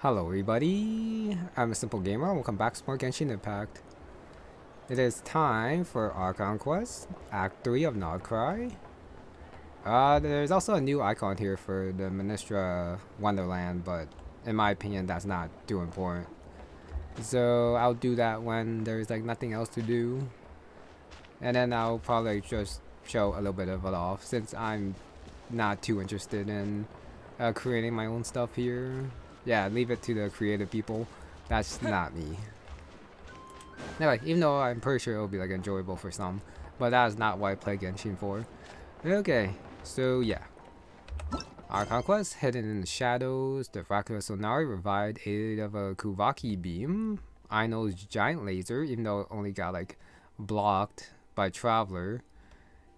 Hello everybody, I'm a simple gamer. Welcome back to more Genshin Impact. It is time for Archon Quest, Act 3 of Nodcry. There's also a new icon here for the Ministra Wonderland, but in my opinion that's not too important. So I'll do that when there's like nothing else to do. And then I'll probably just show a little bit of it off since I'm not too interested in creating my own stuff here. Yeah, leave it to the creative people. That's not me. Anyway, even though I'm pretty sure it'll be like enjoyable for some, but that is not what I play Genshin for. Okay, so yeah. Our conquest hidden in the shadows. The Varka Sonari revived aid of a Kuvaki beam. Aino's giant laser, even though it only got like blocked by Traveler.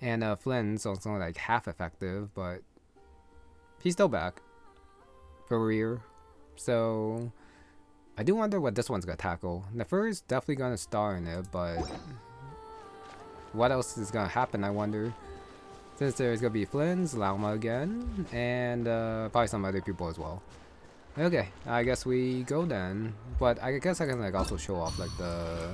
And Flynn's also like half effective, but he's still back for Rerir. So I do wonder what this one's gonna tackle. Nefer is definitely gonna star in it, but what else is gonna happen, I wonder? Since there's gonna be Flynn's, Lauma again, and probably some other people as well. Okay, I guess we go then. But I guess I can like also show off like the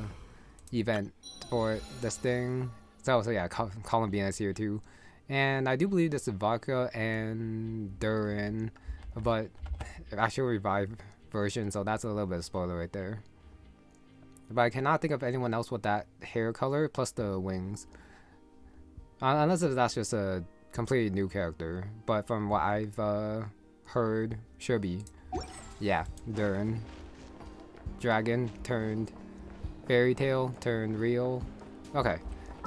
event for this thing. So yeah, Columbina is here too. And I do believe this is Vodka and Durin, but actual revive version, so that's a little bit of spoiler right there. But I cannot think of anyone else with that hair color plus the wings. Unless that's just a completely new character. But from what I've heard, should be. Yeah, Durin. Dragon turned fairy tale turned real. Okay.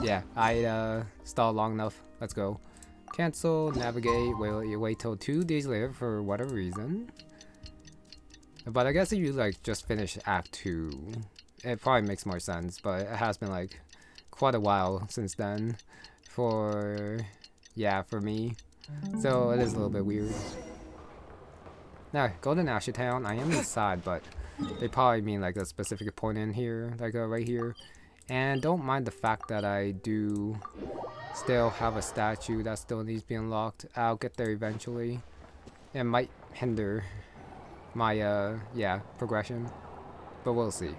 Yeah, I stalled long enough. Let's go. Cancel, navigate, wait till 2 days later for whatever reason. But I guess if you like just finish Act 2, it probably makes more sense, but it has been like quite a while since then for me. So it is a little bit weird. Now, Golden Asher Town, I am inside, but they probably mean like a specific point in here, like right here. And don't mind the fact that I do still have a statue that still needs to be unlocked. I'll get there eventually. It might hinder my progression, but we'll see.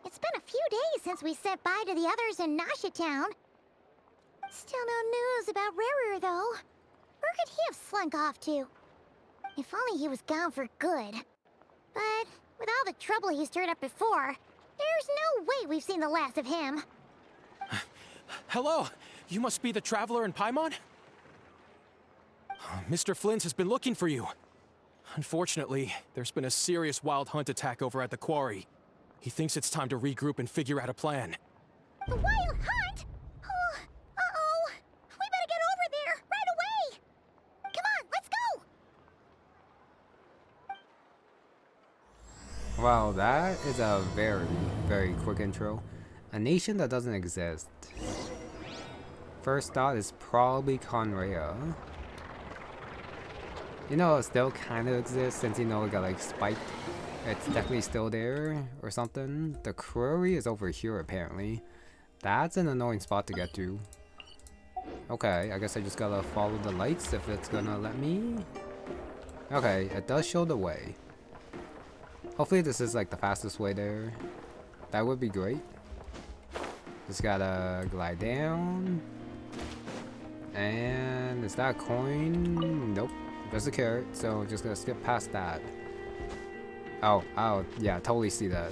It's been a few days since we said bye to the others in Nasha Town. Still no news about Rerir, though. Where could he have slunk off to? If only he was gone for good. But with all the trouble he stirred up before, there's no way we've seen the last of him. Hello! You must be the traveler in Paimon? Mr. Flint has been looking for you. Unfortunately, there's been a serious wild hunt attack over at the quarry. He thinks it's time to regroup and figure out a plan. The wild hunt? Oh, uh-oh. We better get over there, right away! Come on, let's go! Wow, that is a very, very quick intro. A nation that doesn't exist. First thought is probably Conrea. You know, it still kind of exists since you know it got like spiked. It's definitely still there or something. The quarry is over here apparently. That's an annoying spot to get to. Okay, I guess I just gotta follow the lights if it's gonna let me. Okay, it does show the way. Hopefully this is like the fastest way there. That would be great. Just gotta glide down. And is that a coin? Nope. Just a carrot, so just gonna skip past that. Oh, yeah, totally see that.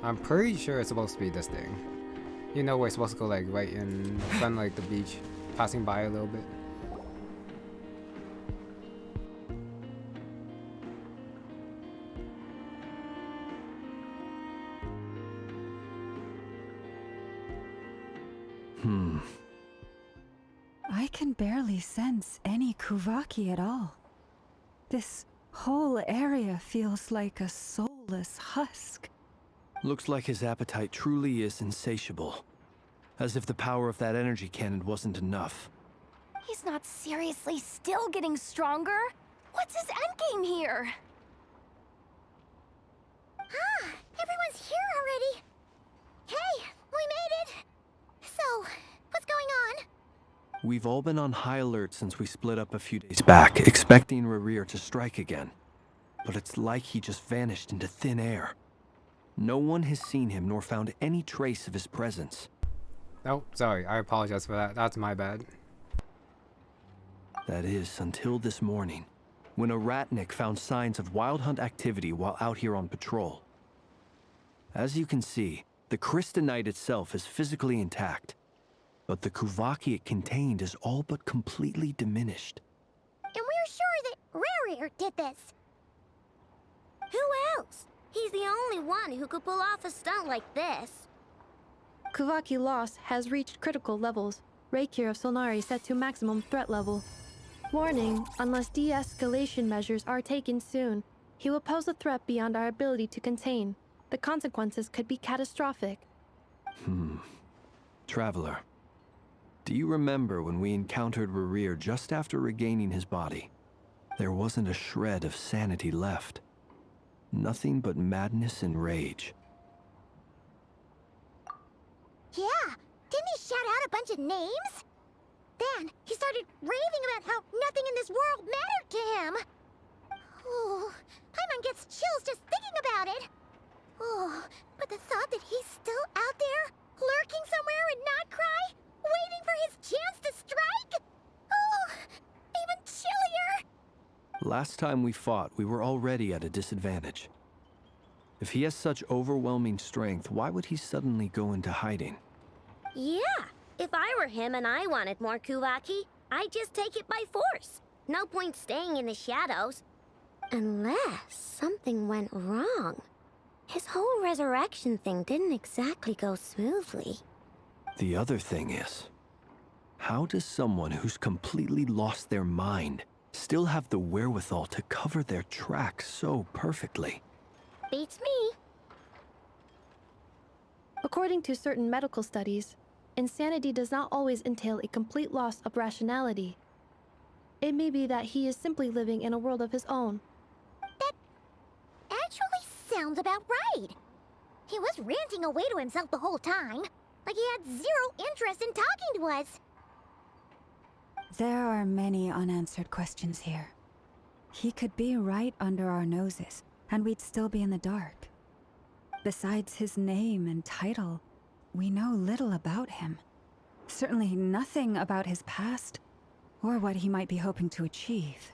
I'm pretty sure it's supposed to be this thing. You know, we're supposed to go like right in front of like the beach, passing by a little bit. I can barely sense any Kuvaki at all. This whole area feels like a soulless husk. Looks like his appetite truly is insatiable. As if the power of that energy cannon wasn't enough. He's not seriously still getting stronger? What's his endgame here? Ah, everyone's here already. Hey, we made it. So, what's going on? We've all been on high alert since we split up a few days back, expecting Rerir to strike again. But it's like he just vanished into thin air. No one has seen him nor found any trace of his presence. Oh, sorry. I apologize for that. That's my bad. That is, until this morning, when a ratnik found signs of wild hunt activity while out here on patrol. As you can see, the crystalite itself is physically intact, but the Kuvaki it contained is all but completely diminished. And we're sure that Rerir did this. Who else? He's the only one who could pull off a stunt like this. Kuvaki loss has reached critical levels. Rerir of Solnari set to maximum threat level. Warning, unless de-escalation measures are taken soon, he will pose a threat beyond our ability to contain. The consequences could be catastrophic. Traveler, do you remember when we encountered Rerir just after regaining his body? There wasn't a shred of sanity left. Nothing but madness and rage. Yeah, didn't he shout out a bunch of names? Then he started raving about how nothing in this world mattered to him. Oh, Paimon gets chills just thinking about it. Oh, but the thought that he's still out there, lurking somewhere in Notcry, waiting for his chance to strike? Oh, even chillier. Last time we fought, we were already at a disadvantage. If he has such overwhelming strength, why would he suddenly go into hiding? Yeah, if I were him and I wanted more Kuvaki, I'd just take it by force. No point staying in the shadows. Unless something went wrong. His whole resurrection thing didn't exactly go smoothly. The other thing is, how does someone who's completely lost their mind still have the wherewithal to cover their tracks so perfectly? Beats me. According to certain medical studies, insanity does not always entail a complete loss of rationality. It may be that he is simply living in a world of his own. That actually sounds about right. He was ranting away to himself the whole time, like he had zero interest in talking to us. There are many unanswered questions here. He could be right under our noses, and we'd still be in the dark. Besides his name and title, we know little about him. Certainly nothing about his past, or what he might be hoping to achieve.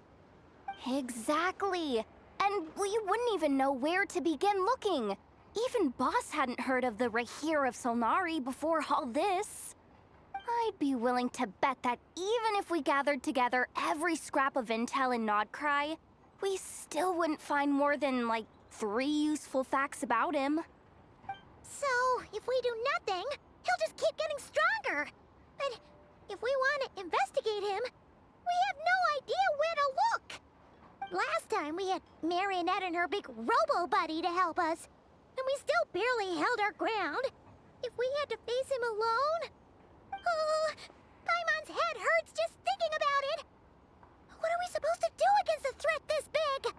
Exactly. And we wouldn't even know where to begin looking. Even Boss hadn't heard of the Rerir of Solnari before all this. I'd be willing to bet that even if we gathered together every scrap of intel in Nodcry, we still wouldn't find more than, like, 3 useful facts about him. So, if we do nothing, he'll just keep getting stronger. But if we want to investigate him, we have no idea where to look. Last time we had Marionette and her big robo-buddy to help us, and we still barely held our ground. If we had to face him alone... Oh, Paimon's head hurts just thinking about it. What are we supposed to do against a threat this big?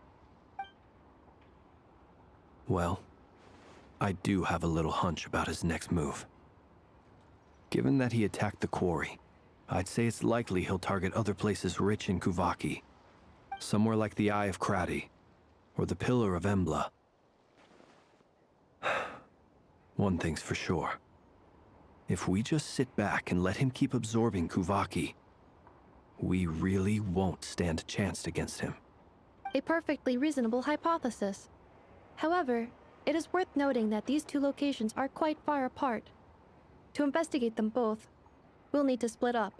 Well, I do have a little hunch about his next move. Given that he attacked the quarry, I'd say it's likely he'll target other places rich in Kuvaki. Somewhere like the Eye of Krati, or the Pillar of Embla. One thing's for sure. If we just sit back and let him keep absorbing Kuvaki, we really won't stand a chance against him. A perfectly reasonable hypothesis. However, it is worth noting that these two locations are quite far apart. To investigate them both, we'll need to split up.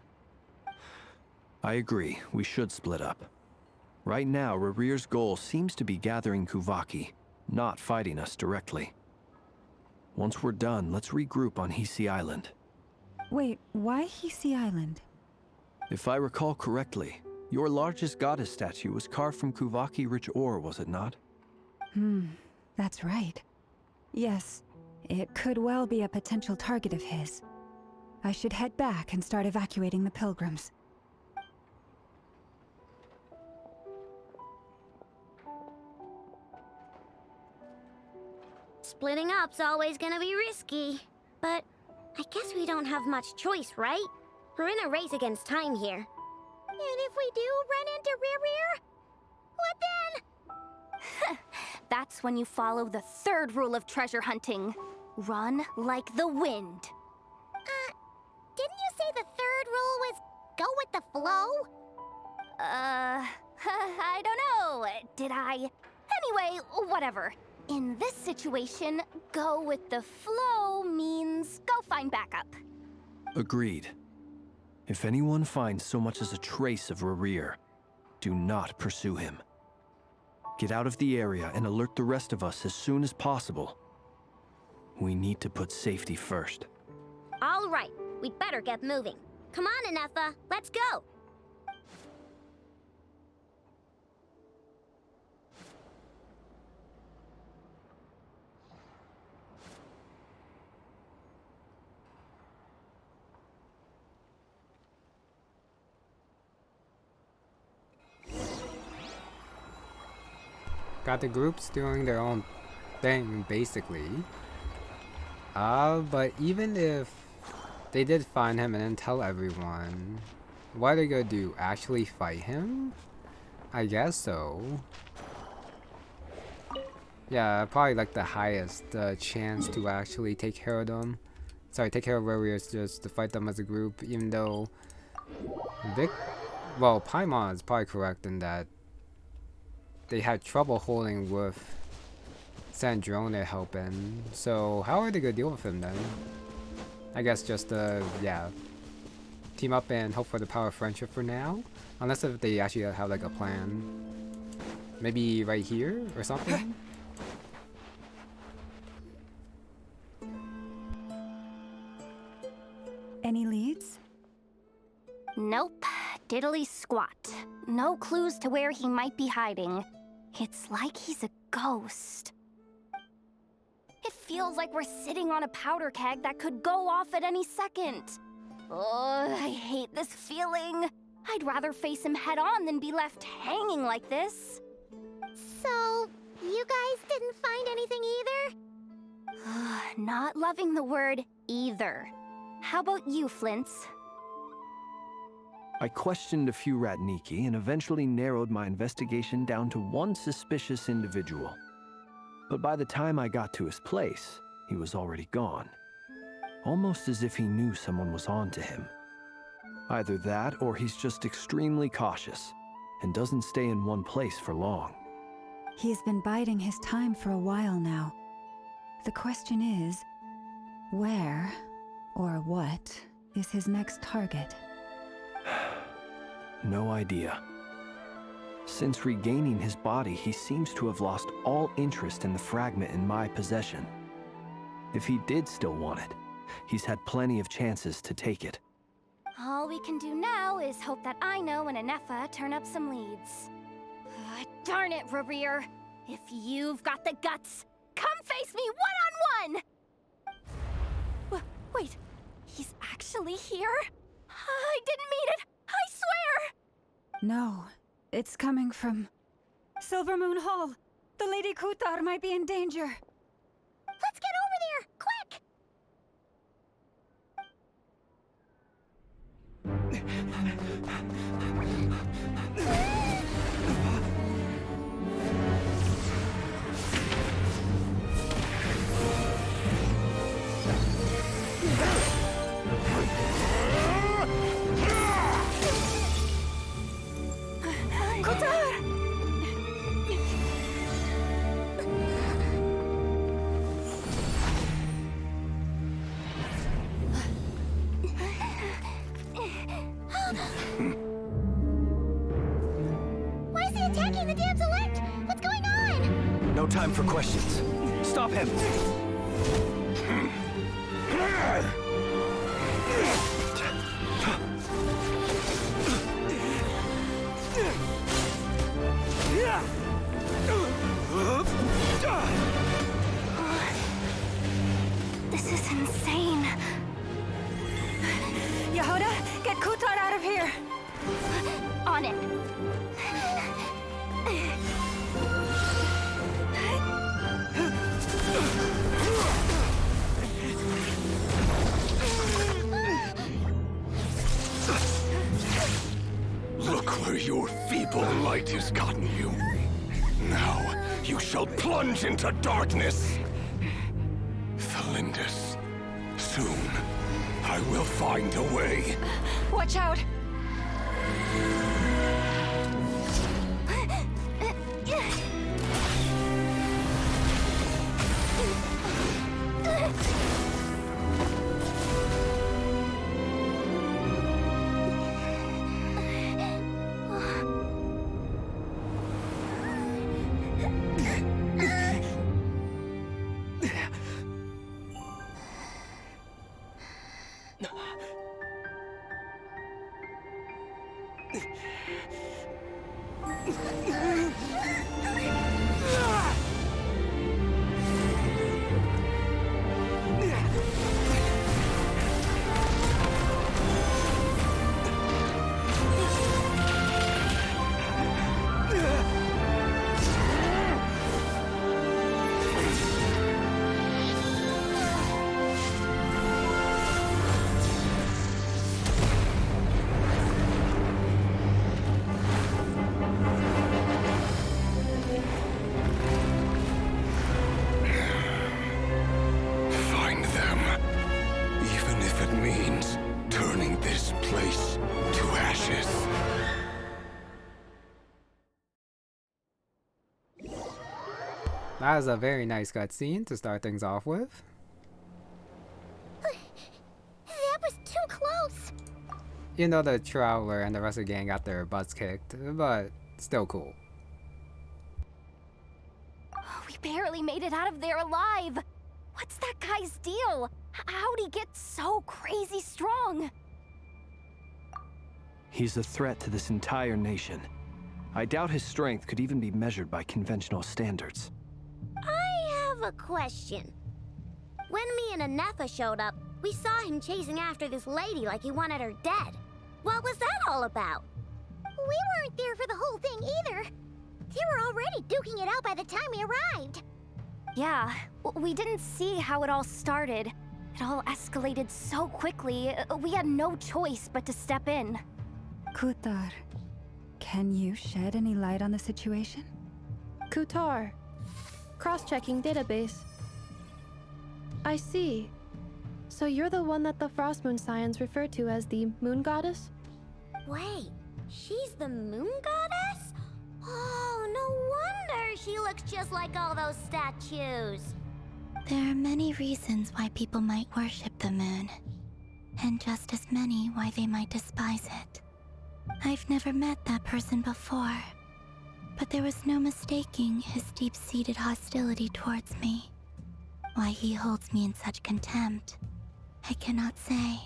I agree, we should split up. Right now, Rerir's goal seems to be gathering Kuvaki, not fighting us directly. Once we're done, let's regroup on Hisi Island. Wait, why Hisi Island? If I recall correctly, your largest goddess statue was carved from Kuvaki-rich ore, was it not? That's right. Yes, it could well be a potential target of his. I should head back and start evacuating the pilgrims. Splitting up's always gonna be risky. But I guess we don't have much choice, right? We're in a race against time here. And if we do run into Rerir, what then? That's when you follow the third rule of treasure hunting. Run like the wind. Didn't you say the third rule was go with the flow? I don't know. Did I? Anyway, whatever. In this situation, go with the flow means go find backup. Agreed. If anyone finds so much as a trace of Rerir, do not pursue him. Get out of the area and alert the rest of us as soon as possible. We need to put safety first. All right, we'd better get moving. Come on, Nefer, let's go. Got the groups doing their own thing, basically. But even if they did find him and then tell everyone, what are they gonna do? Actually fight him? I guess so. Yeah, probably like the highest chance to actually take care of them. Sorry, take care of warriors, just to fight them as a group, even though Paimon is probably correct in that they had trouble holding with Sandrone helping. So how are they gonna deal with him then? I guess just yeah, team up and hope for the power of friendship for now. Unless if they actually have like a plan. Maybe right here or something? Any leads? Nope. Diddly squat. No clues to where he might be hiding. It's like he's a ghost. It feels like we're sitting on a powder keg that could go off at any second. Oh, I hate this feeling. I'd rather face him head on than be left hanging like this. So, you guys didn't find anything either? Not loving the word either. How about you, Flintz? I questioned a few Ratniki and eventually narrowed my investigation down to one suspicious individual. But by the time I got to his place, he was already gone. Almost as if he knew someone was on to him. Either that or he's just extremely cautious and doesn't stay in one place for long. He's been biding his time for a while now. The question is, where or what is his next target? No idea. Since regaining his body, he seems to have lost all interest in the fragment in my possession. If he did still want it, he's had plenty of chances to take it. All we can do now is hope that Aino and Nefer turn up some leads. Darn it, Rerir! If you've got the guts, come face me one-on-one! Wait, he's actually here? I didn't mean it! I swear! No, it's coming from Silver Moon Hall. The Lady Kutar might be in danger. Let's get over there, quick! Why is he attacking the damn select? What's going on? No time for questions. Stop him! This is insane. Yehuda, get Kutar out of here! On it. light has gotten you. Now, you shall plunge into darkness. Thalindus, soon, I will find a way. Watch out! Find them. Even if it means turning this place to ashes. That was a very nice cutscene to start things off with. That was too close. You know, the Traveler and the rest of the gang got their butts kicked, but still cool. We barely made it out of there alive. What's that guy's deal? How'd he get so crazy strong? He's a threat to this entire nation. I doubt his strength could even be measured by conventional standards. I have a question. When me and Anefa showed up, we saw him chasing after this lady like he wanted her dead. What was that all about? We weren't there for the whole thing either. They were already duking it out by the time we arrived. Yeah, we didn't see how it all started. It all escalated so quickly, we had no choice but to step in. Kutar, can you shed any light on the situation? Kutar. Cross-checking database. I see. So you're the one that the Frost Moon Scions refer to as the Moon Goddess? Wait, she's the moon goddess? Oh, no wonder she looks just like all those statues. There are many reasons why people might worship the moon, and just as many why they might despise it. I've never met that person before, but there was no mistaking his deep-seated hostility towards me. Why he holds me in such contempt, I cannot say.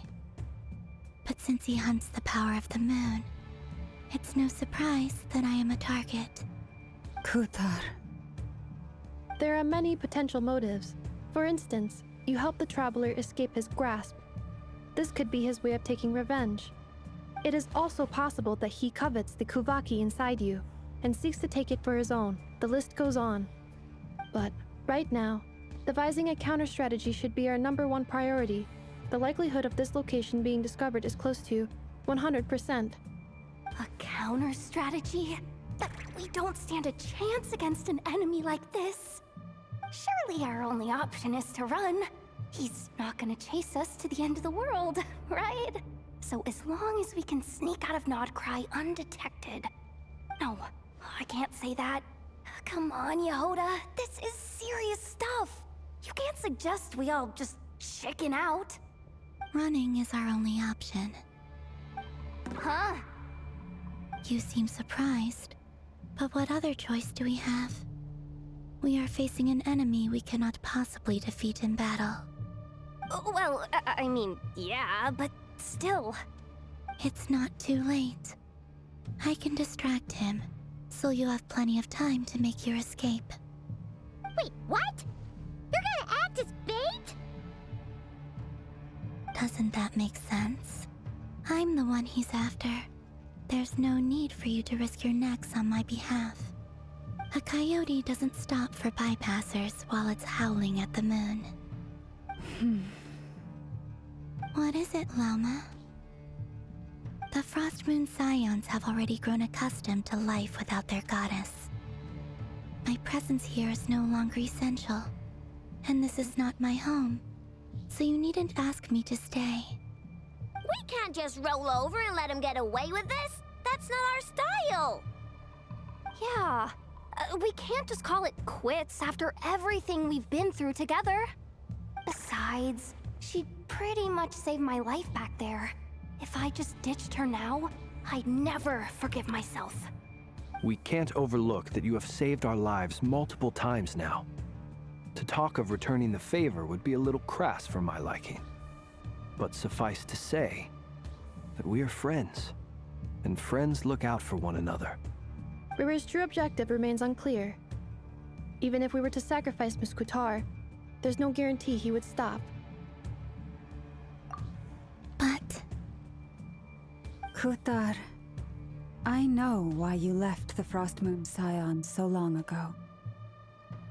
But since he hunts the power of the moon, it's no surprise that I am a target. Kutar. There are many potential motives. For instance, you help the Traveler escape his grasp. This could be his way of taking revenge. It is also possible that he covets the Kuvaki inside you, and seeks to take it for his own. The list goes on. But, right now, devising a counter-strategy should be our #1 priority. The likelihood of this location being discovered is close to 100%. A counter-strategy? But we don't stand a chance against an enemy like this. Surely our only option is to run. He's not gonna chase us to the end of the world, right? So as long as we can sneak out of Nodcry undetected. No, I can't say that. Come on, Yehoda, this is serious stuff. You can't suggest we all just chicken out. Running is our only option. Huh? You seem surprised, but what other choice do we have? We are facing an enemy we cannot possibly defeat in battle. Well, I mean, yeah, but still. It's not too late. I can distract him, so you'll have plenty of time to make your escape. Wait, what? You're gonna act as bait? Doesn't that make sense? I'm the one he's after. There's no need for you to risk your necks on my behalf. A coyote doesn't stop for bypassers while it's howling at the moon. What is it, Loma? The Frost Moon Scions have already grown accustomed to life without their goddess. My presence here is no longer essential, and this is not my home, so you needn't ask me to stay. We can't just roll over and let him get away with this. That's not our style. Yeah, we can't just call it quits after everything we've been through together. Besides, she pretty much saved my life back there. If I just ditched her now, I'd never forgive myself. We can't overlook that you have saved our lives multiple times now. To talk of returning the favor would be a little crass for my liking. But suffice to say that we are friends, and friends look out for one another. Rerir's true objective remains unclear. Even if we were to sacrifice Miss Kutar, there's no guarantee he would stop. But Kutar, I know why you left the Frost Moon Scions so long ago.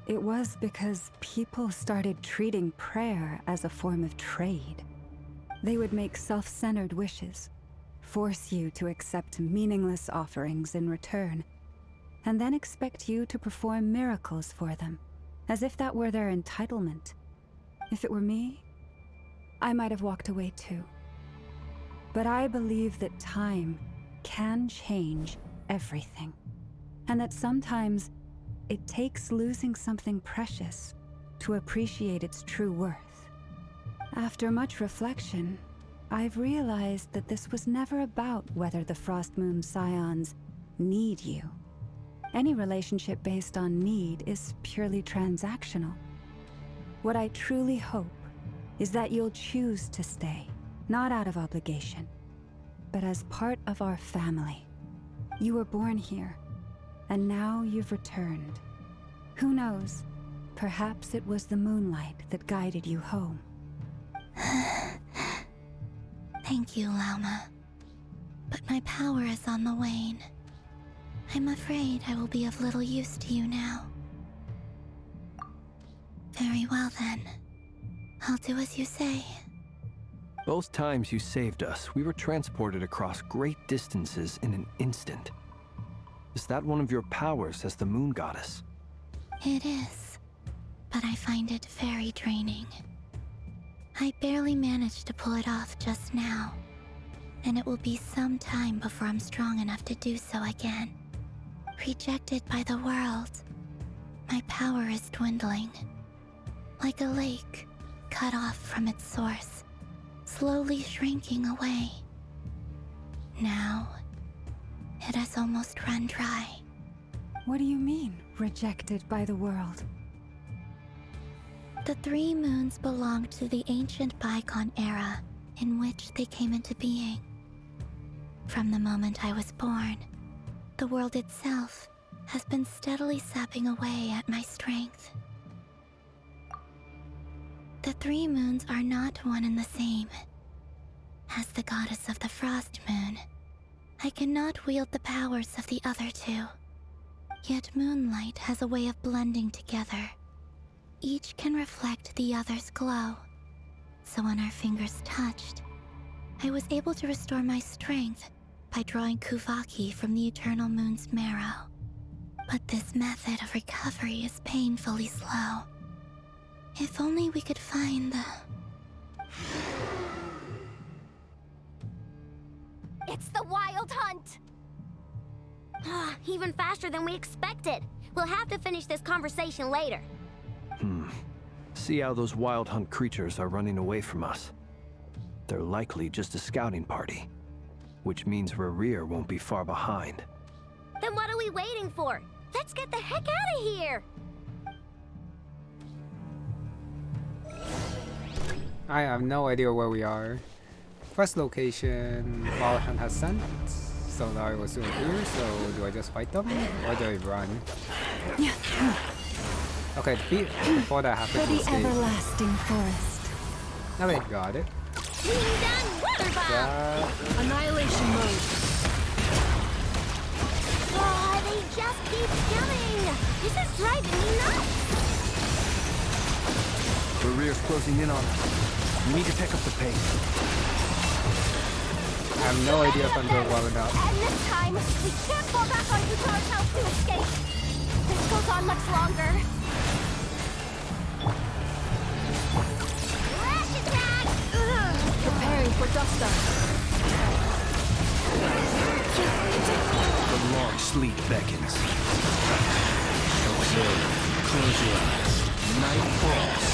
It was because people started treating prayer as a form of trade. They would make self-centered wishes, force you to accept meaningless offerings in return, and then expect you to perform miracles for them, as if that were their entitlement. If it were me, I might have walked away too. But I believe that time can change everything, and that sometimes it takes losing something precious to appreciate its true worth. After much reflection, I've realized that this was never about whether the Frost Moon Scions need you. Any relationship based on need is purely transactional. What I truly hope is that you'll choose to stay, not out of obligation, but as part of our family. You were born here, and now you've returned. Who knows? Perhaps it was the moonlight that guided you home. thank you, Lauma. But my power is on the wane. I'm afraid I will be of little use to you now. Very well then. I'll do as you say. Both times you saved us, we were transported across great distances in an instant. Is that one of your powers as the Moon Goddess? It is, but I find it very draining. I barely managed to pull it off just now, and it will be some time before I'm strong enough to do so again. Rejected by the world, my power is dwindling. Like a lake, cut off from its source, slowly shrinking away. Now, it has almost run dry. What do you mean, rejected by the world? The 3 moons belong to the ancient bygone era in which they came into being. From the moment I was born, the world itself has been steadily sapping away at my strength. The 3 moons are not one and the same. As the goddess of the Frost Moon, I cannot wield the powers of the other 2. Yet moonlight has a way of blending together. Each can reflect the other's glow. So when our fingers touched, I was able to restore my strength by drawing Kuvaki from the eternal moon's marrow. But this method of recovery is painfully slow. If only we could find the... It's the Wild Hunt! Even faster than we expected. We'll have to finish this conversation later. See how those Wild Hunt creatures are running away from us. They're likely just a scouting party, which means Rerir won't be far behind. Then what are we waiting for? Let's get the heck out of here! I have no idea where we are. First location, Wild Hunt has sent. Solari will soon appear, so do I just fight them? Or do I run? Okay, before that happens, For the escape. everlasting forest. Okay, got it. Being done water bomb! Annihilation mode. Oh, they just keep coming! This is driving me nuts! Rerir's closing in on us. We need to pick up the pace. I have no idea if I'm doing well enough. And this time, we can't fall back on Utar's house to escape. This goes on much longer. Flash attack! Preparing for dust up. The long sleep beckons. Observe. Close your eyes. Night falls.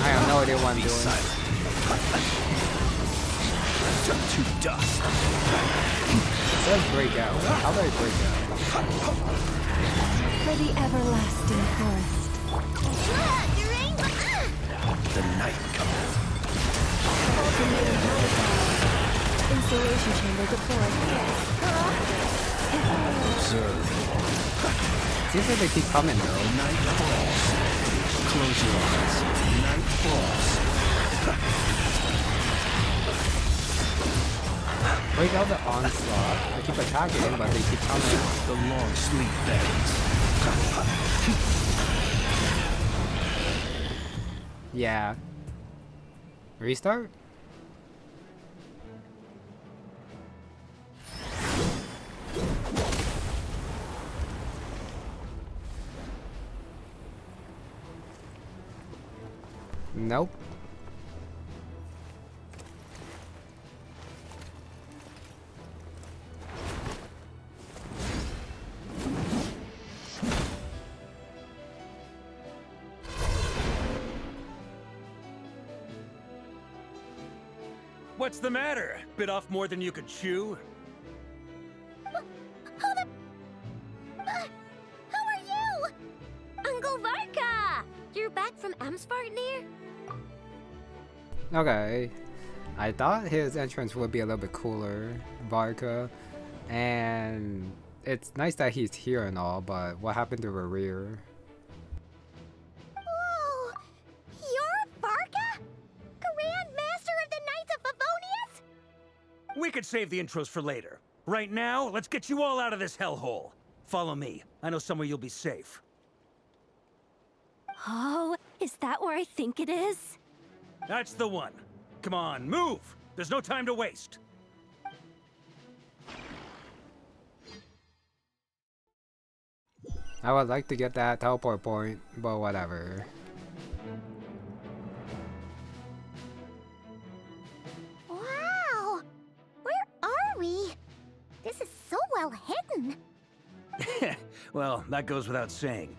I have no idea what I'm Be doing. silent. Turn to dust. It says break out. How do I break out? For the everlasting forest. The night comes. Alternating habitat. Installation chamber deployed. Observe. Seems like they keep coming though. Night falls. Close your eyes. Night falls. Break out the onslaught. I keep attacking, but they keep coming. The long sleep beckons. Yeah. Restart? Nope. What's the matter? Bit off more than you could chew? Who are you? Uncle Varka! You're back from Amsvartnir? Okay. I thought his entrance would be a little bit cooler, Varka. And it's nice that he's here and all, but what happened to Rerir? Whoa! You're Varka? Grand Master of the Knights of Favonius? We could save the intros for later. Right now, let's get you all out of this hellhole. Follow me. I know somewhere you'll be safe. Oh, is that where I think it is? That's the one. Come on, move! There's no time to waste. I would like to get that teleport point, but whatever. Wow! Where are we? This is so well hidden. Well, that goes without saying.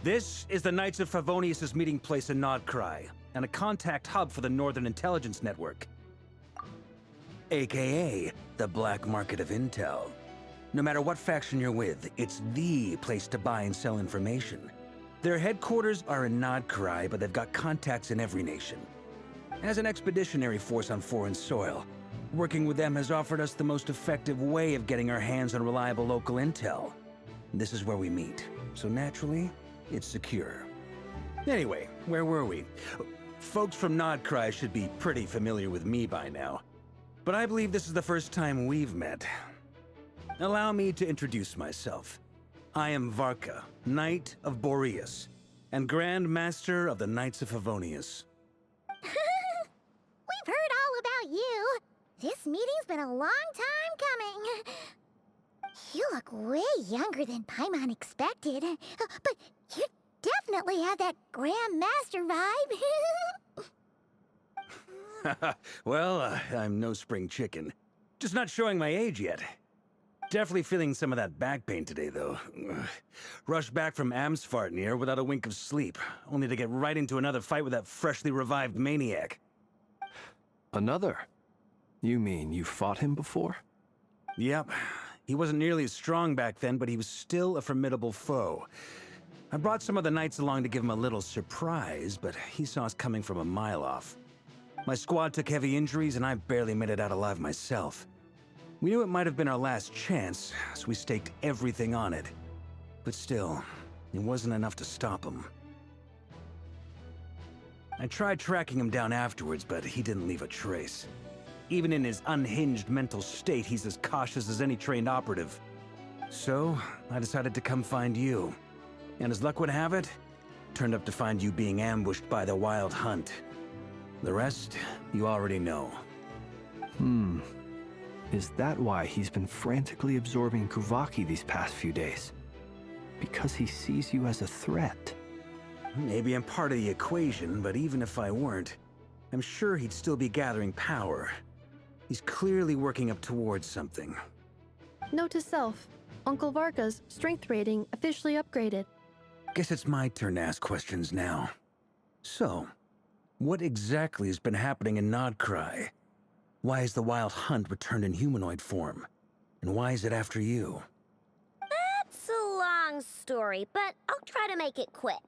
This is the Knights of Favonius' meeting place in Nodcry, and a contact hub for the Northern Intelligence Network. AKA, the black market of intel. No matter what faction you're with, it's the place to buy and sell information. Their headquarters are in Nodcry, but they've got contacts in every nation. As an expeditionary force on foreign soil, working with them has offered us the most effective way of getting our hands on reliable local intel. This is where we meet, so naturally, it's secure. Anyway, where were we? Folks from Nodcry should be pretty familiar with me by now, but I believe this is the first time we've met. Allow me to introduce myself. I am Varka, Knight of Boreas, and Grand Master of the Knights of Favonius. We've heard all about you. This meeting's been a long time coming. You look way younger than Paimon expected, but you definitely have that Grand Master vibe. Well, I'm no spring chicken. Just not showing my age yet. Definitely feeling some of that back pain today, though. Rushed back from Amsvartnir without a wink of sleep, only to get right into another fight with that freshly revived maniac. Another? You mean you fought him before? Yep. He wasn't nearly as strong back then, but he was still a formidable foe. I brought some of the knights along to give him a little surprise, but he saw us coming from a mile off. My squad took heavy injuries, and I barely made it out alive myself. We knew it might have been our last chance, so we staked everything on it. But still, it wasn't enough to stop him. I tried tracking him down afterwards, but he didn't leave a trace. Even in his unhinged mental state, he's as cautious as any trained operative. So, I decided to come find you. And as luck would have it, turned up to find you being ambushed by the Wild Hunt. The rest, you already know. Is that why he's been frantically absorbing Kuvaki these past few days? Because he sees you as a threat? Maybe I'm part of the equation, but even if I weren't, I'm sure he'd still be gathering power. He's clearly working up towards something. Note to self, Uncle Varka's strength rating officially upgraded. Guess it's my turn to ask questions now. So, what exactly has been happening in Nodcry? Why has the Wild Hunt returned in humanoid form? And why is it after you? It's a long story, but I'll try to make it quick.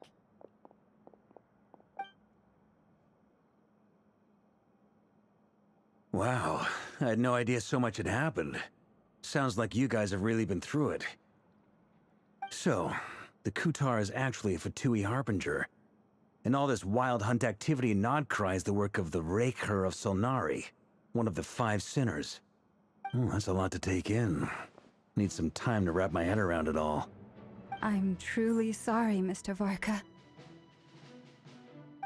Wow, I had no idea so much had happened. Sounds like you guys have really been through it. So, the Kutar is actually a Fatui Harbinger. And all this Wild Hunt activity in Nodcry is the work of the Rerir of Solnari, one of the 5 sinners. Oh, that's a lot to take in. Need some time to wrap my head around it all. I'm truly sorry, Mr. Varka.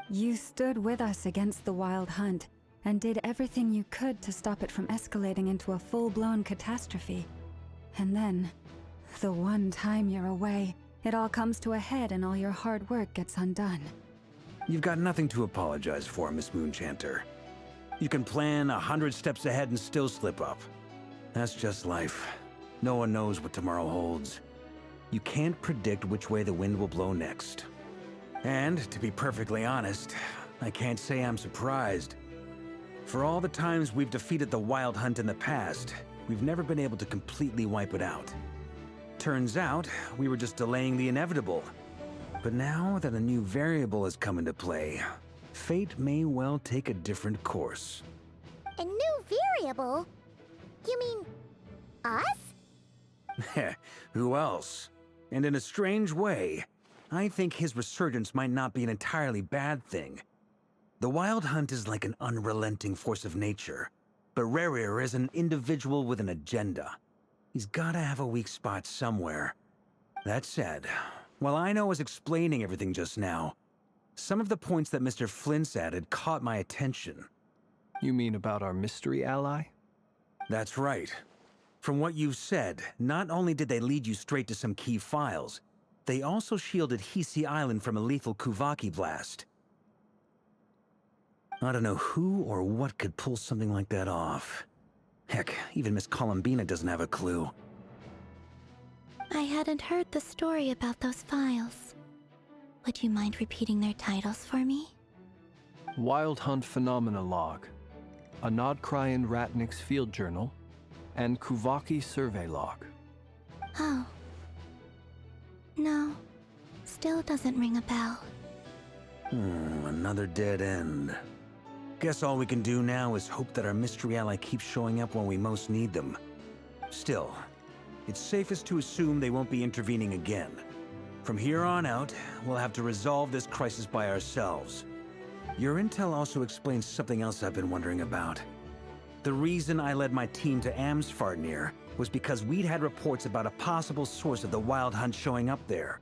You stood with us against the Wild Hunt, and did everything you could to stop it from escalating into a full-blown catastrophe. And then, the one time you're away, it all comes to a head and all your hard work gets undone. You've got nothing to apologize for, Miss Moonchanter. You can plan 100 steps ahead and still slip up. That's just life. No one knows what tomorrow holds. You can't predict which way the wind will blow next. And, to be perfectly honest, I can't say I'm surprised. For all the times we've defeated the Wild Hunt in the past, we've never been able to completely wipe it out. Turns out, we were just delaying the inevitable. But now that a new variable has come into play, fate may well take a different course. A new variable? You mean... us? Who else? And in a strange way, I think his resurgence might not be an entirely bad thing. The Wild Hunt is like an unrelenting force of nature, but Rerir is an individual with an agenda. He's gotta have a weak spot somewhere. That said, while I was explaining everything just now, some of the points that Mr. Flint's added caught my attention. You mean about our mystery ally? That's right. From what you've said, not only did they lead you straight to some key files, they also shielded Hisi Island from a lethal Kuvaki blast. I don't know who or what could pull something like that off. Heck, even Miss Columbina doesn't have a clue. I hadn't heard the story about those files. Would you mind repeating their titles for me? Wild Hunt Phenomena Log, a Nodcry and Ratnik's Field Journal, and Kuvaki Survey Log. Oh. No. Still doesn't ring a bell. Another dead end. Guess all we can do now is hope that our mystery ally keeps showing up when we most need them. Still, it's safest to assume they won't be intervening again. From here on out, we'll have to resolve this crisis by ourselves. Your intel also explains something else I've been wondering about. The reason I led my team to Amsfarnir was because we'd had reports about a possible source of the Wild Hunt showing up there.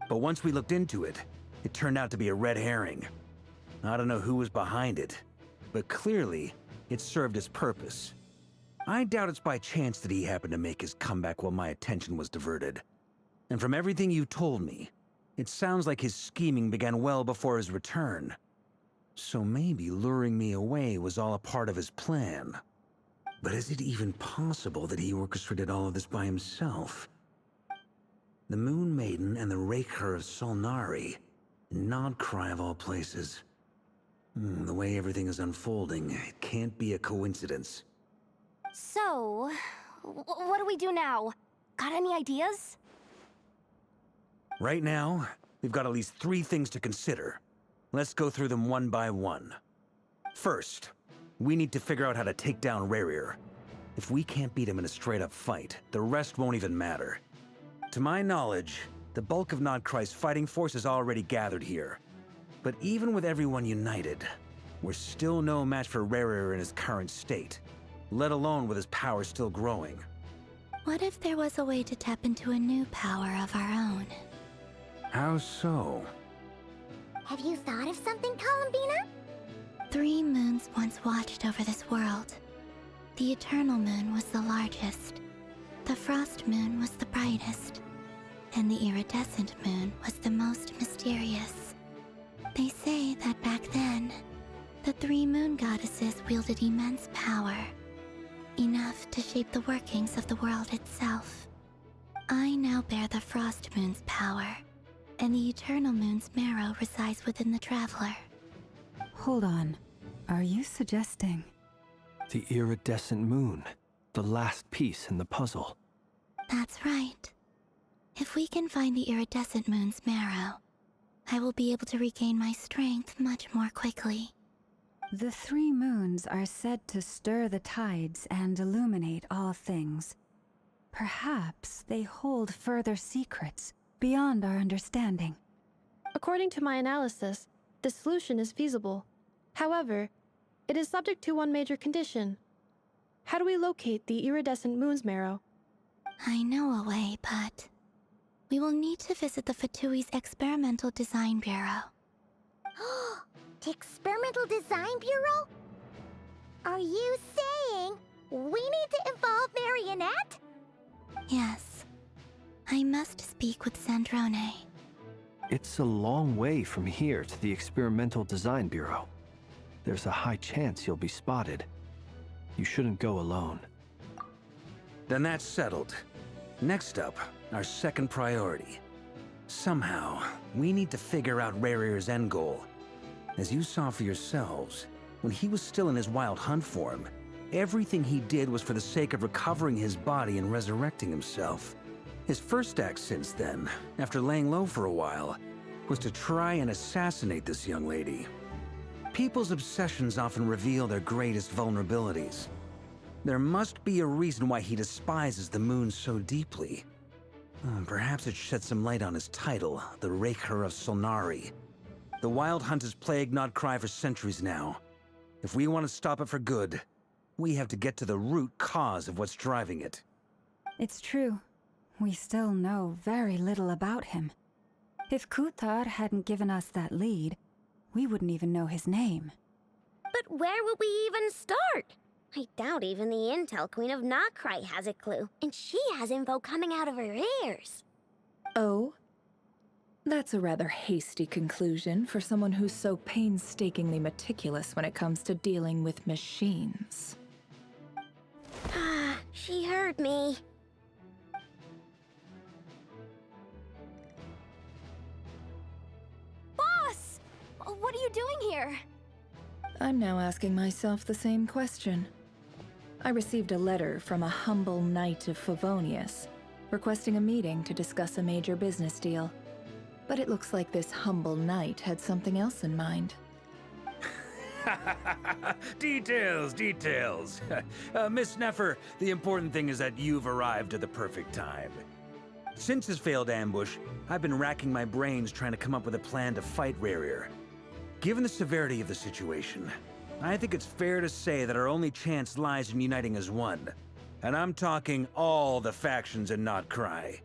But once we looked into it, it turned out to be a red herring. I don't know who was behind it, but clearly, it served its purpose. I doubt it's by chance that he happened to make his comeback while my attention was diverted. And from everything you told me, it sounds like his scheming began well before his return. So maybe luring me away was all a part of his plan. But is it even possible that he orchestrated all of this by himself? The Moon Maiden and the Rerir of Solnari, Nodcry of all places. The way everything is unfolding, it can't be a coincidence. So, what do we do now? Got any ideas? Right now, we've got at least 3 things to consider. Let's go through them one by one. First, we need to figure out how to take down Rerir. If we can't beat him in a straight-up fight, the rest won't even matter. To my knowledge, the bulk of Nodcry's fighting force is already gathered here. But even with everyone united, we're still no match for Rerir in his current state, let alone with his power still growing. What if there was a way to tap into a new power of our own? How so? Have you thought of something, Columbina? 3 moons once watched over this world. The eternal moon was the largest, the frost moon was the brightest, and the iridescent moon was the most mysterious. They say that back then, the 3 moon goddesses wielded immense power, enough to shape the workings of the world itself. I now bear the frost moon's power, and the eternal moon's marrow resides within the traveler. Hold on. Are you suggesting? The iridescent moon, the last piece in the puzzle. That's right. If we can find the iridescent moon's marrow, I will be able to regain my strength much more quickly. The 3 moons are said to stir the tides and illuminate all things. Perhaps they hold further secrets beyond our understanding. According to my analysis, the solution is feasible. However, it is subject to one major condition. How do we locate the iridescent moon's marrow? I know a way, but we will need to visit the Fatui's Experimental Design Bureau. The Experimental Design Bureau? Are you saying we need to involve Marionette? Yes. I must speak with Sandrone. It's a long way from here to the Experimental Design Bureau. There's a high chance you'll be spotted. You shouldn't go alone. Then that's settled. Next up, our second priority. Somehow, we need to figure out Rerir's end goal. As you saw for yourselves, when he was still in his wild hunt form, everything he did was for the sake of recovering his body and resurrecting himself. His first act since then, after laying low for a while, was to try and assassinate this young lady. People's obsessions often reveal their greatest vulnerabilities. There must be a reason why he despises the moon so deeply. Perhaps it sheds some light on his title, the Rerir of Solnari. The Wild Hunt has plagued Nodcry for centuries now. If we want to stop it for good, we have to get to the root cause of what's driving it. It's true. We still know very little about him. If Kuthar hadn't given us that lead, we wouldn't even know his name. But where would we even start? I doubt even the Intel Queen of Nodcry has a clue, and she has info coming out of her ears. Oh? That's a rather hasty conclusion for someone who's so painstakingly meticulous when it comes to dealing with machines. She heard me. Boss! What are you doing here? I'm now asking myself the same question. I received a letter from a humble knight of Favonius, requesting a meeting to discuss a major business deal. But it looks like this humble knight had something else in mind. Details, details. Miss Nefer, the important thing is that you've arrived at the perfect time. Since his failed ambush, I've been racking my brains trying to come up with a plan to fight Rerir. Given the severity of the situation, I think it's fair to say that our only chance lies in uniting as one. And I'm talking all the factions in Nodcry.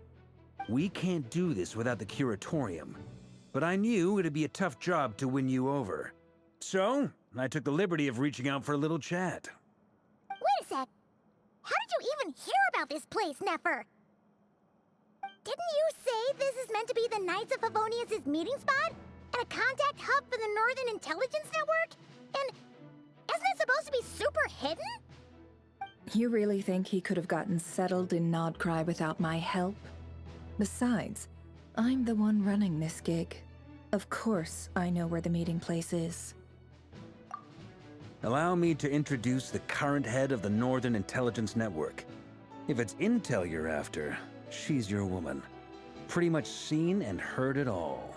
We can't do this without the Curatorium, but I knew it'd be a tough job to win you over. So, I took the liberty of reaching out for a little chat. Wait a sec. How did you even hear about this place, Nefer? Didn't you say this is meant to be the Knights of Favonius' meeting spot? And a contact hub for the Northern Intelligence Network? And isn't it supposed to be super hidden? You really think he could have gotten settled in Nodcry without my help? Besides, I'm the one running this gig. Of course I know where the meeting place is. Allow me to introduce the current head of the Northern Intelligence Network. If it's intel you're after, she's your woman. Pretty much seen and heard it all.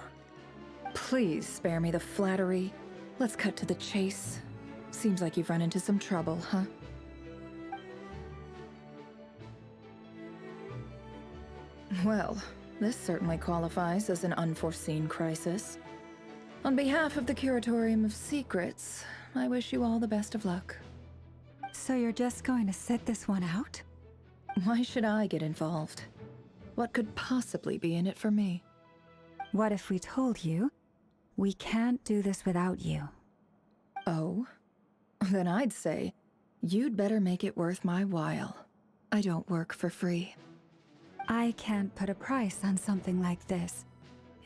Please spare me the flattery. Let's cut to the chase. Seems like you've run into some trouble, huh? Well, this certainly qualifies as an unforeseen crisis. On behalf of the Curatorium of Secrets, I wish you all the best of luck. So you're just going to sit this one out? Why should I get involved? What could possibly be in it for me? What if we told you we can't do this without you? Oh? Then I'd say, You'd better make it worth my while. I don't work for free. I can't put a price on something like this.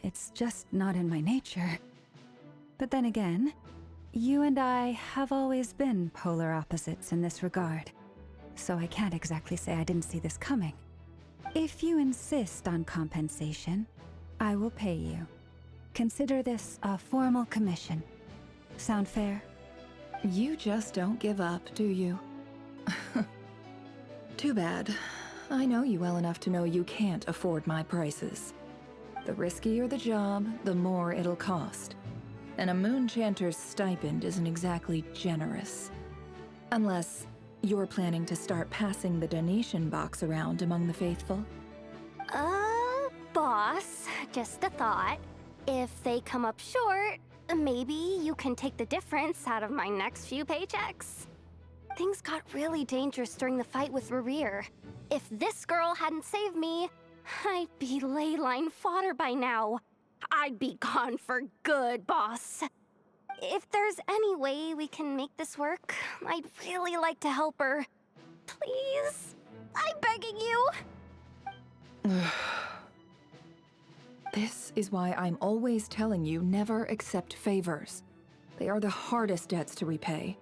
It's just not in my nature. But then again, you and I have always been polar opposites in this regard. So I can't exactly say I didn't see this coming. If you insist on compensation, I will pay you. Consider this a formal commission. Sound fair? You just don't give up, do you? Too bad. I know you well enough to know you can't afford my prices. The riskier the job, the more it'll cost. And a Moonchanter's stipend isn't exactly generous. Unless you're planning to start passing the donation box around among the faithful. Boss, just a thought. If they come up short, maybe you can take the difference out of my next few paychecks. Things got really dangerous during the fight with Rerir. If this girl hadn't saved me, I'd be ley line fodder by now. I'd be gone for good, boss. If there's any way we can make this work, I'd really like to help her. Please? I'm begging you. This is why I'm always telling you never accept favors. They are the hardest debts to repay.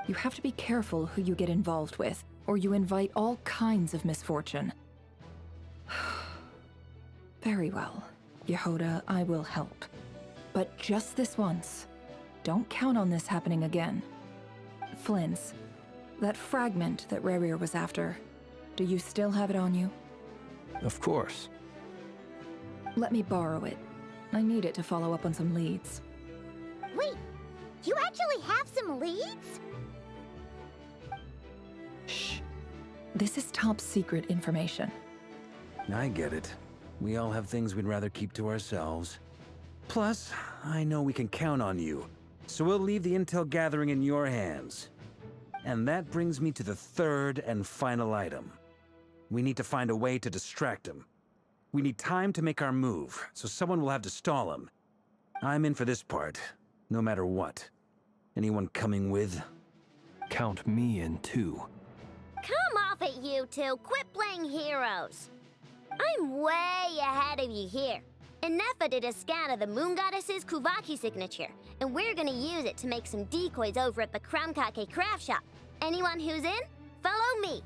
You have to be careful who you get involved with, or you invite all kinds of misfortune. Very well, Yehoda, I will help. But just this once. Don't count on this happening again. Flynn's, that fragment that Rerir was after, do you still have it on you? Of course. Let me borrow it. I need it to follow up on some leads. Wait, you actually have some leads? Shh. This is top secret information. I get it. We all have things we'd rather keep to ourselves. Plus, I know we can count on you, so we'll leave the intel gathering in your hands. And that brings me to the third and final item. We need to find a way to distract him. We need time to make our move, so someone will have to stall him. I'm in for this part, no matter what. Anyone coming with? Count me in too. Come off it, you two. Quit playing heroes. I'm way ahead of you here. And Nefa did a scan of the Moon Goddess's Kuvaki signature, and we're gonna use it to make some decoys over at the Kramkake craft shop. Anyone who's in, follow me.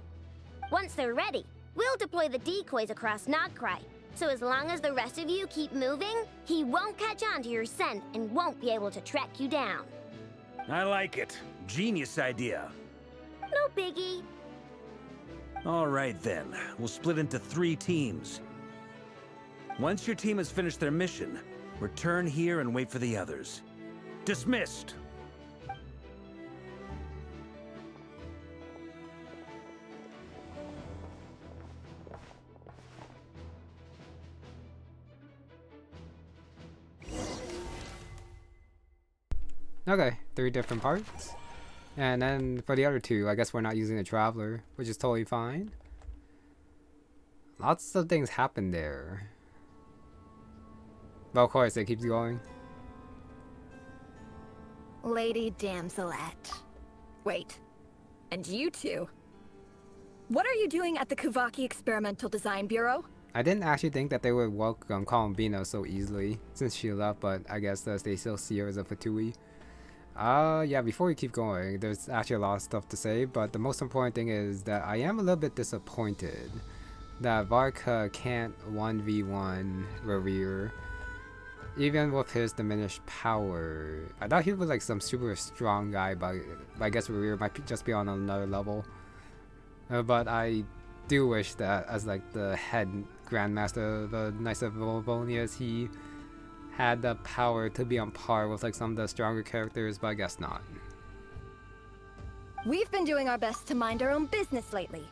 Once they're ready, we'll deploy the decoys across Nagcry. So as long as the rest of you keep moving, he won't catch on to your scent and won't be able to track you down. I like it. Genius idea. No biggie. All right then, we'll split into 3 teams. Once your team has finished their mission, return here and wait for the others. Dismissed! Okay, 3 different parts. And then for the other 2, I guess we're not using the Traveler, which is totally fine. Lots of things happen there. But of course, it keeps going. Lady Damselette. Wait. And you two? What are you doing at the Kuvaki Experimental Design Bureau? I didn't actually think that they would welcome Columbina so easily since she left, but I guess they still see her as a Fatui. Yeah, before we keep going, there's actually a lot of stuff to say, but the most important thing is that I am a little bit disappointed that Varka can't 1v1 Rerir, even with his diminished power. I thought he was like some super strong guy, but I guess Rerir might just be on another level. But I do wish that as like the head Grandmaster of the Knights of Livonius, he had the power to be on par with like some of the stronger characters, but I guess not. We've been doing our best to mind our own business lately.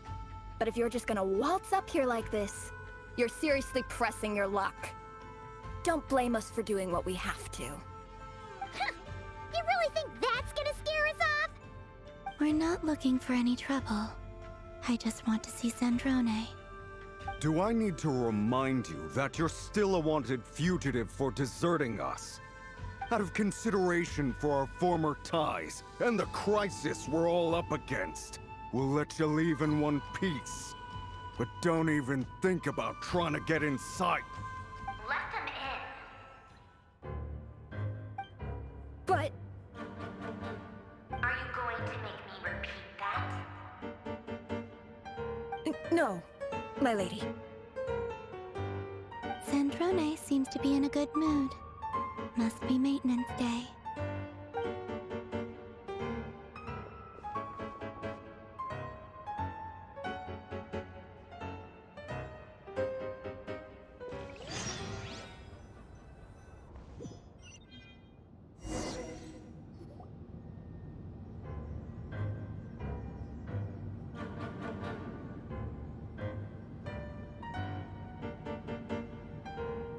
But if you're just gonna waltz up here like this, you're seriously pressing your luck. Don't blame us for doing what we have to. Huh. You really think that's gonna scare us off? We're not looking for any trouble. I just want to see Zandrone. Do I need to remind you that you're still a wanted fugitive for deserting us? out of consideration for our former ties and the crisis we're all up against. We'll let you leave in one piece. But don't even think about trying to get inside. Let them in. But Are you going to make me repeat that? no, my lady. Sandrone seems to be in a good mood. Must be maintenance day.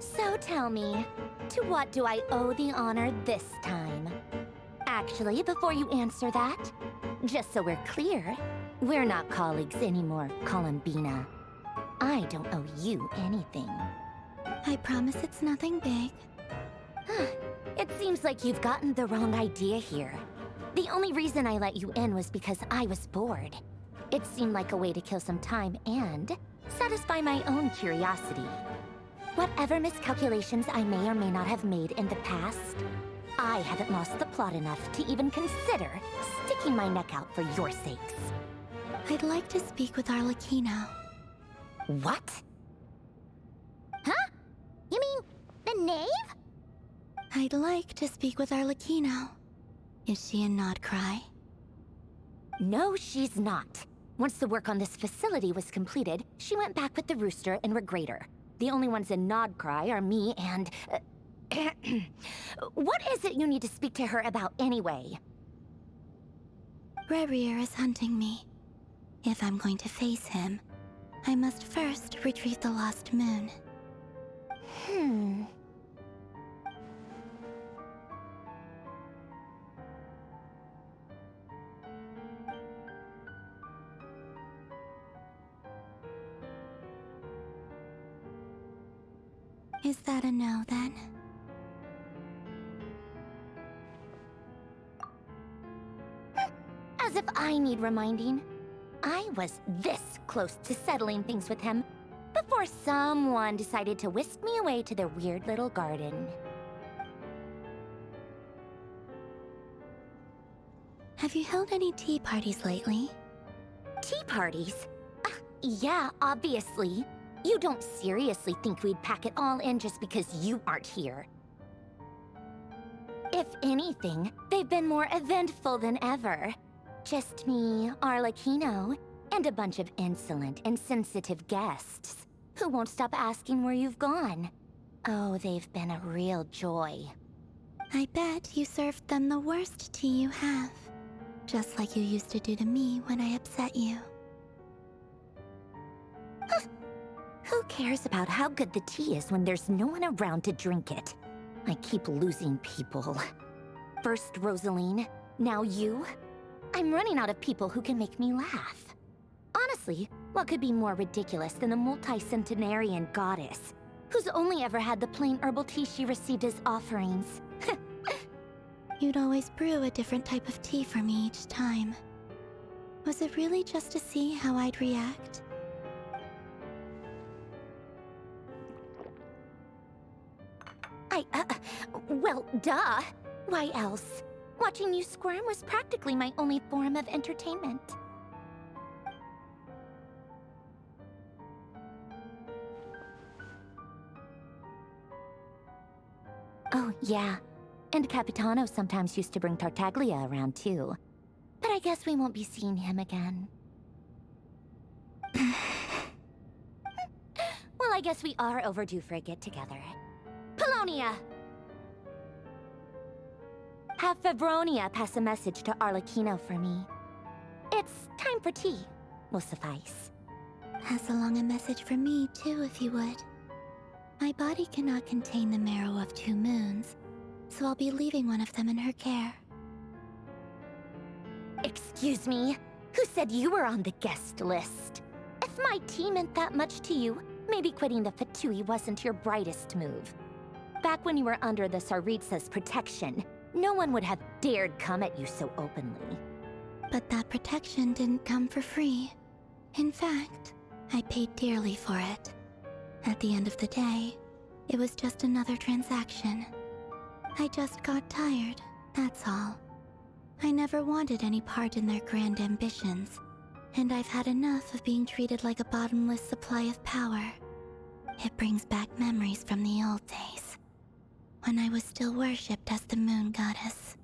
So tell me, to what do I owe the honor this time? Actually, before you answer that, just so we're clear, we're not colleagues anymore, Columbina. I don't owe you anything. I promise it's nothing big. It seems like you've gotten the wrong idea here. The only reason I let you in was because I was bored. It seemed like a way to kill some time and satisfy my own curiosity. Whatever miscalculations I may or may not have made in the past, I haven't lost the plot enough to even consider sticking my neck out for your sakes. I'd like to speak with Arlecchino. What? Huh? You mean the knave? I'd like to speak with Arlecchino. Is she in Nodcry? No, she's not. Once the work on this facility was completed, she went back with the Rooster and Regrator. The only ones in Nodcry are me and... What is it you need to speak to her about anyway? Rerir is hunting me. If I'm going to face him, I must first retrieve the lost moon. Is that a no, then? As if I need reminding. I was this close to settling things with him before someone decided to whisk me away to their weird little garden. Have you held any tea parties lately? Tea parties? Yeah, obviously. You don't seriously think we'd pack it all in just because you aren't here. If anything, they've been more eventful than ever. Just me, Arlecchino, and a bunch of insolent, insensitive guests who won't stop asking where you've gone. Oh, they've been a real joy. I bet you served them the worst tea you have. Just like you used to do to me when I upset you. Who cares about how good the tea is when there's no one around to drink it? I keep losing people. First Rosaline, now you. I'm running out of people who can make me laugh. Honestly, what could be more ridiculous than a multi-centenarian goddess who's only ever had the plain herbal tea she received as offerings? You'd always brew a different type of tea for me each time. Was it really just to see how I'd react? Well, duh. Why else? Watching you squirm was practically my only form of entertainment. Oh, yeah. And Capitano sometimes used to bring Tartaglia around, too. But I guess we won't be seeing him again. Well, I guess we are overdue for a get-together. Polonia! Have Febronia pass a message to Arlecchino for me. It's time for tea. Will suffice. Pass along a message for me, too, if you would. My body cannot contain the marrow of 2 moons, so I'll be leaving one of them in her care. Excuse me? Who said you were on the guest list? If my tea meant that much to you, maybe quitting the Fatui wasn't your brightest move. Back Back when you were under the Tsaritsa's protection, no one would have dared come at you so openly. But that protection didn't come for free. In fact, I paid dearly for it. At the end of the day, it was just another transaction. I just got tired, that's all. I never wanted any part in their grand ambitions, and I've had enough of being treated like a bottomless supply of power. It brings back memories from the old days, when I was still worshipped as the moon goddess.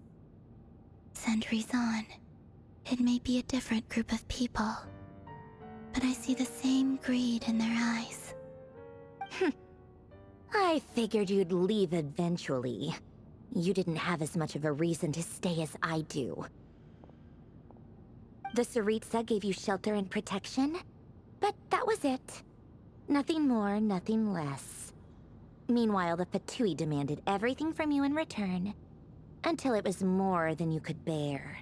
Centuries on, it may be a different group of people, but I see the same greed in their eyes. I figured you'd leave eventually. You didn't have as much of a reason to stay as I do. The Tsaritsa gave you shelter and protection, but that was it. Nothing more, nothing less. Meanwhile, the Fatui demanded everything from you in return, until it was more than you could bear.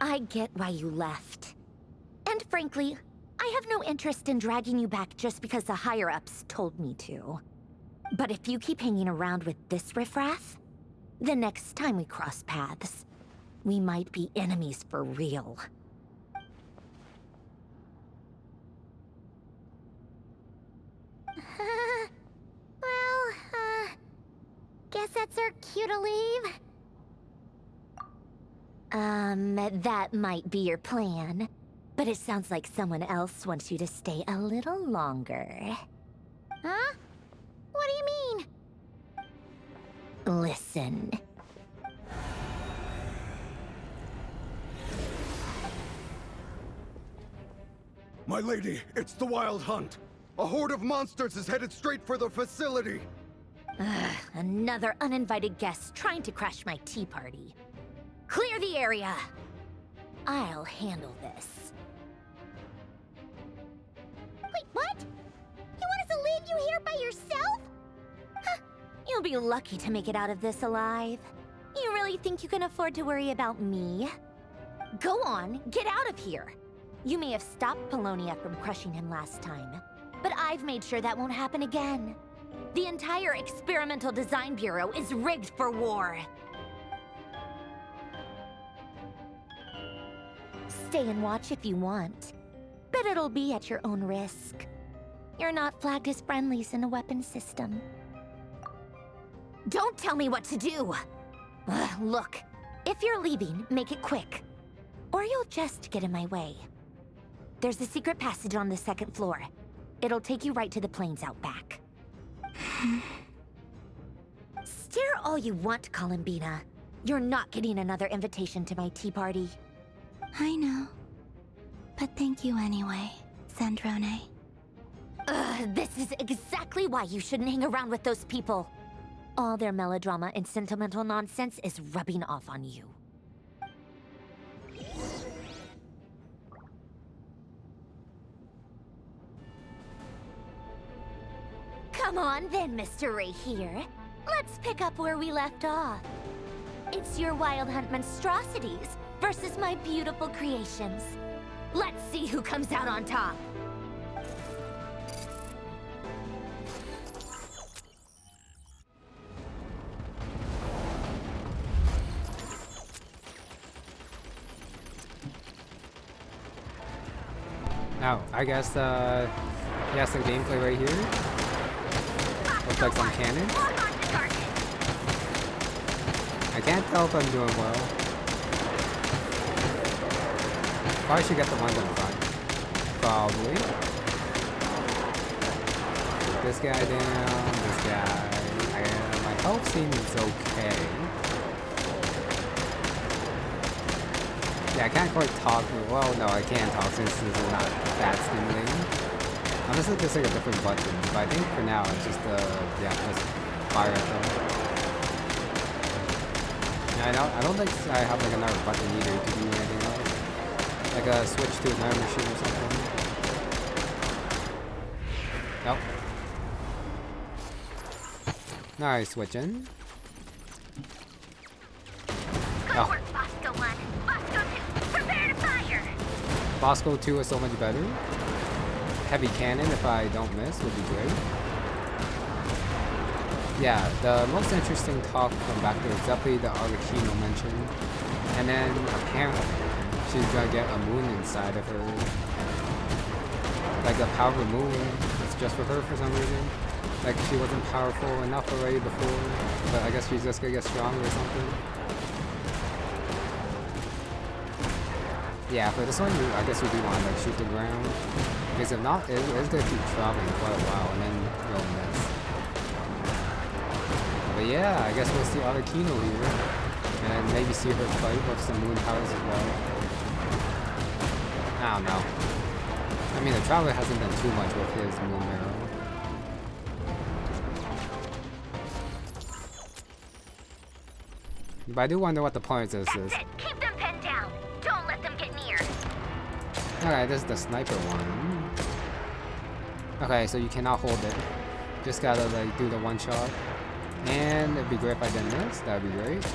I get why you left. And frankly, I have no interest in dragging you back just because the higher-ups told me to. But if you keep hanging around with this riffraff, the next time we cross paths, we might be enemies for real. Guess that's our cue to leave. That might be your plan. But it sounds like someone else wants you to stay a little longer. Huh? What do you mean? Listen. My lady, it's the Wild Hunt. A horde of monsters is headed straight for the facility. Another uninvited guest trying to crash my tea party. Clear the area. I'll handle this. Wait, what? You want us to leave you here by yourself? Huh. You'll be lucky to make it out of this alive. You really think you can afford to worry about me? Go on, get out of here. You may have stopped Polonia from crushing him last time, but I've made sure that won't happen again. The entire Experimental Design Bureau is rigged for war. Stay and watch if you want, but it'll be at your own risk. You're not flagged as friendlies in the weapons system. Don't tell me what to do! Look, if you're leaving, make it quick, or you'll just get in my way. There's a secret passage on the second floor. It'll take you right to the plains out back. Stare all you want, Columbina. You're not getting another invitation to my tea party. I know. But thank you anyway, Sandrone. This is exactly why you shouldn't hang around with those people. All their melodrama and sentimental nonsense is rubbing off on you. Come on then, Mr. Rerir. Let's pick up where we left off. It's your Wild Hunt monstrosities versus my beautiful creations. Let's see who comes out on top. Oh, I guess yeah, some gameplay right here. Looks like some cannons. I can't tell if I'm doing well. Probably should get the ones in front. Probably. Put this guy down, this guy. My health seems okay. Yeah, I can't quite talk. Well, no, I can talk since this is not that stimulating. Honestly, just like a different button. But I think for now, it's just yeah, just fire at them. Yeah, I don't think I have like another button either to do anything else. Like a switch to another machine or something. Nope. Nice, switching. Good work, Bosco 1. Bosco 2, prepare to fire! Bosco 2 is so much better. Heavy cannon, if I don't miss, would be great. Yeah, the most interesting talk from back there is definitely the Arlecchino mentioned. And then apparently she's gonna get a moon inside of her. Like a power moon. It's just for her for some reason. Like she wasn't powerful enough already before. But I guess she's just gonna get stronger or something. Yeah, for this one, I guess you do want to like shoot the ground. Because if not, it's gonna keep traveling quite a while and then you'll miss. But yeah, I guess we'll see Arlecchino here. And maybe see her fight with some moon powers as well. I don't know. I mean, the Traveler hasn't done too much with his moon arrow. But I do wonder what the point of this is. Keep them pinned down. Don't let them get near. Okay, this is the sniper one. Okay, so you cannot hold it. Just gotta like do the one shot. And it'd be great if I did this. That'd be great.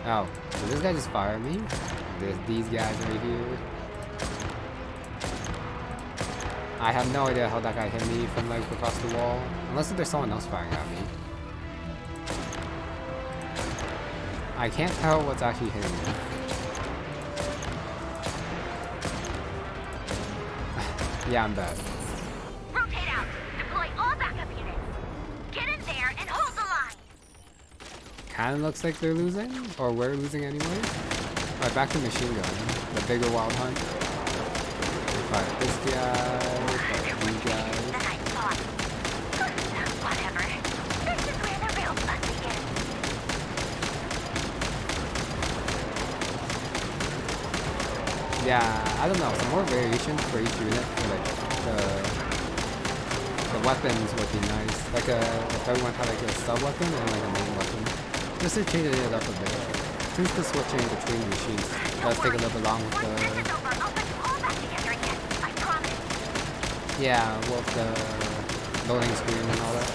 Oh, did this guy just fire me? These guys right here. I have no idea how that guy hit me from like across the wall. Unless there's someone else firing at me. I can't tell what's actually hitting me. Yeah, I'm bad. Rotate out. Deploy all backup units. Get in there and hold the line. Kinda looks like they're losing, or we're losing anyways. Alright, back to machine gun. The bigger wild hunt. Alright, this guy, these guys. Whatever. This is where the real fun begins. Yeah, I don't know, some more variations for each unit for like the weapons would be nice. Like if everyone had like a sub weapon and like a main weapon. Just to change it up a bit. Since the switching between the machines does take a little bit long with the... Yeah, with the loading screen and all that.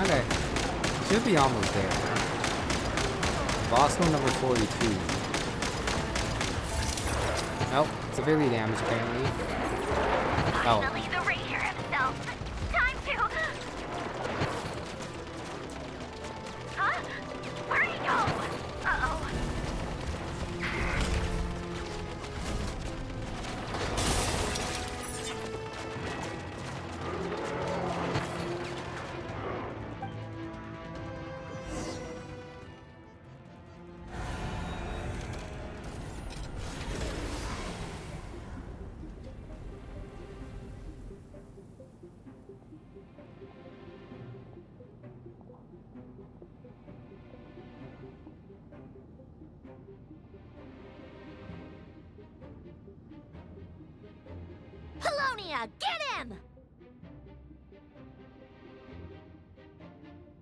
Okay, should be almost there. Boss one number 42. Nope, severely damaged apparently. Oh. Finally, the Rerir himself. Time to... Huh? Where'd he go? Uh-oh. Get him!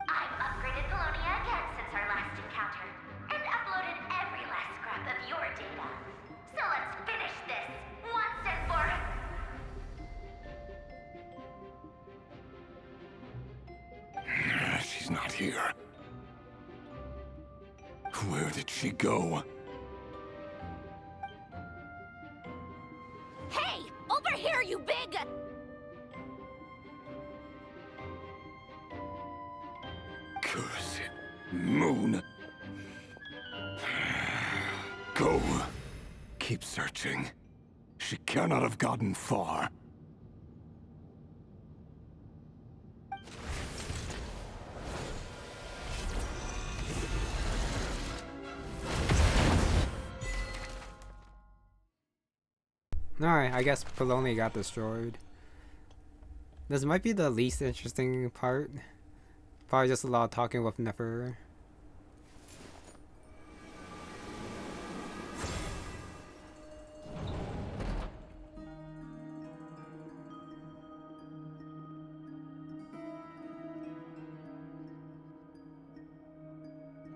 I've upgraded Polonia again since our last encounter, and uploaded every last scrap of your data. So let's finish this, once and for... She's not here. Where did she go? Hey! Over here, you big... Curse it, Moon. Go. Keep searching. She cannot have gotten far. Alright, I guess Polonia got destroyed. This might be the least interesting part. Probably just a lot of talking with Nefer.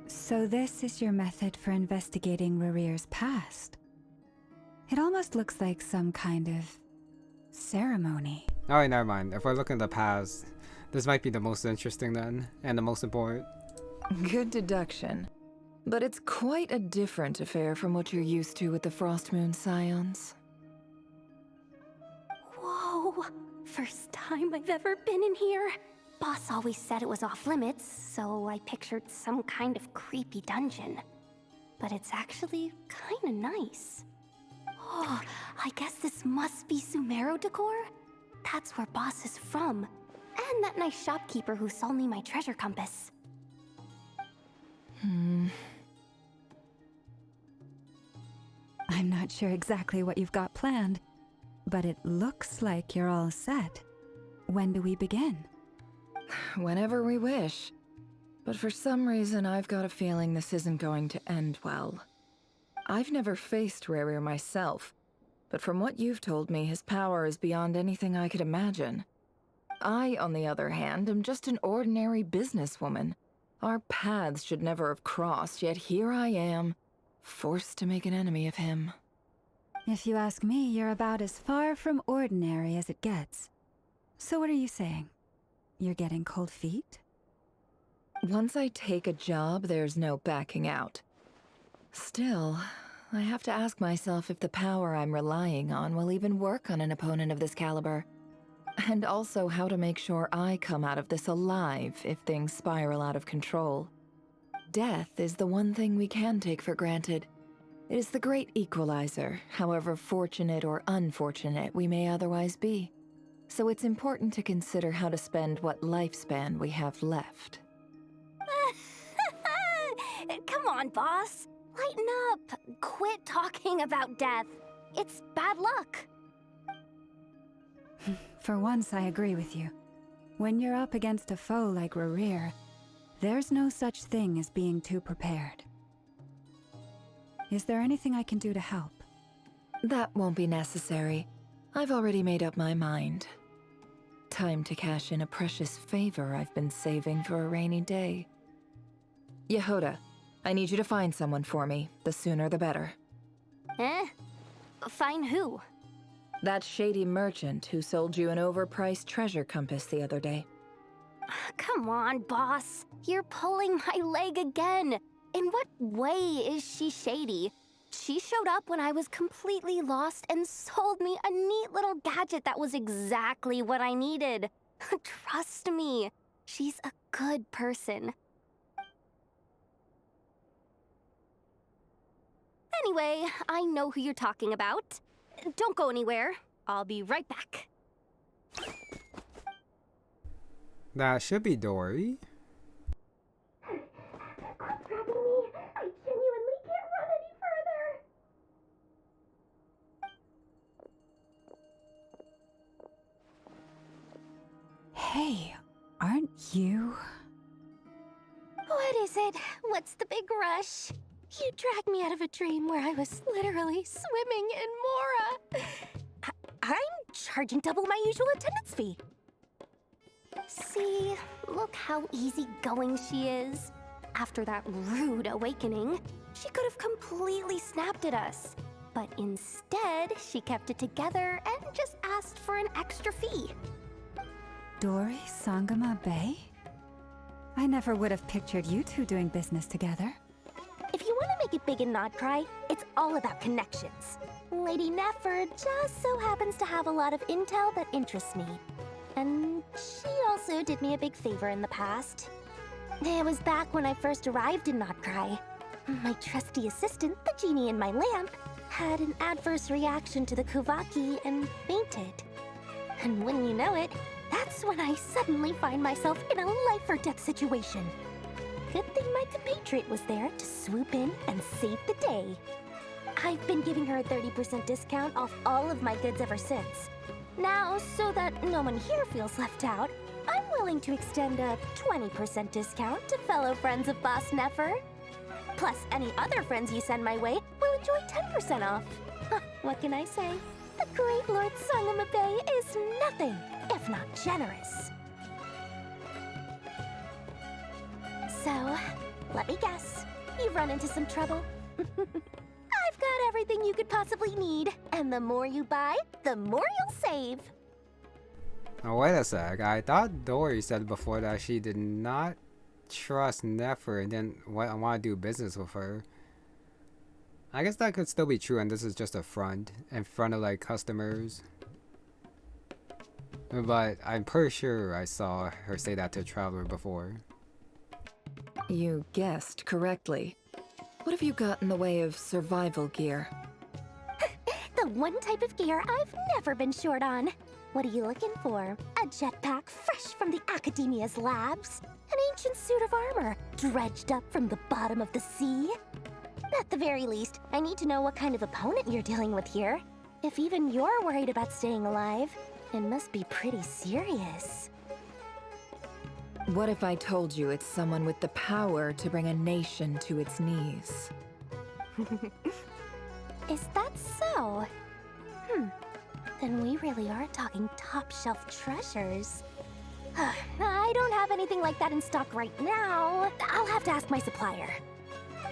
So this is your method for investigating Rerir's past? It almost looks like some kind of ceremony. Alright, never mind. If we're looking at the past, this might be the most interesting then, and the most important. Good deduction. But it's quite a different affair from what you're used to with the Frost Moon Scions. Oh, first time I've ever been in here. Boss always said it was off limits, so I pictured some kind of creepy dungeon. But it's actually kinda nice. Oh, I guess this must be Sumero decor? That's where Boss is from. And that nice shopkeeper who sold me my treasure compass. I'm not sure exactly what you've got planned, but it looks like you're all set. When do we begin? Whenever we wish. But for some reason, I've got a feeling this isn't going to end well. I've never faced Rerir myself, but from what you've told me, his power is beyond anything I could imagine. I, on the other hand, am just an ordinary businesswoman. Our paths should never have crossed, yet here I am, forced to make an enemy of him. If you ask me, you're about as far from ordinary as it gets. So what are you saying? You're getting cold feet? Once I take a job, there's no backing out. Still, I have to ask myself if the power I'm relying on will even work on an opponent of this caliber. And also how to make sure I come out of this alive if things spiral out of control. Death is the one thing we can take for granted. It is the great equalizer, however fortunate or unfortunate we may otherwise be. So it's important to consider how to spend what lifespan we have left. Come on, boss. Lighten up. Quit talking about death. It's bad luck. For once, I agree with you. When you're up against a foe like Rerir, there's no such thing as being too prepared. Is there anything I can do to help? That won't be necessary. I've already made up my mind. Time to cash in a precious favor I've been saving for a rainy day. Yehoda, I need you to find someone for me. The sooner the better. Find who? That shady merchant who sold you an overpriced treasure compass the other day. Come on, boss. You're pulling my leg again. In what way is she shady? She showed up when I was completely lost and sold me a neat little gadget that was exactly what I needed. Trust me, she's a good person. Anyway, I know who you're talking about. Don't go anywhere. I'll be right back. That should be Dory. Quit grabbing me. I genuinely can't run any further. Hey, aren't you? What is it? What's the big rush? You dragged me out of a dream where I was literally swimming in Mora. I'm charging double my usual attendance fee. See, look how easygoing she is. After that rude awakening, she could have completely snapped at us. But instead, she kept it together and just asked for an extra fee. Dory Sangama Bay? I never would have pictured you two doing business together. If you want to make it big in Nodcry, it's all about connections. Lady Nefer just so happens to have a lot of intel that interests me. And she also did me a big favor in the past. It was back when I first arrived in Nodcry. My trusty assistant, the genie in my lamp, had an adverse reaction to the Kuvaki and fainted. And wouldn't you know it, that's when I suddenly find myself in a life-or-death situation. Good thing my compatriot was there to swoop in and save the day. I've been giving her a 30% discount off all of my goods ever since. Now, so that no one here feels left out, I'm willing to extend a 20% discount to fellow friends of Boss Nefer. Plus, any other friends you send my way will enjoy 10% off. What can I say? The great Lord Sangama Bay is nothing if not generous. So, let me guess. You've run into some trouble? I've got everything you could possibly need. And the more you buy, the more you'll save. Oh, wait a sec. I thought Dory said before that she did not trust Nefer and didn't want to do business with her. I guess that could still be true, and this is just a front in front of like customers. But I'm pretty sure I saw her say that to a traveler before. You guessed correctly. What have you got in the way of survival gear? The one type of gear I've never been short on. What are you looking for? A jetpack fresh from the Academia's labs? An ancient suit of armor dredged up from the bottom of the sea? At the very least, I need to know what kind of opponent you're dealing with here. If even you're worried about staying alive, it must be pretty serious. What if I told you it's someone with the power to bring a nation to its knees? Is that so? Then we really are talking top-shelf treasures. I don't have anything like that in stock right now. I'll have to ask my supplier.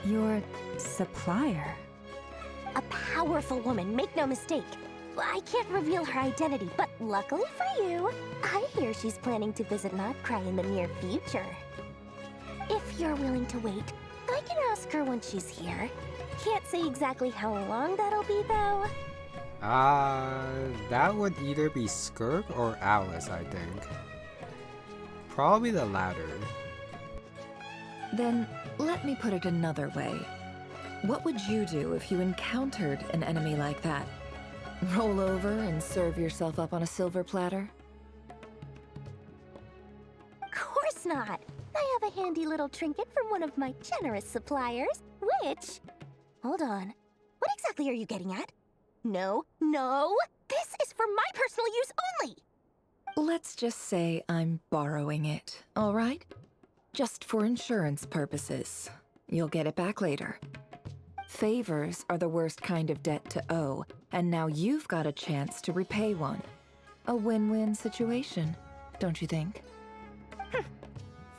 Your supplier? A powerful woman, make no mistake. I can't reveal her identity, but luckily for you, I hear she's planning to visit Notcry in the near future. If you're willing to wait, I can ask her when she's here. Can't say exactly how long that'll be, though. That would either be Skirk or Alice, I think. Probably the latter. Then, let me put it another way. What would you do if you encountered an enemy like that? Roll over and serve yourself up on a silver platter? Of course not. I have a handy little trinket from one of my generous suppliers, which... Hold on. What exactly are you getting at? No, no! This is for my personal use only! Let's just say I'm borrowing it, all right? Just for insurance purposes. You'll get it back later. Favors are the worst kind of debt to owe, and now you've got a chance to repay one. A win-win situation, don't you think?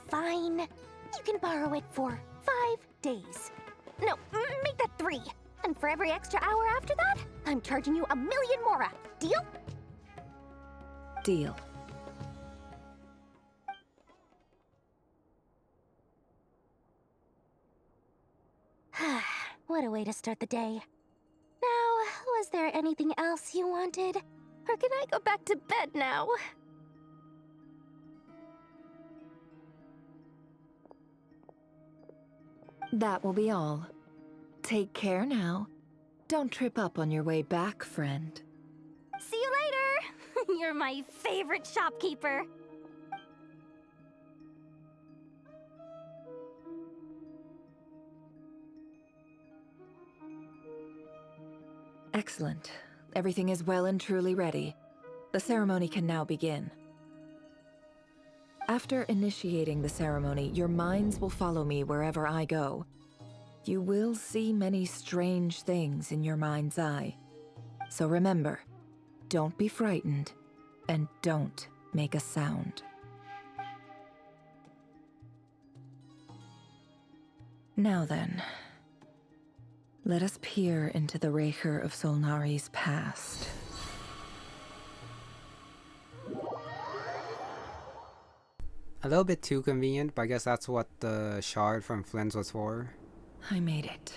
Fine. You can borrow it for 5 days. No, make that 3. And for every extra hour after that, I'm charging you 1 million mora. Deal? Deal. What a way to start the day. Now, was there anything else you wanted? Or can I go back to bed now? That will be all. Take care now. Don't trip up on your way back, friend. See you later! You're my favorite shopkeeper. Excellent. Everything is well and truly ready. The ceremony can now begin. After initiating the ceremony, your minds will follow me wherever I go. You will see many strange things in your mind's eye. So remember, don't be frightened, and don't make a sound. Now then, let us peer into the Rerir of Solnari's past. A little bit too convenient, but I guess that's what the shard from Flynn's was for. I made it.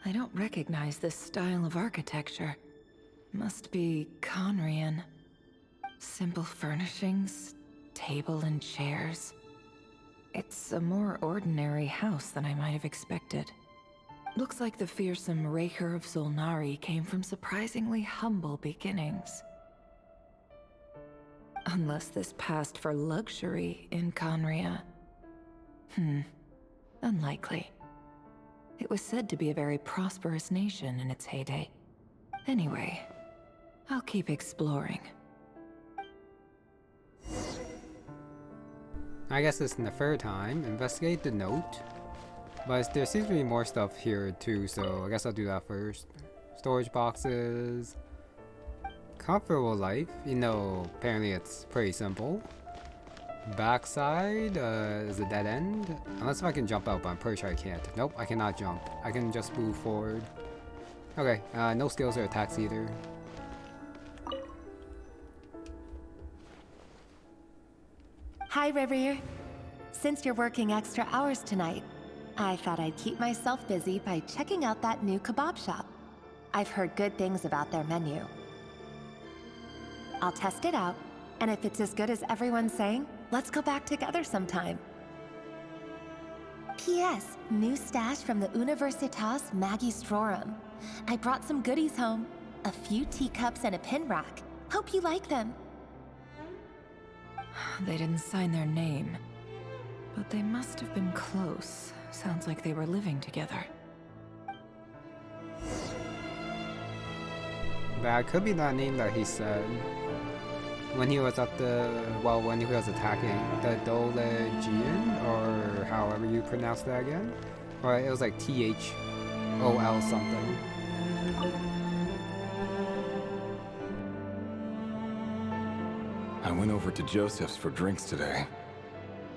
I don't recognize this style of architecture. Must be Conrian. Simple furnishings, table and chairs. It's a more ordinary house than I might have expected. Looks like the fearsome Rerir of Solnari came from surprisingly humble beginnings. Unless this passed for luxury in Conria. Unlikely. It was said to be a very prosperous nation in its heyday. Anyway, I'll keep exploring. I guess it's Nefer time. Investigate the note. But there seems to be more stuff here too, so I guess I'll do that first. Storage boxes. Comfortable life. You know, apparently it's pretty simple. Backside is a dead end. Unless if I can jump out, but I'm pretty sure I can't. Nope, I cannot jump. I can just move forward. Okay, no skills or attacks either. Hi, Rerir. Since you're working extra hours tonight, I thought I'd keep myself busy by checking out that new kebab shop. I've heard good things about their menu. I'll test it out, and if it's as good as everyone's saying, let's go back together sometime. P.S. New stash from the Universitas Magistrorum. I brought some goodies home. A few teacups and a pin rack. Hope you like them. They didn't sign their name, but they must have been close. Sounds like they were living together. That could be that name that he said when he was at the, well, when he was attacking the Dolegian, or however you pronounce that again. Or it was like THOL something. I went over to Joseph's for drinks today.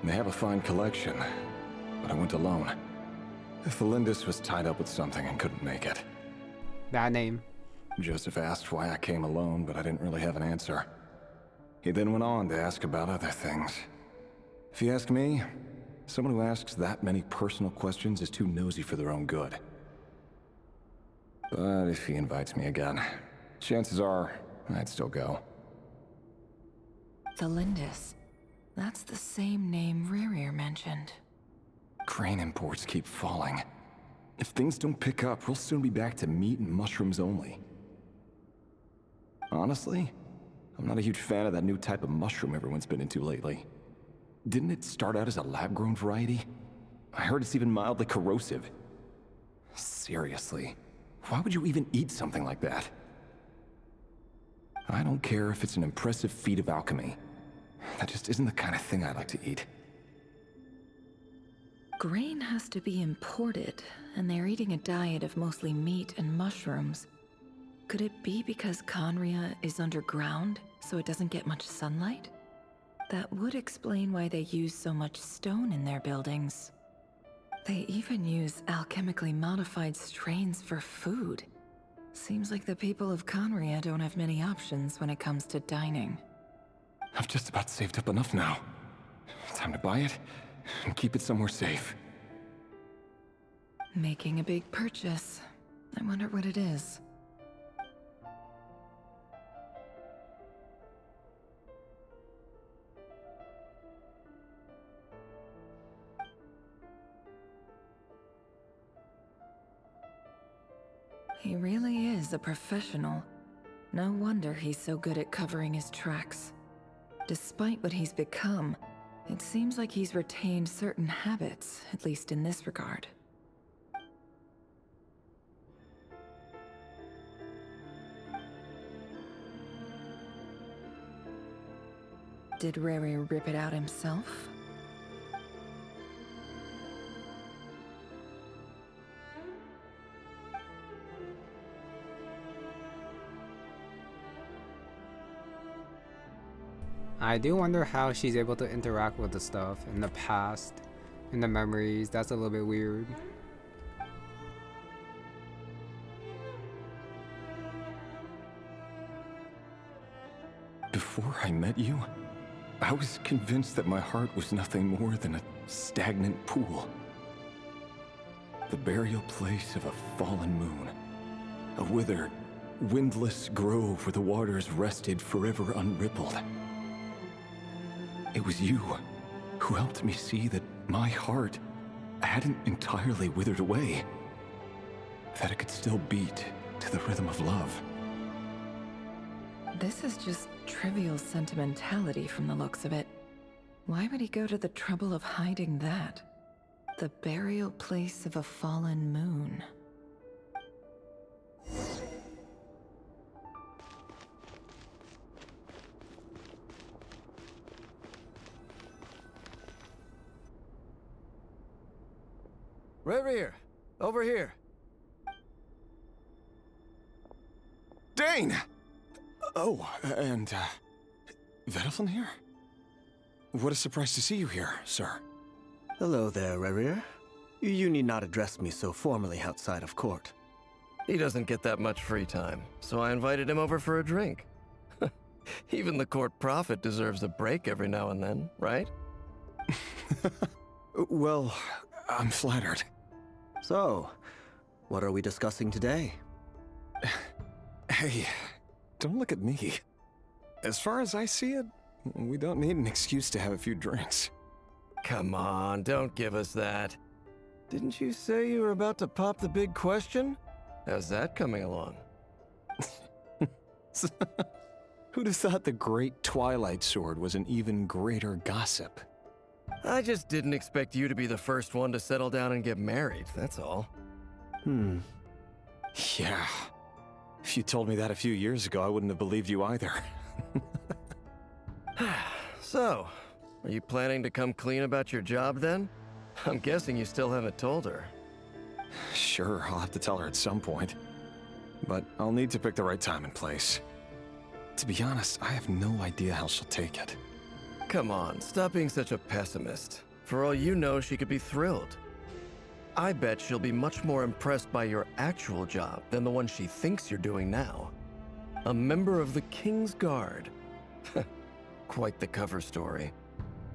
They have a fine collection, but I went alone. Felindis was tied up with something and couldn't make it. That name. Joseph asked why I came alone, but I didn't really have an answer. He then went on to ask about other things. If you ask me, someone who asks that many personal questions is too nosy for their own good. But if he invites me again, chances are I'd still go. Felindis. That's the same name Rerir mentioned. Grain imports keep falling. If things don't pick up, we'll soon be back to meat and mushrooms only. Honestly, I'm not a huge fan of that new type of mushroom everyone's been into lately. Didn't it start out as a lab-grown variety? I heard it's even mildly corrosive. Seriously, why would you even eat something like that? I don't care if it's an impressive feat of alchemy. That just isn't the kind of thing I like to eat. Grain has to be imported, and they're eating a diet of mostly meat and mushrooms. Could it be because Conria is underground, so it doesn't get much sunlight? That would explain why they use so much stone in their buildings. They even use alchemically modified strains for food. Seems like the people of Conria don't have many options when it comes to dining. I've just about saved up enough now. Time to buy it and keep it somewhere safe. Making a big purchase. I wonder what it is. He really is a professional. No wonder he's so good at covering his tracks. Despite what he's become, it seems like he's retained certain habits, at least in this regard. Did Rerir rip it out himself? I do wonder how she's able to interact with the stuff in the past, in the memories. That's a little bit weird. Before I met you, I was convinced that my heart was nothing more than a stagnant pool. The burial place of a fallen moon. A withered, windless grove where the waters rested forever unrippled. It was you who helped me see that my heart hadn't entirely withered away. That it could still beat to the rhythm of love. This is just trivial sentimentality from the looks of it. Why would he go to the trouble of hiding that? The burial place of a fallen moon. Rerir, over here. Dane! Oh, and, Vedelfin here? What a surprise to see you here, sir. Hello there, Rerir. You need not address me so formally outside of court. He doesn't get that much free time, so I invited him over for a drink. Even the court prophet deserves a break every now and then, right? Well, I'm flattered. So, what are we discussing today? Hey, don't look at me. As far as I see it, we don't need an excuse to have a few drinks. Come on, don't give us that. Didn't you say you were about to pop the big question? How's that coming along? Who'd have thought the great Twilight Sword was an even greater gossip? I just didn't expect you to be the first one to settle down and get married, that's all. Yeah. If you told me that a few years ago, I wouldn't have believed you either. So, are you planning to come clean about your job then? I'm guessing you still haven't told her. Sure, I'll have to tell her at some point. But I'll need to pick the right time and place. To be honest, I have no idea how she'll take it. Come on, stop being such a pessimist. For all you know, she could be thrilled. I bet she'll be much more impressed by your actual job than the one she thinks you're doing now. A member of the King's Guard. Quite the cover story.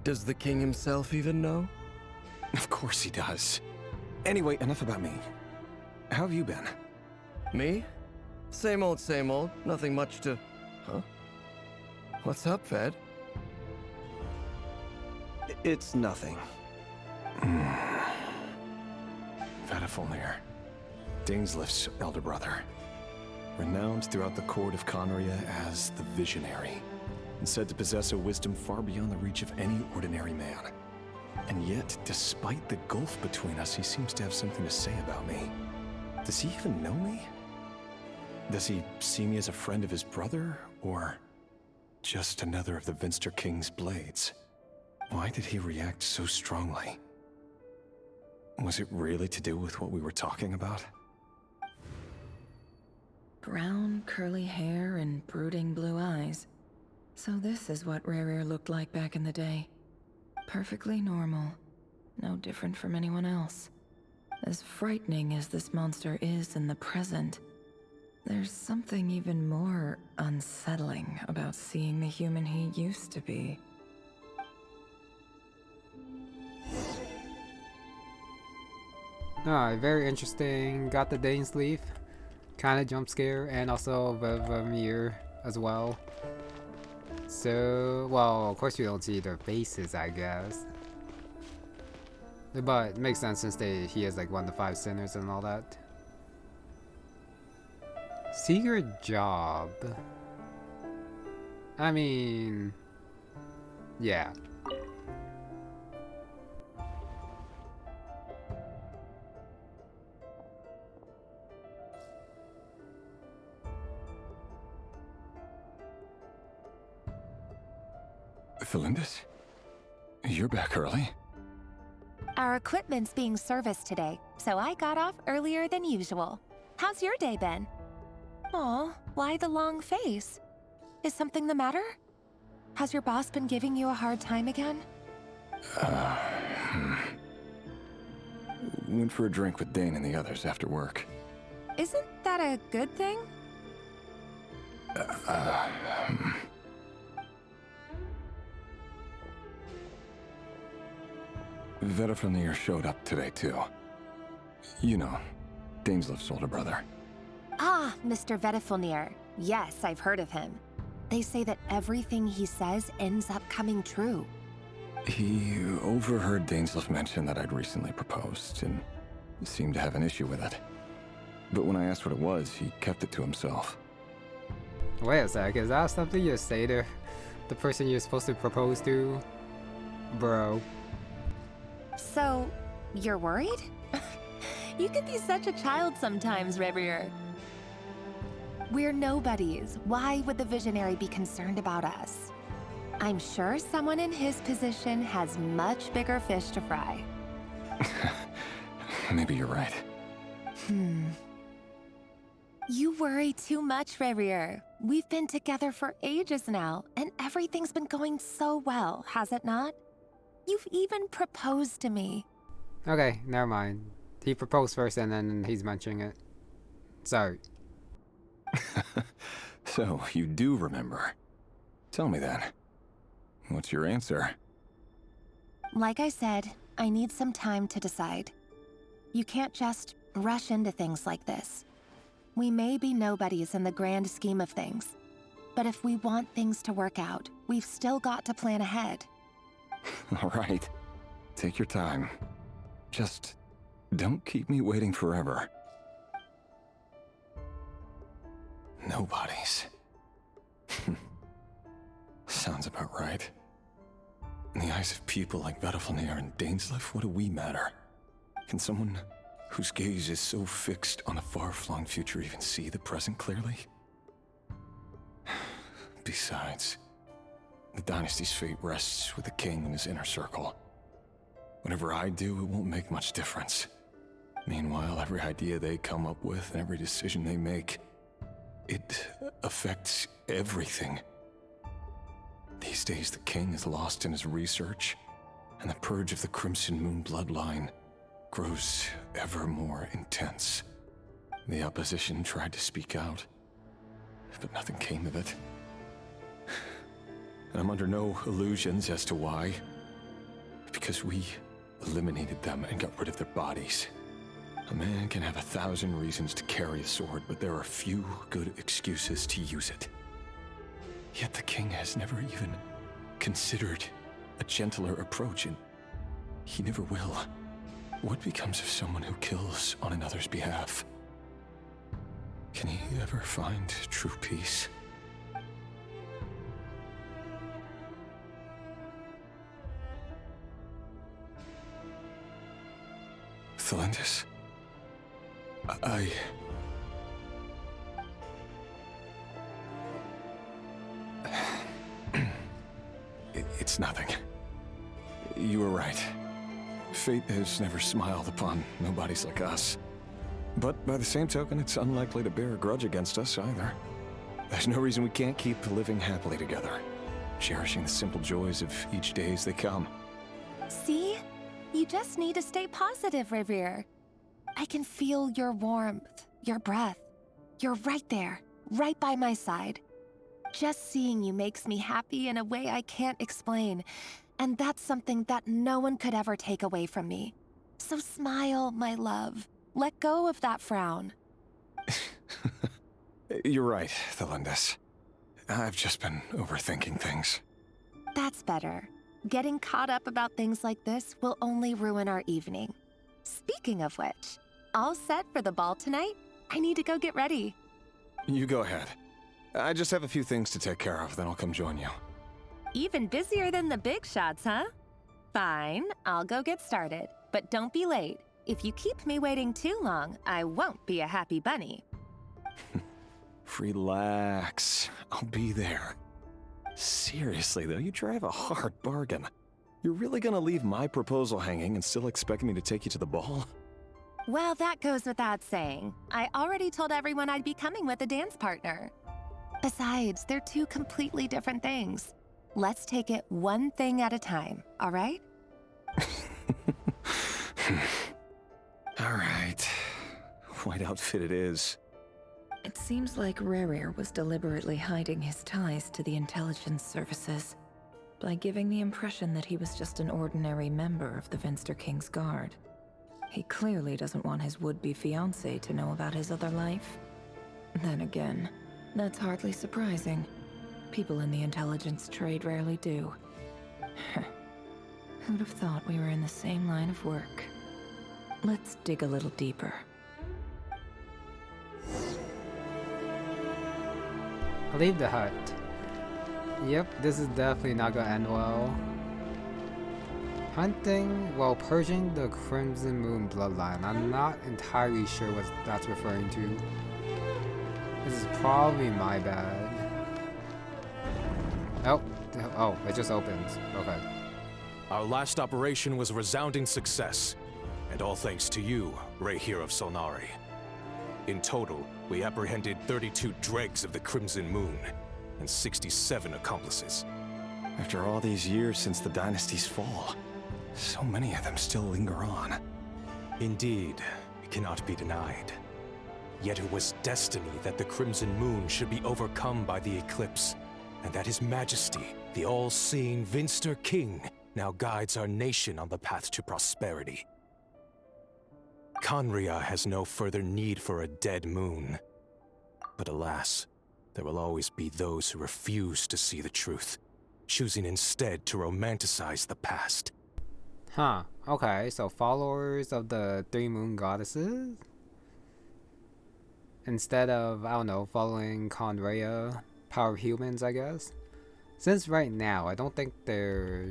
Does the king himself even know? Of course he does. Anyway, enough about me. How have you been? Me? Same old, same old. Nothing much to... Huh? What's up, Ved? It's nothing. Vedifulnir, Dainslift's elder brother. Renowned throughout the court of Conria as the Visionary, and said to possess a wisdom far beyond the reach of any ordinary man. And yet, despite the gulf between us, he seems to have something to say about me. Does he even know me? Does he see me as a friend of his brother, or just another of the Vinster King's blades? Why did he react so strongly? Was it really to do with what we were talking about? Brown, curly hair and brooding blue eyes. So this is what Rerir looked like back in the day. Perfectly normal. No different from anyone else. As frightening as this monster is in the present, there's something even more unsettling about seeing the human he used to be. Alright, very interesting. Got the Dainsleif. Kind of jump scare, and also Vivamir as well. So, well, of course you don't see their faces, I guess. But it makes sense since he is like one of the 5 sinners and all that. Secret job. I mean, yeah. Felindis? You're back early? Our equipment's being serviced today, so I got off earlier than usual. How's your day been? Aw, why the long face? Is something the matter? Has your boss been giving you a hard time again? Went for a drink with Dane and the others after work. Isn't that a good thing? Vedifulnir showed up today, too. You know, Dainslift's older brother. Ah, Mr. Vedifulnir. Yes, I've heard of him. They say that everything he says ends up coming true. He overheard Dainslift mention that I'd recently proposed, and seemed to have an issue with it. But when I asked what it was, he kept it to himself. Wait a sec, is that something you say to the person you're supposed to propose to? Bro. So, you're worried? You could be such a child sometimes, Rerir. We're nobodies. Why would the Visionary be concerned about us? I'm sure someone in his position has much bigger fish to fry. Maybe you're right. You worry too much, Rerir. We've been together for ages now, and everything's been going so well, has it not? You've even proposed to me. Okay, never mind. He proposed first and then he's mentioning it. Sorry. So, you do remember. Tell me then. What's your answer? Like I said, I need some time to decide. You can't just rush into things like this. We may be nobodies in the grand scheme of things, But if we want things to work out, we've still got to plan ahead. All right. Take your time. Just don't keep me waiting forever. Nobody's. Sounds about right. In the eyes of people like Vedalfnir and Dainsleif, what do we matter? Can someone whose gaze is so fixed on a far-flung future even see the present clearly? Besides, the dynasty's fate rests with the king and his inner circle. Whatever I do, it won't make much difference. Meanwhile, every idea they come up with and every decision they make, it affects everything. These days, the king is lost in his research, and the purge of the Crimson Moon bloodline grows ever more intense. The opposition tried to speak out, but nothing came of it. And I'm under no illusions as to why. Because we eliminated them and got rid of their bodies. A man can have 1,000 reasons to carry a sword, but there are few good excuses to use it. Yet the king has never even considered a gentler approach, and he never will. What becomes of someone who kills on another's behalf? Can he ever find true peace? Thelindis? It's nothing. You were right. Fate has never smiled upon nobodies like us. But by the same token, it's unlikely to bear a grudge against us either. There's no reason we can't keep living happily together, cherishing the simple joys of each day as they come. See? You just need to stay positive, Rerir. I can feel your warmth, your breath. You're right there, right by my side. Just seeing you makes me happy in a way I can't explain, and that's something that no one could ever take away from me. So smile, my love. Let go of that frown. You're right, Thelindis. I've just been overthinking things. That's better. Getting caught up about things like this will only ruin our evening. Speaking of which, all set for the ball tonight? I need to go get ready. You go ahead. I just have a few things to take care of, then I'll come join you. Even busier than the big shots, huh? Fine, I'll go get started. But don't be late. If you keep me waiting too long, I won't be a happy bunny. Relax. I'll be there. Seriously, though, you drive a hard bargain. You're really gonna leave my proposal hanging and still expect me to take you to the ball? Well, that goes without saying. I already told everyone I'd be coming with a dance partner. Besides, they're two completely different things. Let's take it one thing at a time, all right? All right. White outfit it is. It seems like Rerir was deliberately hiding his ties to the intelligence services by giving the impression that he was just an ordinary member of the Venster King's Guard. He clearly doesn't want his would-be fiancée to know about his other life. Then again, that's hardly surprising. People in the intelligence trade rarely do. Who'd have thought we were in the same line of work? Let's dig a little deeper. I'll leave the hut. Yep, this is definitely not gonna end well. Hunting while purging the Crimson Moon bloodline. I'm not entirely sure what that's referring to. This is probably my bad. Oh, it just opens. Okay. Our last operation was a resounding success, and all thanks to you, Rerir of Solnari. In total, we apprehended 32 dregs of the Crimson Moon, and 67 accomplices. After all these years since the dynasty's fall, so many of them still linger on. Indeed, it cannot be denied. Yet it was destiny that the Crimson Moon should be overcome by the eclipse, and that His Majesty, the all-seeing Venster King, now guides our nation on the path to prosperity. Conria has no further need for a dead moon. But alas, there will always be those who refuse to see the truth, choosing instead to romanticize the past. Huh, okay, so followers of the three moon goddesses? Instead of, I don't know, following Conrea, power of humans, I guess? Since right now, I don't think they're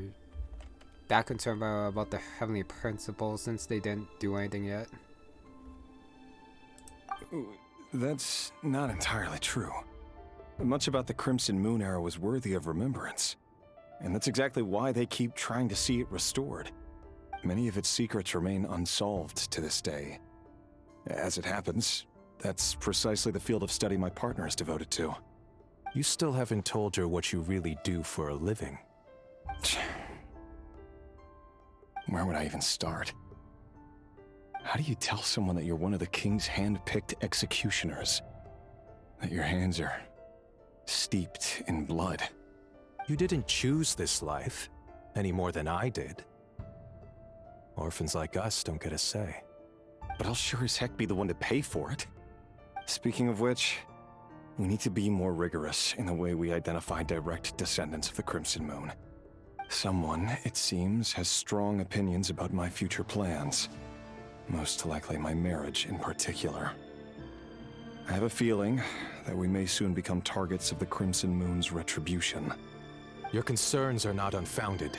that concerned about the heavenly principles since they didn't do anything yet. That's not entirely true. Much about the Crimson Moon era was worthy of remembrance. And that's exactly why they keep trying to see it restored. Many of its secrets remain unsolved to this day. As it happens, that's precisely the field of study my partner is devoted to. You still haven't told her what you really do for a living. Where would I even start? How do you tell someone that you're one of the king's hand-picked executioners? That your hands are steeped in blood? You didn't choose this life, any more than I did. Orphans like us don't get a say. But I'll sure as heck be the one to pay for it. Speaking of which, we need to be more rigorous in the way we identify direct descendants of the Crimson Moon. Someone, it seems, has strong opinions about my future plans. Most likely my marriage in particular. I have a feeling that we may soon become targets of the Crimson Moon's retribution. Your concerns are not unfounded.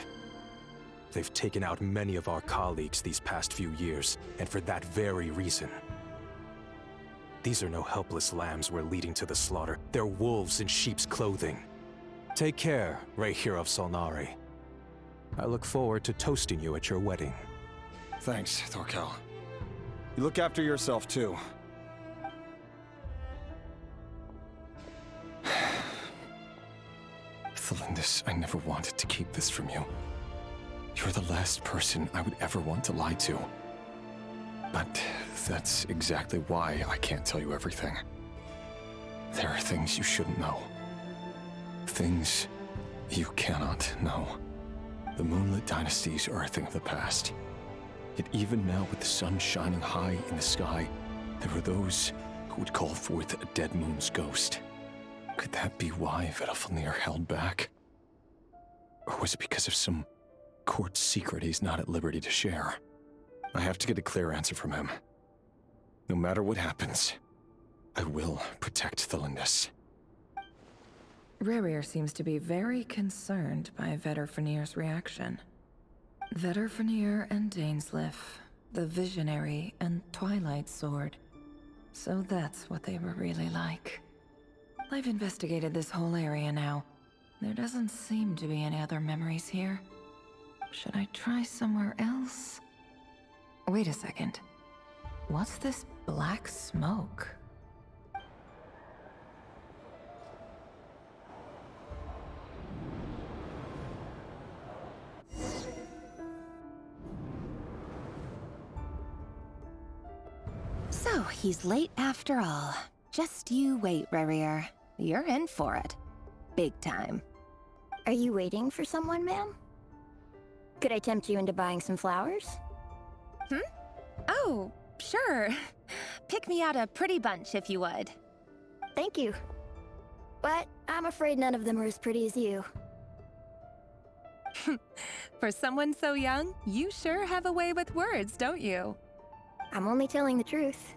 They've taken out many of our colleagues these past few years, and for that very reason. These are no helpless lambs we're leading to the slaughter. They're wolves in sheep's clothing. Take care, Rerir of Solnari. I look forward to toasting you at your wedding. Thanks, Thorkel. You look after yourself, too. Thelindis, I never wanted to keep this from you. You're the last person I would ever want to lie to. But that's exactly why I can't tell you everything. There are things you shouldn't know. Things you cannot know. The moonlit dynasties are a thing of the past. Yet even now, with the sun shining high in the sky, there are those who would call forth a dead moon's ghost. Could that be why Vedalfnir held back? Or was it because of some court secret he's not at liberty to share? I have to get a clear answer from him. No matter what happens, I will protect Thelindis. Rerir seems to be very concerned by Vedalfnir's reaction. Vedalfnir and Dainsleif, the Visionary and Twilight Sword. So that's what they were really like. I've investigated this whole area now. There doesn't seem to be any other memories here. Should I try somewhere else? Wait a second. What's this black smoke? So, he's late after all. Just you wait, Rerir. You're in for it. Big time. Are you waiting for someone, ma'am? Could I tempt you into buying some flowers? Oh, sure. Pick me out a pretty bunch if you would. Thank you. But I'm afraid none of them are as pretty as you. For someone so young, you sure have a way with words, don't you? I'm only telling the truth.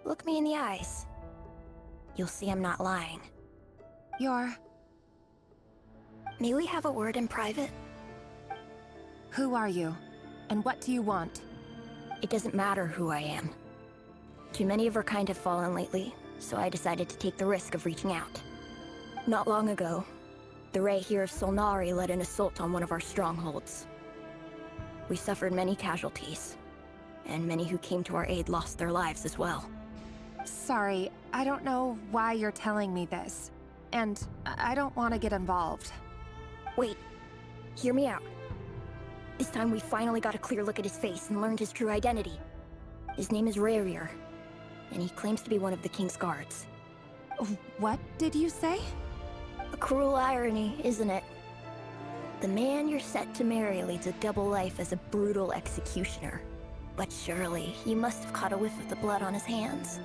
Look me in the eyes. You'll see I'm not lying. May we have a word in private? Who are you? And what do you want? It doesn't matter who I am. Too many of our kind have fallen lately, so I decided to take the risk of reaching out. Not long ago, the Rerir of Solnari led an assault on one of our strongholds. We suffered many casualties, and many who came to our aid lost their lives as well. Sorry, I don't know why you're telling me this. And I don't want to get involved. Wait, hear me out. This time we finally got a clear look at his face and learned his true identity. His name is Rerir, and he claims to be one of the King's guards. What did you say? A cruel irony, isn't it? The man you're set to marry leads a double life as a brutal executioner. But surely, you must have caught a whiff of the blood on his hands.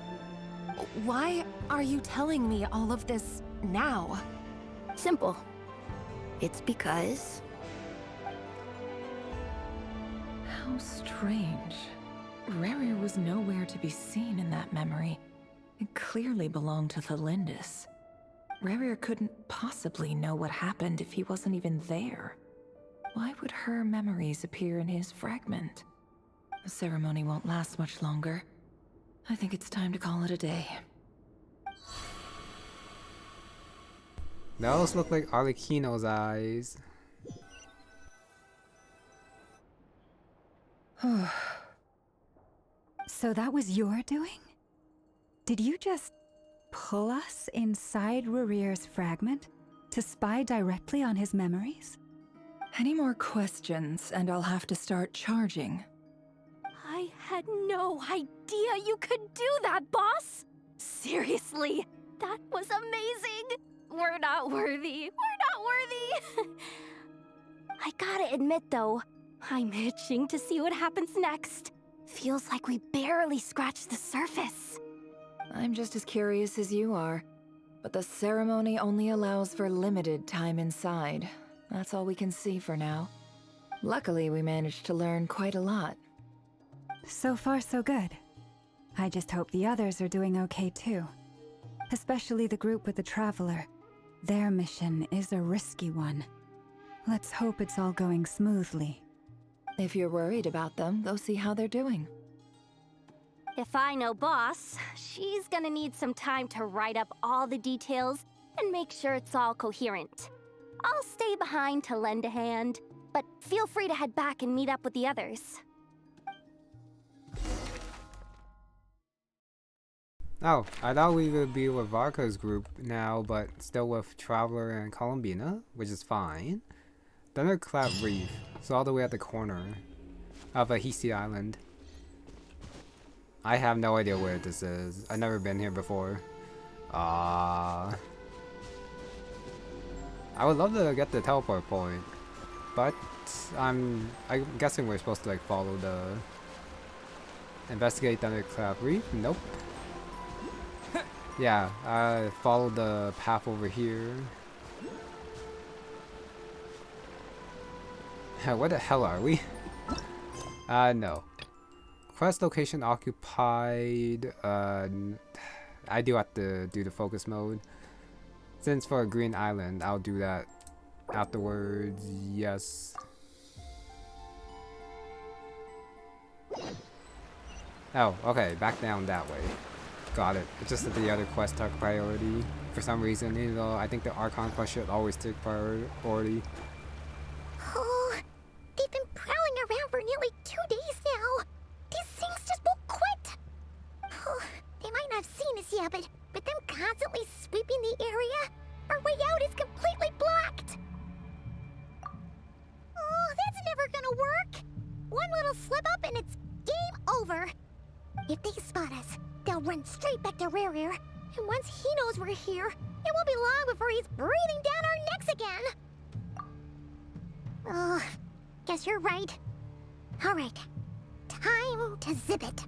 Why are you telling me all of this now? Simple. It's because... How strange. Rerir was nowhere to be seen in that memory. It clearly belonged to the Lindis. Rerir couldn't possibly know what happened if he wasn't even there. Why would her memories appear in his fragment? The ceremony won't last much longer. I think it's time to call it a day. Those look like Arlecchino's eyes. So that was your doing? Did you just pull us inside Rerir's fragment to spy directly on his memories? Any more questions, and I'll have to start charging. I had no idea you could do that, boss! Seriously, that was amazing! We're not worthy. We're not worthy! I gotta admit, though, I'm itching to see what happens next. Feels like we barely scratched the surface. I'm just as curious as you are, but the ceremony only allows for limited time inside. That's all we can see for now. Luckily, we managed to learn quite a lot. So far, so good. I just hope the others are doing okay too. Especially the group with the Traveler. Their mission is a risky one. Let's hope it's all going smoothly. If you're worried about them, go see how they're doing. If I know boss, she's gonna need some time to write up all the details and make sure it's all coherent. I'll stay behind to lend a hand, but feel free to head back and meet up with the others. Oh, I thought we would be with Varka's group now, but still with Traveler and Columbina, which is fine. Thunderclap Reef, so all the way at the corner of Ahisi Island. I have no idea where this is. I've never been here before. I would love to get the teleport point, but I'm guessing we're supposed to like follow the investigate Thunderclap Reef. Nope. Yeah, follow the path over here. Where the hell are we? No. Quest location occupied. I do have to do the focus mode. Since for a green island, I'll do that afterwards. Yes. Oh, okay. Back down that way. Got it. It's just that the other quest took priority for some reason, even though I think the Archon quest should always take priority. Oh, they've been prowling around for nearly 2 days now. These things just won't quit. Oh, they might not have seen us yet, but them constantly sweeping the area, our way out is completely blocked. Oh, that's never gonna work. One little slip up and it's game over. If they spot us, they'll run straight back to Rerir. And once he knows we're here, it won't be long before he's breathing down our necks again. Oh, guess you're right. All right, time to zip it.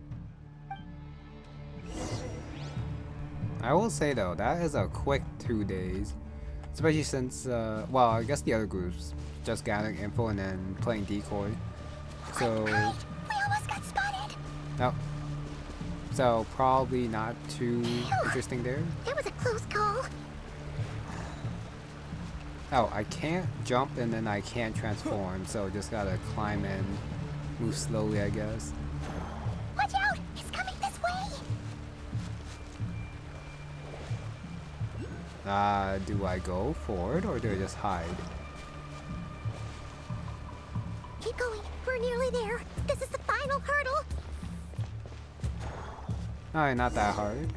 I will say though, that is a quick 2 days. Especially since, well, I guess the other groups just gathering info and then playing decoy. So... we almost got spotted. Oh. So probably not too interesting there. That was a close call. Oh, I can't jump and then I can't transform, so just gotta climb and move slowly, I guess. Watch out! It's coming this way! Do I go forward or do I just hide? Keep going. We're nearly there. This is the final hurdle. Alright, not that hard.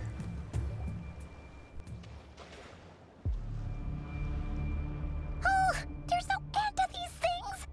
Oh, there's no end to these things!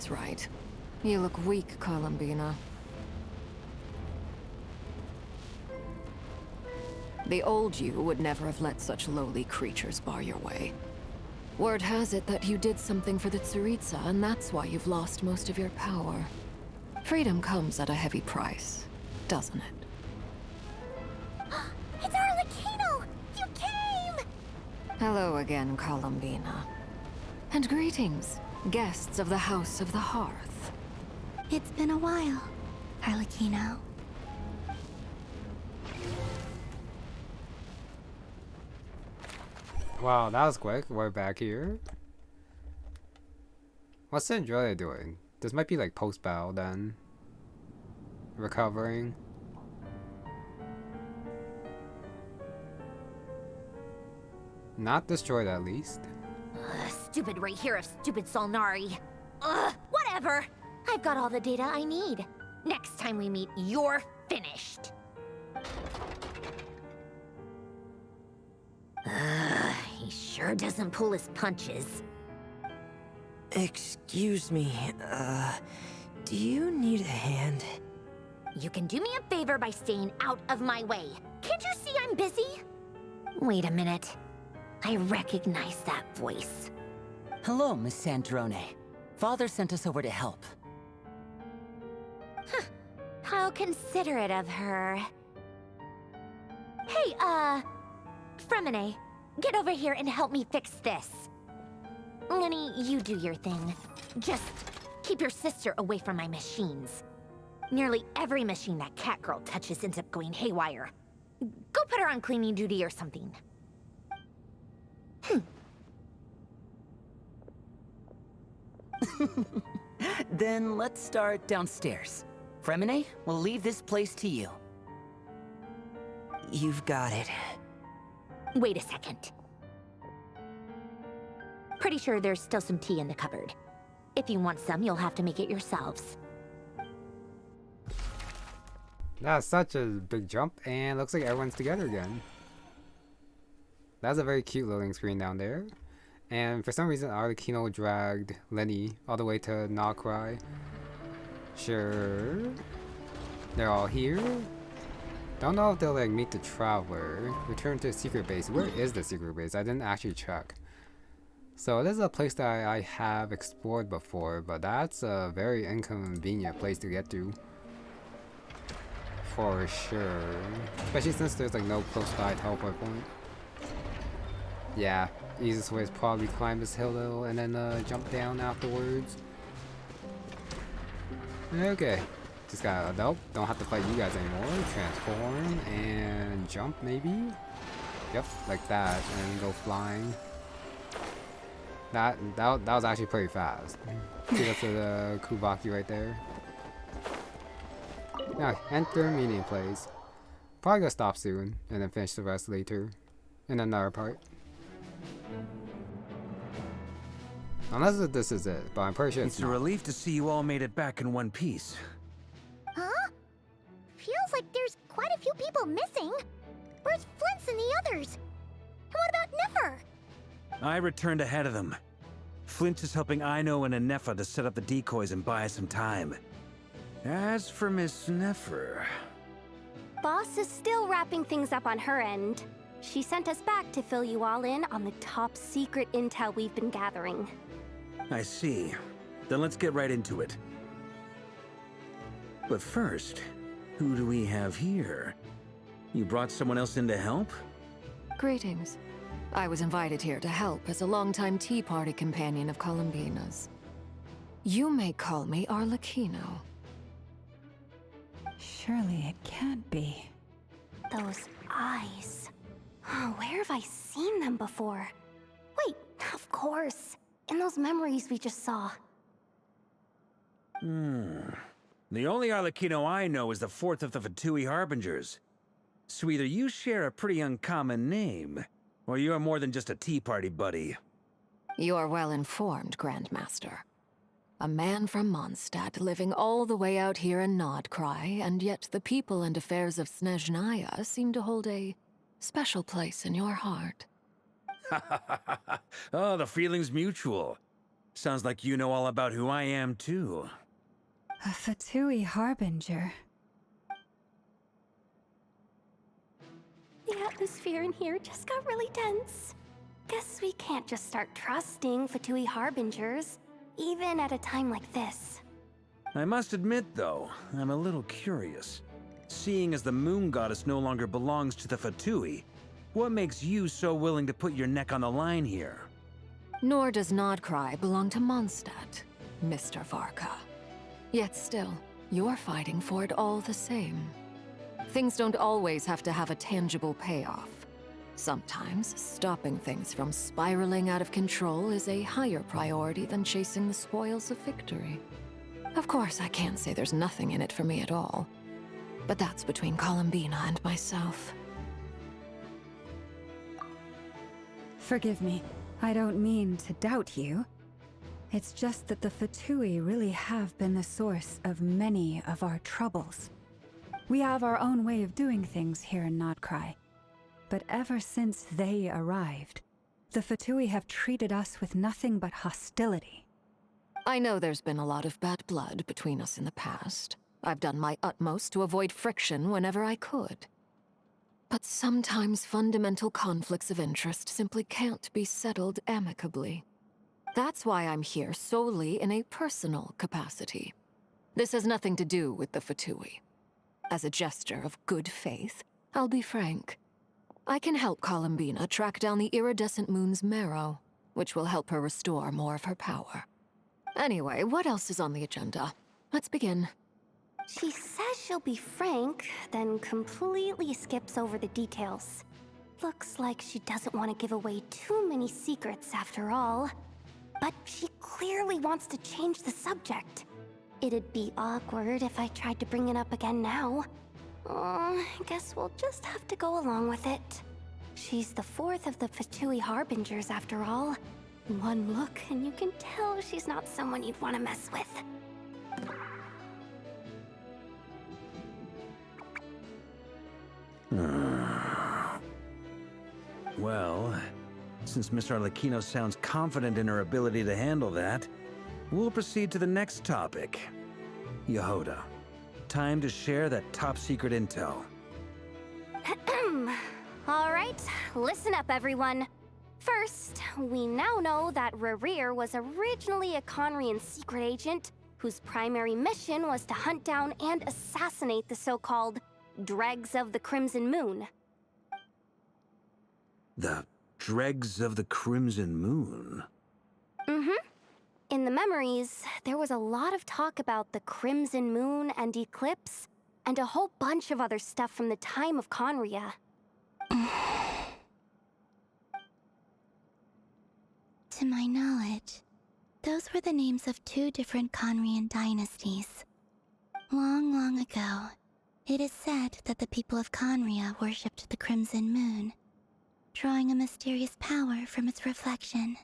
was right. You look weak, Columbina. The old you would never have let such lowly creatures bar your way. Word has it that you did something for the Tsaritsa, and that's why you've lost most of your power. Freedom comes at a heavy price, doesn't it? It's Arlecchino! You came! Hello again, Columbina. And greetings, guests of the House of the Hearth. It's been a while, Arlecchino. Wow, that was quick. We're back here. What's Andrea doing? This might be like post-battle then. Recovering. Not destroyed at least. Stupid Rerir of stupid Solnari. Ugh, whatever. I've got all the data I need. Next time we meet, you're finished. He sure doesn't pull his punches. Excuse me, do you need a hand? You can do me a favor by staying out of my way. Can't you see I'm busy? Wait a minute. I recognize that voice. Hello, Miss Sandrone. Father sent us over to help. Huh. How considerate of her. Hey, Fremine, get over here and help me fix this. Lenny, you do your thing. Just keep your sister away from my machines. Nearly every machine that cat girl touches ends up going haywire. Go put her on cleaning duty or something. Then let's start downstairs. Fremine, we'll leave this place to you. You've got it. Wait a second. Pretty sure there's still some tea in the cupboard. If you want some, you'll have to make it yourselves. That's such a big jump, and looks like everyone's together again. That's a very cute loading screen down there. And for some reason, Arlecchino dragged Lenny all the way to Nocrai. Sure. They're all here. Don't know if they'll like meet the Traveler. Return to the secret base. Where is the secret base? I didn't actually check. So this is a place that I have explored before, but that's a very inconvenient place to get to. For sure. Especially since there's like no close by teleport point. Yeah, easiest way is probably climb this hill though, and then jump down afterwards. Okay. Just gotta, nope, don't have to fight you guys anymore. Transform and jump maybe? Yep, like that, and go flying. That was actually pretty fast. See, that's the Kuvaki right there. Now, enter meeting place. Probably gonna stop soon, and then finish the rest later. In another part. Unless this is it, but I'm pretty sure it's a relief to see you all made it back in one piece. Huh? Feels like there's quite a few people missing. Where's Flint's and the others? And what about Nefer? I returned ahead of them. Flint is helping Ino and Nefer to set up the decoys and buy us some time. As for Miss Nefer... Boss is still wrapping things up on her end. She sent us back to fill you all in on the top secret intel we've been gathering. I see. Then let's get right into it. But first, who do we have here? You brought someone else in to help? Greetings. I was invited here to help as a longtime Tea Party companion of Columbina's. You may call me Arlecchino. Surely it can't be. Those eyes. Oh, where have I seen them before? Wait, of course. In those memories we just saw. The only Arlecchino I know is the fourth of the Fatui Harbingers. So either you share a pretty uncommon name, or you're more than just a Tea Party buddy. You are well informed, Grandmaster. A man from Mondstadt living all the way out here in Nodcry, and yet the people and affairs of Snezhnaya seem to hold a special place in your heart. Oh, the feeling's mutual. Sounds like you know all about who I am, too. A Fatui harbinger. The atmosphere in here just got really tense. Guess we can't just start trusting Fatui harbingers, even at a time like this. I must admit, though, I'm a little curious. Seeing as the moon goddess no longer belongs to the Fatui, what makes you so willing to put your neck on the line here? Nor does Nodcry belong to Mondstadt, Mr. Varka. Yet still, you're fighting for it all the same. Things don't always have to have a tangible payoff. Sometimes, stopping things from spiraling out of control is a higher priority than chasing the spoils of victory. Of course, I can't say there's nothing in it for me at all. But that's between Columbina and myself. Forgive me. I don't mean to doubt you. It's just that the Fatui really have been the source of many of our troubles. We have our own way of doing things here in Nodcry. But ever since they arrived, the Fatui have treated us with nothing but hostility. I know there's been a lot of bad blood between us in the past. I've done my utmost to avoid friction whenever I could. But sometimes fundamental conflicts of interest simply can't be settled amicably. That's why I'm here solely in a personal capacity. This has nothing to do with the Fatui. As a gesture of good faith, I'll be frank. I can help Columbina track down the iridescent moon's marrow, which will help her restore more of her power. Anyway, what else is on the agenda? Let's begin. She says she'll be frank, then completely skips over the details. Looks like she doesn't want to give away too many secrets after all. But she clearly wants to change the subject. It'd be awkward if I tried to bring it up again now. I guess we'll just have to go along with it. She's the fourth of the Fatui harbingers after all. One look and you can tell she's not someone you'd want to mess with. Well, since Miss Arlecchino sounds confident in her ability to handle that, we'll proceed to the next topic. Yehoda, time to share that top-secret intel. Alright, listen up everyone. First, we now know that Rerir was originally a Conrian secret agent whose primary mission was to hunt down and assassinate the so-called Dregs of the Crimson Moon. The Dregs of the Crimson Moon? In the memories, there was a lot of talk about the Crimson Moon and Eclipse, and a whole bunch of other stuff from the time of Conria. To my knowledge, those were the names of two different Conrian dynasties. Long, long ago, it is said that the people of Conria worshipped the Crimson Moon, drawing a mysterious power from its reflection.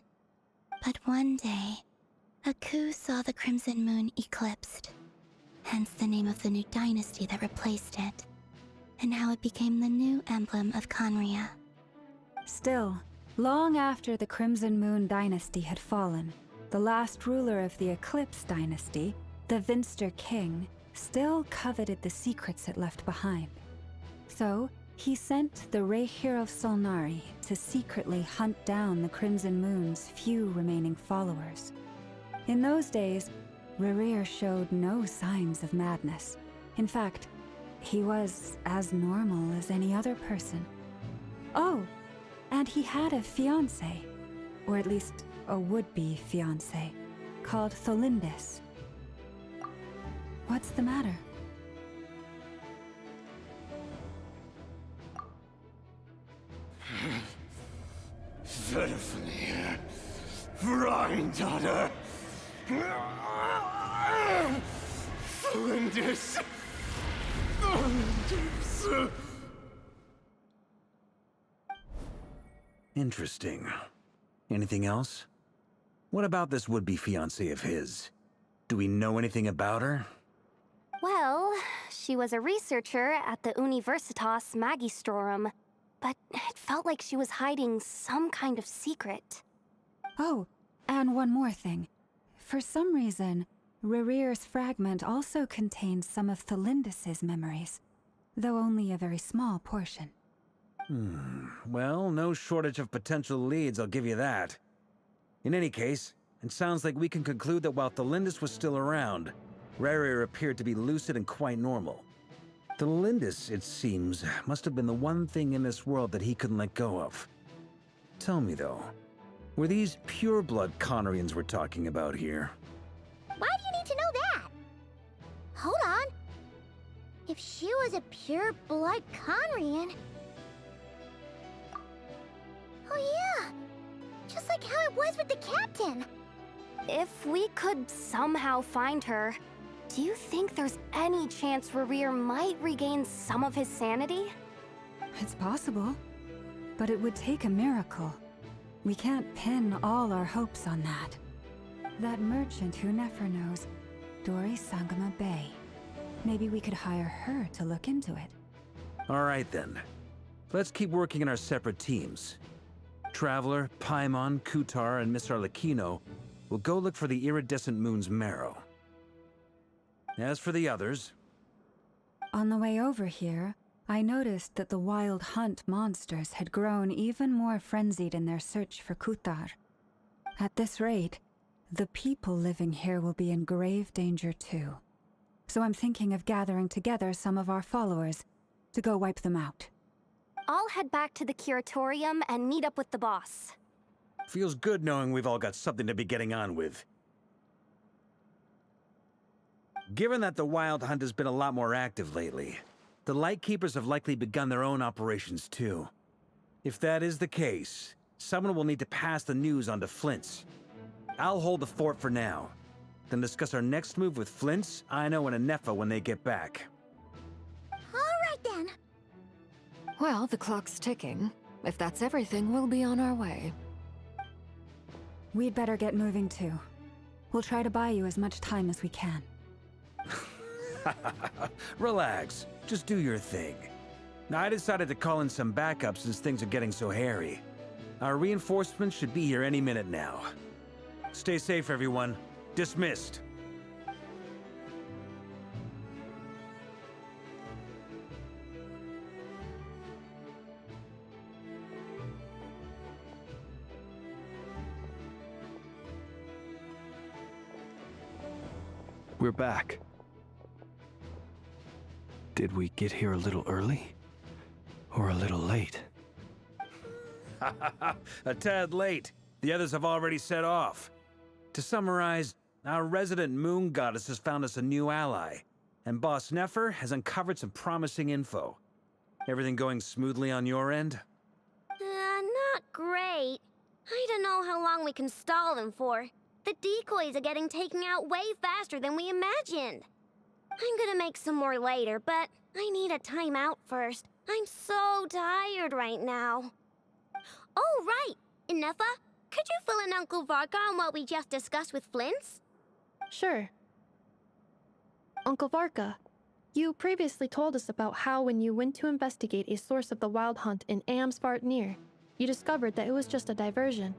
But one day, a coup saw the Crimson Moon eclipsed, hence the name of the new dynasty that replaced it, and how it became the new emblem of Conria. Still, long after the Crimson Moon dynasty had fallen, the last ruler of the Eclipse dynasty, the Vinster King, still coveted the secrets it left behind. So, he sent the Rerir of Solnari to secretly hunt down the Crimson Moon's few remaining followers. In those days, Rerir showed no signs of madness. In fact, he was as normal as any other person. Oh, and he had a fiancé, or at least a would-be fiancé, called Tholindis. What's the matter? Verfnir, Freindaughter, Flinders. Interesting. Anything else? What about this would-be fiancé of his? Do we know anything about her? Well, she was a researcher at the Universitas Magistrorum, but it felt like she was hiding some kind of secret. Oh, and one more thing. For some reason, Rerir's fragment also contains some of Thelindis' memories, though only a very small portion. Well, no shortage of potential leads, I'll give you that. In any case, it sounds like we can conclude that while Thelindis was still around, Rerir appeared to be lucid and quite normal. Thelindis, it seems, must have been the one thing in this world that he couldn't let go of. Tell me though, were these pure-blood Conorians we're talking about here? Why do you need to know that? Hold on. If she was a pure-blood Conrian... Oh yeah! Just like how it was with the captain! If we could somehow find her, do you think there's any chance Rerir might regain some of his sanity? It's possible, but it would take a miracle. We can't pin all our hopes on that. That merchant who Nefer knows, Dori Sangama Bay. Maybe we could hire her to look into it. All right then. Let's keep working in our separate teams. Traveler, Paimon, Kutar, and Miss Arlecchino will go look for the iridescent moon's marrow. As for the others... On the way over here, I noticed that the wild hunt monsters had grown even more frenzied in their search for Kutar. At this rate, the people living here will be in grave danger too. So I'm thinking of gathering together some of our followers to go wipe them out. I'll head back to the curatorium and meet up with the boss. Feels good knowing we've all got something to be getting on with. Given that the Wild Hunt has been a lot more active lately, the Lightkeepers have likely begun their own operations too. If that is the case, someone will need to pass the news on to Flint's. I'll hold the fort for now, then discuss our next move with Flint's, Aino, and Nefa when they get back. Alright then. Well, the clock's ticking. If that's everything, we'll be on our way. We'd better get moving too. We'll try to buy you as much time as we can. Relax. Just do your thing. I decided to call in some backup since things are getting so hairy. Our reinforcements should be here any minute now. Stay safe, everyone. Dismissed. We're back. Did we get here a little early? Or a little late? A tad late. The others have already set off. To summarize, our resident moon goddess has found us a new ally, and Boss Nefer has uncovered some promising info. Everything going smoothly on your end? Not great. I don't know how long we can stall them for. The decoys are getting taken out way faster than we imagined. I'm gonna make some more later, but I need a timeout first. I'm so tired right now. Oh, right! Nefa, could you fill in Uncle Varka on what we just discussed with Flint's? Sure. Uncle Varka, you previously told us about how when you went to investigate a source of the Wild Hunt in Amsvartnir, you discovered that it was just a diversion.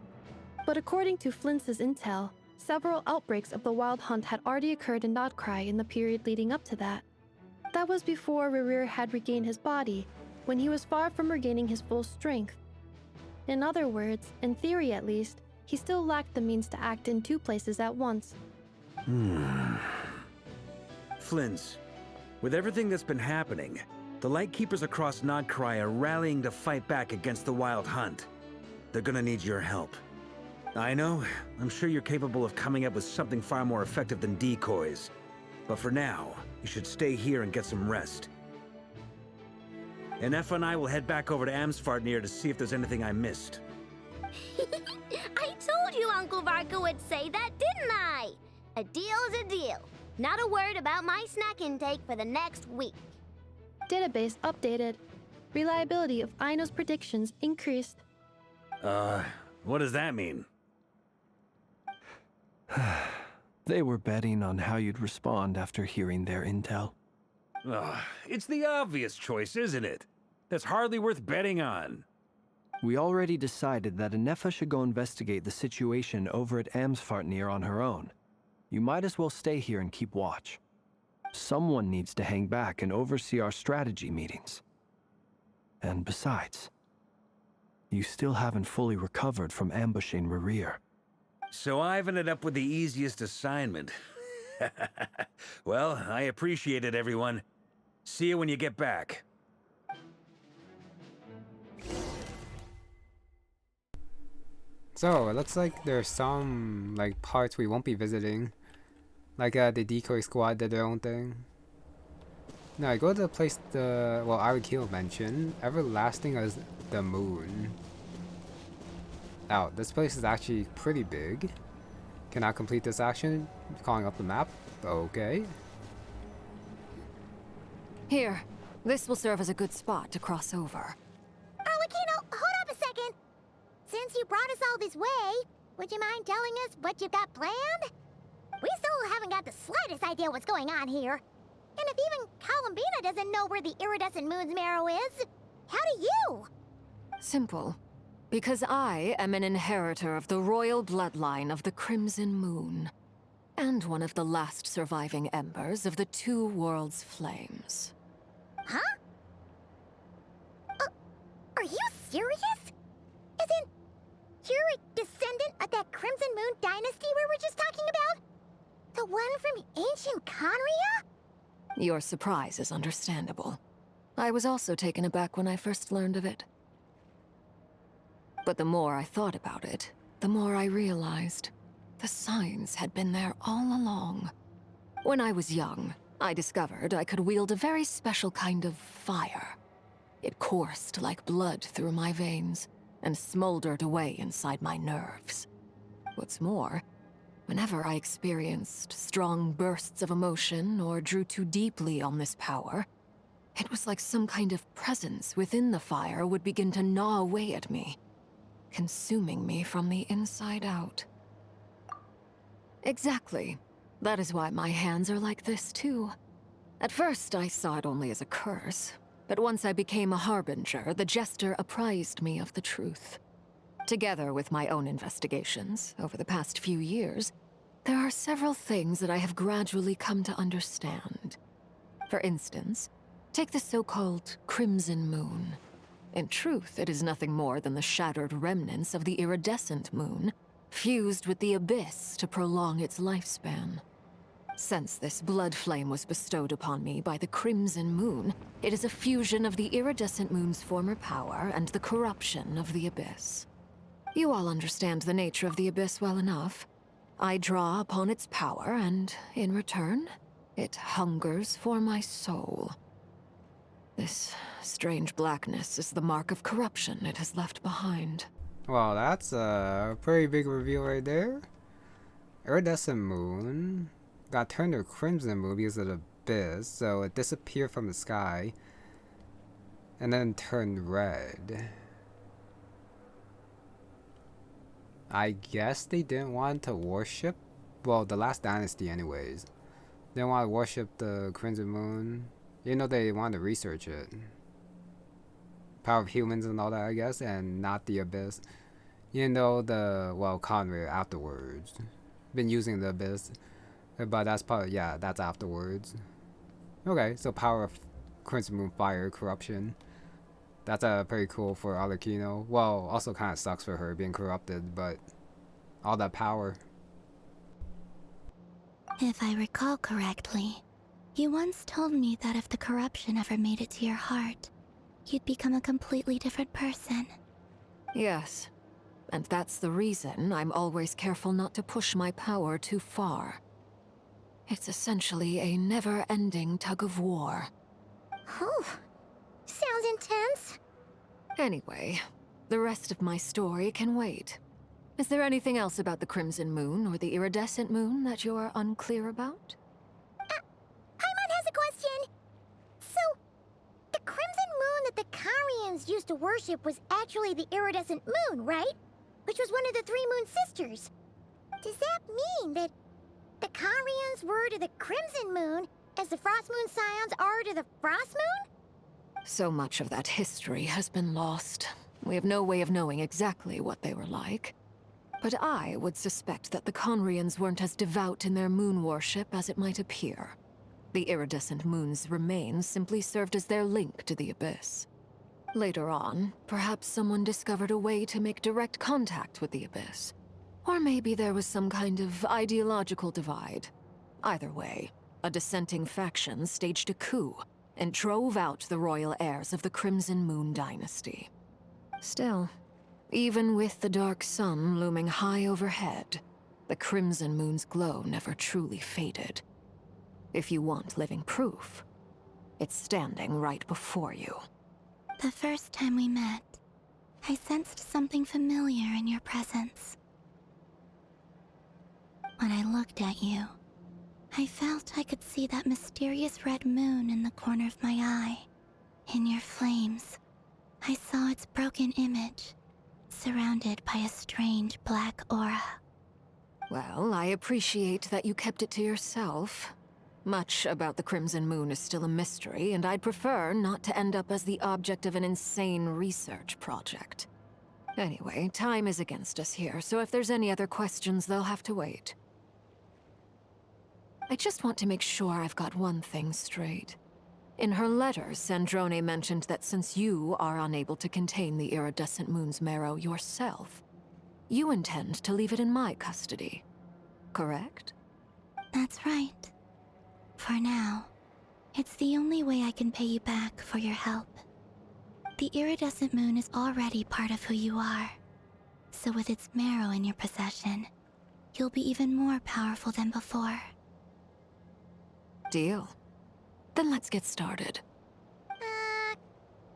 But according to Flint's intel, several outbreaks of the Wild Hunt had already occurred in Nodcry in the period leading up to that. That was before Rerir had regained his body, when he was far from regaining his full strength. In other words, in theory at least, he still lacked the means to act in two places at once. Flint's, with everything that's been happening, the Lightkeepers across Nodcry are rallying to fight back against the Wild Hunt. They're gonna need your help. I know, I'm sure you're capable of coming up with something far more effective than decoys. But for now, you should stay here and get some rest. And Nefa and I will head back over to Amsvartnir to see if there's anything I missed. I told you Uncle Varka would say that, didn't I? A deal's a deal. Not a word about my snack intake for the next week. Database updated. Reliability of Aino's predictions increased. What does that mean? They were betting on how you'd respond after hearing their intel. It's the obvious choice, isn't it? That's hardly worth betting on. We already decided that Nefa should go investigate the situation over at Amsvartnir on her own. You might as well stay here and keep watch. Someone needs to hang back and oversee our strategy meetings. And besides, you still haven't fully recovered from ambushing Rerir. So I've ended up with the easiest assignment. Well, I appreciate it, everyone. See you when you get back. So, it looks like there's some, like, parts we won't be visiting. Like, the decoy squad did their own thing. Now, I go to the place Arlecchino mentioned. Everlasting as the moon. Now, this place is actually pretty big. Can I complete this action? Calling up the map? Okay. Here, this will serve as a good spot to cross over. Arlecchino, hold up a second. Since you brought us all this way, would you mind telling us what you've got planned? We still haven't got the slightest idea what's going on here. And if even Columbina doesn't know where the iridescent moon's marrow is, how do you? Simple. Because I am an inheritor of the royal bloodline of the Crimson Moon, and one of the last surviving embers of the Two Worlds' flames. Huh? Are you serious? As in, you're a descendant of that Crimson Moon dynasty we were just talking about? The one from ancient Conria? Your surprise is understandable. I was also taken aback when I first learned of it. But the more I thought about it, the more I realized the signs had been there all along. When I was young, I discovered I could wield a very special kind of fire. It coursed like blood through my veins and smoldered away inside my nerves. What's more, whenever I experienced strong bursts of emotion or drew too deeply on this power, it was like some kind of presence within the fire would begin to gnaw away at me, consuming me from the inside out. Exactly. That is why my hands are like this, too. At first, I saw it only as a curse, but once I became a harbinger, the Jester apprised me of the truth. Together with my own investigations over the past few years, there are several things that I have gradually come to understand. For instance, take the so-called Crimson Moon. In truth, it is nothing more than the shattered remnants of the iridescent moon, fused with the abyss to prolong its lifespan. Since this blood flame was bestowed upon me by the Crimson Moon, it is a fusion of the iridescent moon's former power and the corruption of the abyss. You all understand the nature of the abyss well enough. I draw upon its power, and in return, it hungers for my soul. This strange blackness is the mark of corruption it has left behind. Well, that's a pretty big reveal right there. Iridescent moon got turned to Crimson Moon because of the abyss, so it disappeared from the sky and then turned red. I guess they didn't want to worship, well, the last dynasty anyways. They didn't want to worship the Crimson Moon. You know, they wanted to research it. Power of humans and all that, I guess, and not the abyss. You know, Conrad afterwards. Been using the abyss. But that's probably, yeah, that's afterwards. Okay, so power of Crimson Moon fire corruption. That's pretty cool for Arlecchino. Well, also kind of sucks for her being corrupted, but all that power. If I recall correctly, you once told me that if the corruption ever made it to your heart, you'd become a completely different person. Yes, and that's the reason I'm always careful not to push my power too far. It's essentially a never-ending tug of war. Oh, sounds intense. Anyway, the rest of my story can wait. Is there anything else about the Crimson Moon or the Iridescent Moon that you're unclear about? Paimon has a question. So, the Crimson Moon that the Carians used to worship was actually the Iridescent Moon, right? Which was one of the three Moon Sisters. Does that mean that the Carians were to the Crimson Moon as the Frost Moon Scions are to the Frost Moon? So much of that history has been lost. We have no way of knowing exactly what they were like. But I would suspect that the Conrians weren't as devout in their moon worship as it might appear. The iridescent moon's remains simply served as their link to the Abyss. Later on, perhaps someone discovered a way to make direct contact with the Abyss. Or maybe there was some kind of ideological divide. Either way, a dissenting faction staged a coup and drove out the royal heirs of the Crimson Moon dynasty. Still, even with the dark sun looming high overhead, the Crimson Moon's glow never truly faded. If you want living proof, it's standing right before you. The first time we met, I sensed something familiar in your presence. When I looked at you, I felt I could see that mysterious red moon in the corner of my eye. In your flames, I saw its broken image, surrounded by a strange black aura. Well, I appreciate that you kept it to yourself. Much about the Crimson Moon is still a mystery, and I'd prefer not to end up as the object of an insane research project. Anyway, time is against us here, so if there's any other questions, they'll have to wait. I just want to make sure I've got one thing straight. In her letter, Sandrone mentioned that since you are unable to contain the iridescent moon's marrow yourself, you intend to leave it in my custody. Correct? That's right. For now, it's the only way I can pay you back for your help. The iridescent moon is already part of who you are. So with its marrow in your possession, you'll be even more powerful than before. Deal. Then let's get started.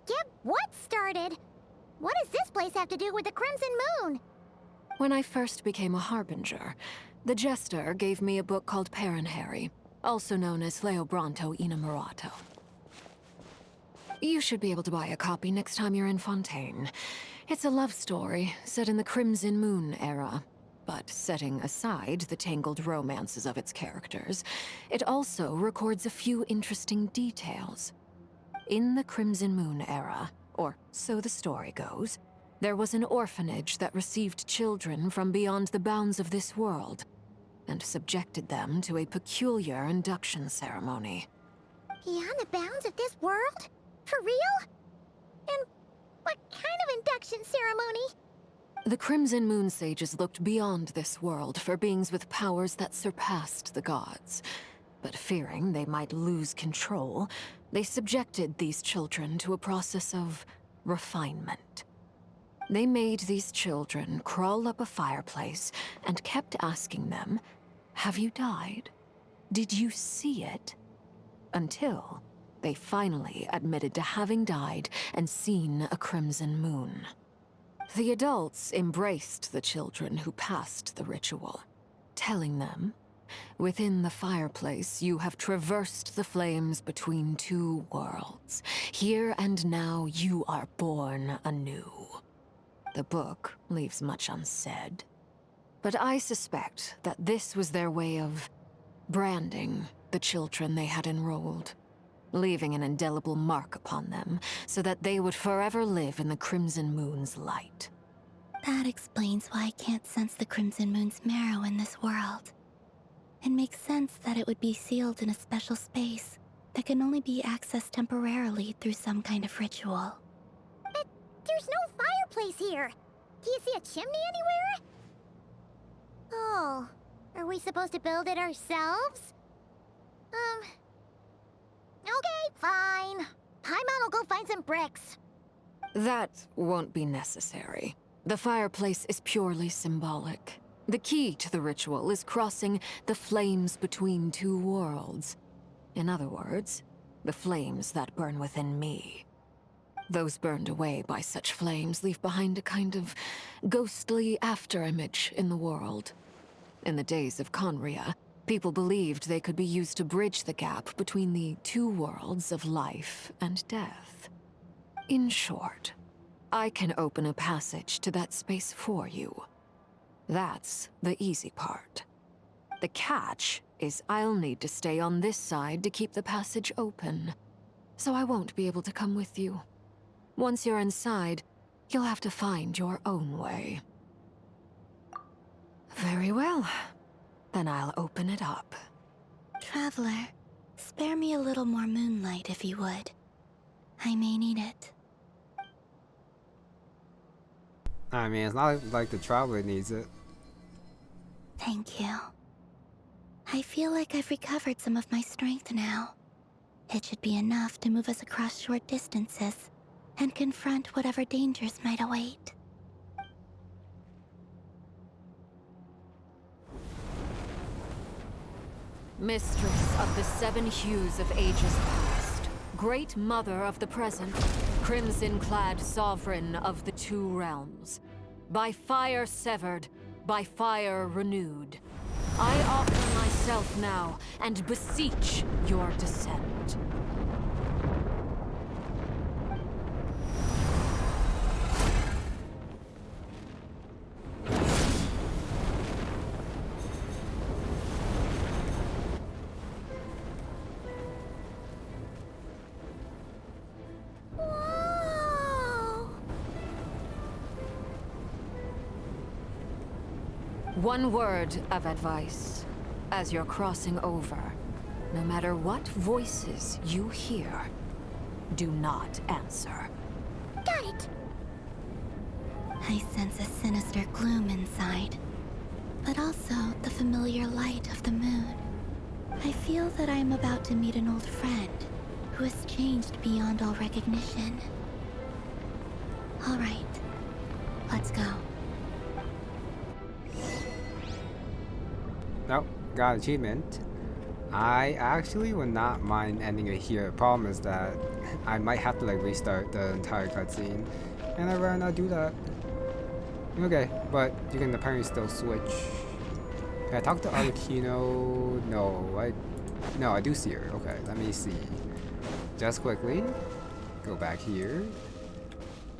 Get what started? What does this place have to do with the Crimson Moon? When I first became a Harbinger, the Jester gave me a book called Paranhari, also known as Leobranto Innamorato. You should be able to buy a copy next time you're in Fontaine. It's a love story set in the Crimson Moon era. But setting aside the tangled romances of its characters, it also records a few interesting details. In the Crimson Moon era, or so the story goes, there was an orphanage that received children from beyond the bounds of this world, and subjected them to a peculiar induction ceremony. Beyond the bounds of this world? For real? And what kind of induction ceremony? The Crimson Moon sages looked beyond this world for beings with powers that surpassed the gods. But fearing they might lose control, they subjected these children to a process of refinement. They made these children crawl up a fireplace and kept asking them, "Have you died? Did you see it?" Until they finally admitted to having died and seen a crimson moon. The adults embraced the children who passed the ritual, telling them, "Within the fireplace, you have traversed the flames between two worlds. Here and now, you are born anew." The book leaves much unsaid, but I suspect that this was their way of branding the children they had enrolled, leaving an indelible mark upon them so that they would forever live in the Crimson Moon's light. That explains why I can't sense the Crimson Moon's marrow in this world. It makes sense that it would be sealed in a special space that can only be accessed temporarily through some kind of ritual. But there's no fireplace here. Do you see a chimney anywhere? Oh, are we supposed to build it ourselves? Okay, fine. Paimon will go find some bricks. That won't be necessary. The fireplace is purely symbolic. The key to the ritual is crossing the flames between two worlds. In other words, the flames that burn within me. Those burned away by such flames leave behind a kind of ghostly afterimage in the world. In the days of Conria, people believed they could be used to bridge the gap between the two worlds of life and death. In short, I can open a passage to that space for you. That's the easy part. The catch is I'll need to stay on this side to keep the passage open, so I won't be able to come with you. Once you're inside, you'll have to find your own way. Very well. Then I'll open it up. Traveler, spare me a little more moonlight if you would. I may need it. I mean, it's not like the traveler needs it. Thank you. I feel like I've recovered some of my strength now. It should be enough to move us across short distances and confront whatever dangers might await. Mistress of the seven hues of ages past, great mother of the present, crimson-clad sovereign of the two realms, by fire severed, by fire renewed, I offer myself now and beseech your descent. One word of advice. As you're crossing over, no matter what voices you hear, do not answer. Got it! I sense a sinister gloom inside, but also the familiar light of the moon. I feel that I am about to meet an old friend who has changed beyond all recognition. All right, let's go. Nope, got achievement. I actually would not mind ending it here. Problem is that I might have to like restart the entire cutscene, and I'd rather not do that. Okay, but you can apparently still switch. Can I talk to Arlecchino? No, I do see her. Okay, let me see. Just quickly, go back here.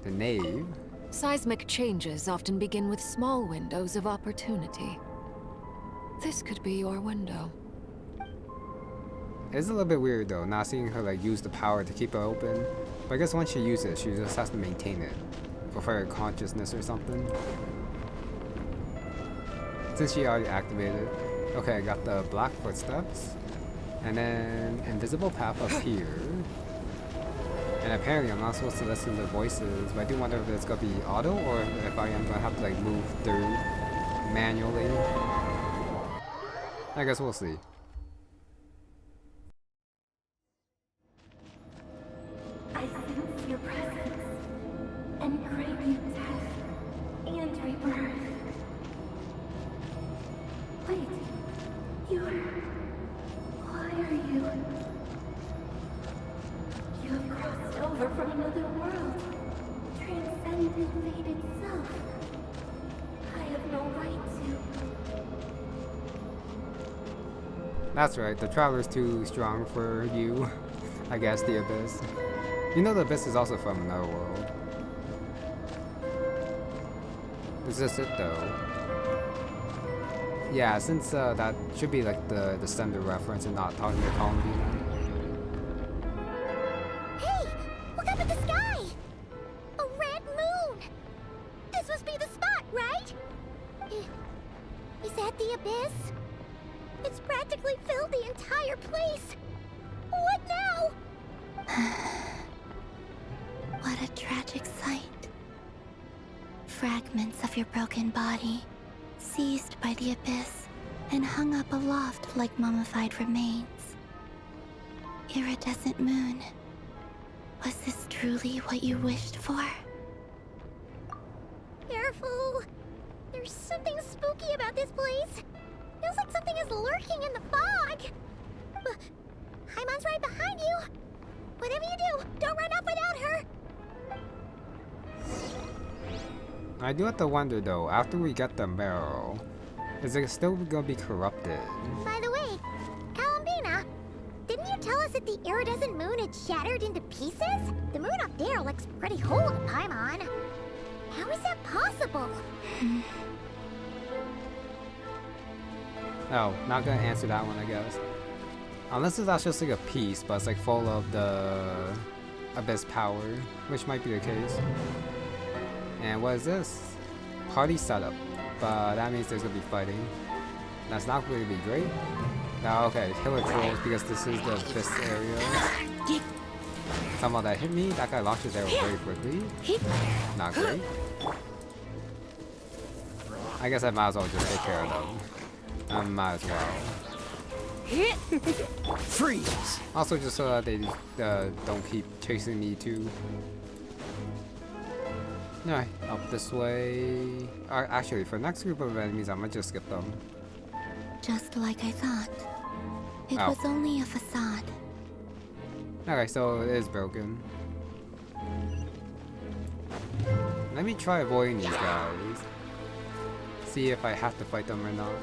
The nave. Seismic changes often begin with small windows of opportunity. This could be your window. It's a little bit weird though, not seeing her like use the power to keep it open. But I guess once she uses it, she just has to maintain it for her consciousness or something. Since she already activated. Okay, I got the black footsteps. And then invisible path up here. And apparently I'm not supposed to listen to voices, but I do wonder if it's gonna be auto or if I am gonna have to like move through manually. I guess we'll see. I sense your presence and crave you death and rebirth. Wait, why are you? You have crossed over from another world, transcended fate itself. I have no right to. That's right, the Traveler's too strong for you. I guess the Abyss. You know the Abyss is also from another world. Is this it though? Yeah, since that should be like the Descender reference and not talking to Columbina. Hey! Look up at the sky! A red moon! This must be the spot, right? Is that the Abyss? It's practically filled the entire place! What now? What a tragic sight. Fragments of your broken body, seized by the Abyss, and hung up aloft like mummified remains. Iridescent moon, was this truly what you wished for? Careful! There's something spooky about this place. Feels like something is lurking in the fog. Haimon's right behind you. Whatever you do, don't run off without her. I do have to wonder though, after we get the marrow, is it still gonna be corrupted? By the way, Columbina, didn't you tell us that the iridescent moon had shattered into pieces? The moon up there looks pretty whole to Paimon. How is that possible? Oh, not gonna answer that one, I guess. Unless it's actually just like a piece, but it's like full of the Abyss power, which might be the case. And what is this? Party setup. that means there's gonna be fighting. That's not going to be great. Now, okay, killer trolls because this is the abyss area. Somehow that hit me. That guy launched his arrow very quickly. Not great. I guess I might as well just take care of them. I might as well. Freeze! Also, just so that they don't keep chasing me too. Alright, up this way. Actually, for the next group of enemies, I might just skip them. Just like I thought. It Oh. was only a facade. Okay, so it is broken. Let me try avoiding these guys. See if I have to fight them or not.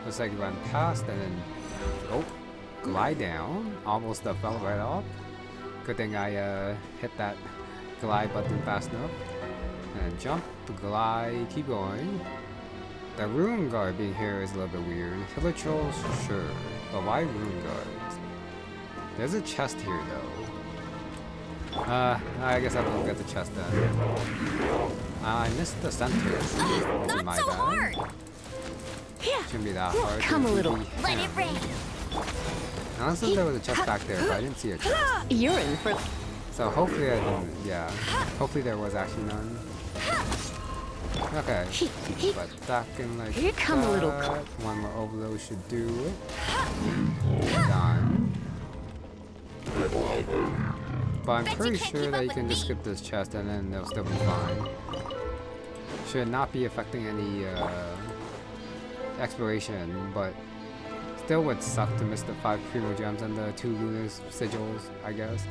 Looks like run past and then, oh, glide down. Almost fell right off. Good thing I hit that glide button fast enough. And jump, glide, keep going. The rune guard being here is a little bit weird. Killer trolls, sure, but why rune guards? There's a chest here though. I guess I have to look at the chest then. I missed the center. Not so hard! Shouldn't be that hard. Come a little. Maybe, Let it rain. Unless there was a chest back there, but I didn't see a chest. You're in for. So hopefully I didn't, yeah. Hopefully there was actually none. Okay. But that can like Here come a little. One more overload should do it. Done. But I'm pretty sure that you can just skip this chest and then they'll still be fine. Should not be affecting any exploration, but still would suck to miss the 5 primo gems and the 2 lunar sigils, I guess.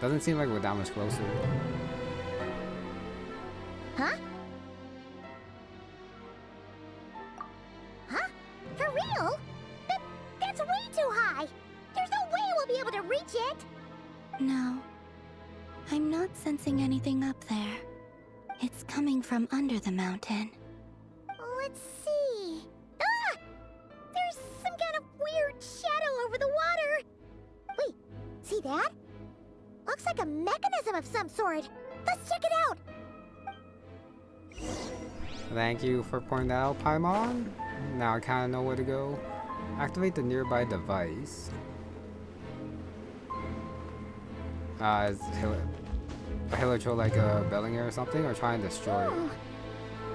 Doesn't seem like we're that much closer. Huh? Huh? For real? That's way too high! There's no way we'll be able to reach it! No. I'm not sensing anything up there. It's coming from under the mountain. Let's see... Ah! There's some kind of weird shadow over the water! Wait, see that? Looks like a mechanism of some sort. Let's check it out! Thank you for pointing that out, Paimon. Now I kind of know where to go. Activate the nearby device. Is a Hiller Troll like a Bellinger or something, or trying to destroy it?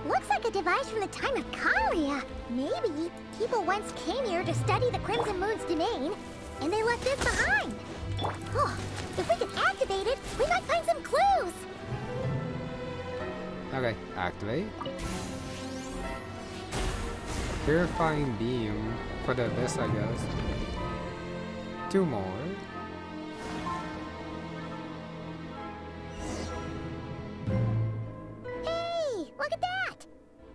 Looks like a device from the time of Kalia. Maybe people once came here to study the Crimson Moon's domain, and they left this behind. Oh, if we can activate it, we might find some clues. Okay, activate. Purifying beam for the abyss, I guess. 2 more. Hey, look at that!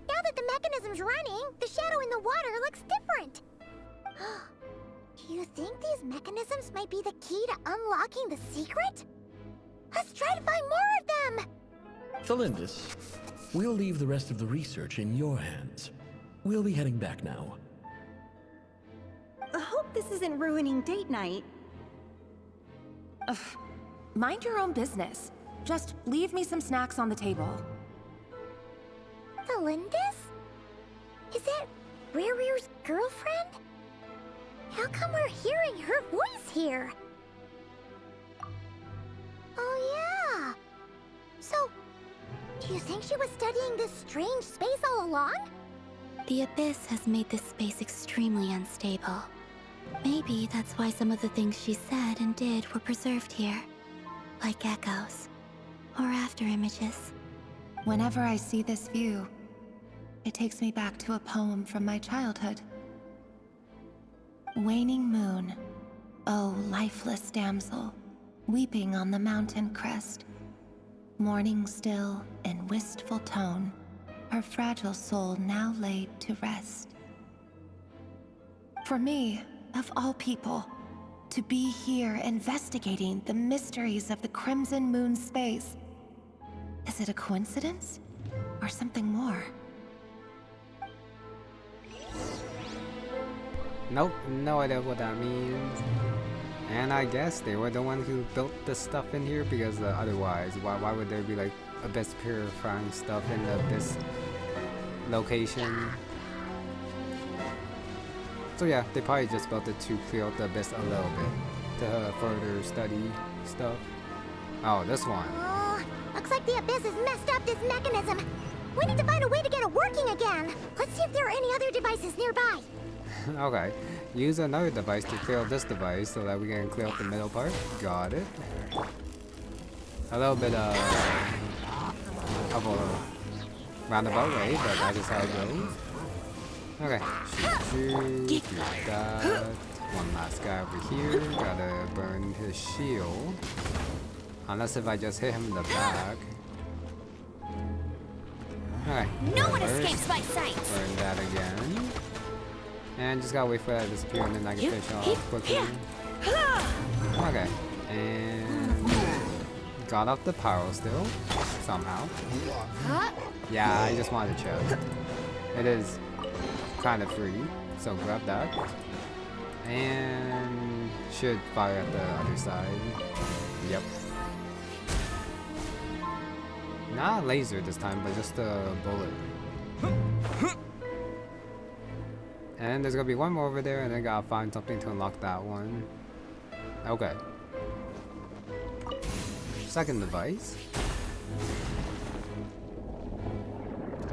Now that the mechanism's running, the shadow in the water looks different. Do you think these mechanisms might be the key to unlocking the secret? Let's try to find more of them! Thalindis, we'll leave the rest of the research in your hands. We'll be heading back now. I hope this isn't ruining date night. Ugh. Mind your own business. Just leave me some snacks on the table. Thalindis? Is that Rerir's girlfriend? How come we're hearing her voice here? Oh yeah! So, do you think she was studying this strange space all along? The Abyss has made this space extremely unstable. Maybe that's why some of the things she said and did were preserved here. Like echoes. Or after images. Whenever I see this view, it takes me back to a poem from my childhood. Waning moon, oh lifeless damsel, weeping on the mountain crest. Mourning still in wistful tone, her fragile soul now laid to rest. For me, of all people, to be here investigating the mysteries of the Crimson Moon space. Is it a coincidence? Or something more? Nope, no idea what that means. And I guess they were the ones who built the stuff in here because otherwise, why would there be like abyss purifying stuff in the abyss location. So yeah, they probably just built it to clear out the abyss a little bit to further study stuff. Oh, this one. Oh, looks like the abyss has messed up this mechanism. We need to find a way to get it working again. Let's see if there are any other devices nearby. Okay, use another device to clear out this device so that we can clear out the middle part. Got it. A little bit of a roundabout way, but that is how it goes. Okay, shoot, do that. One last guy over here. Gotta burn his shield. Unless if I just hit him in the back. Okay. No one escapes my sight. Burn that again. And just gotta wait for that to disappear and then I can finish off quickly. Okay. And got off the pyro still. Somehow. Yeah, I just wanted to check. It is kind of free. So grab that. And should fire at the other side. Yep. Not a laser this time, but just a bullet. And there's gonna be one more over there, and then gotta find something to unlock that one. Okay. Second device.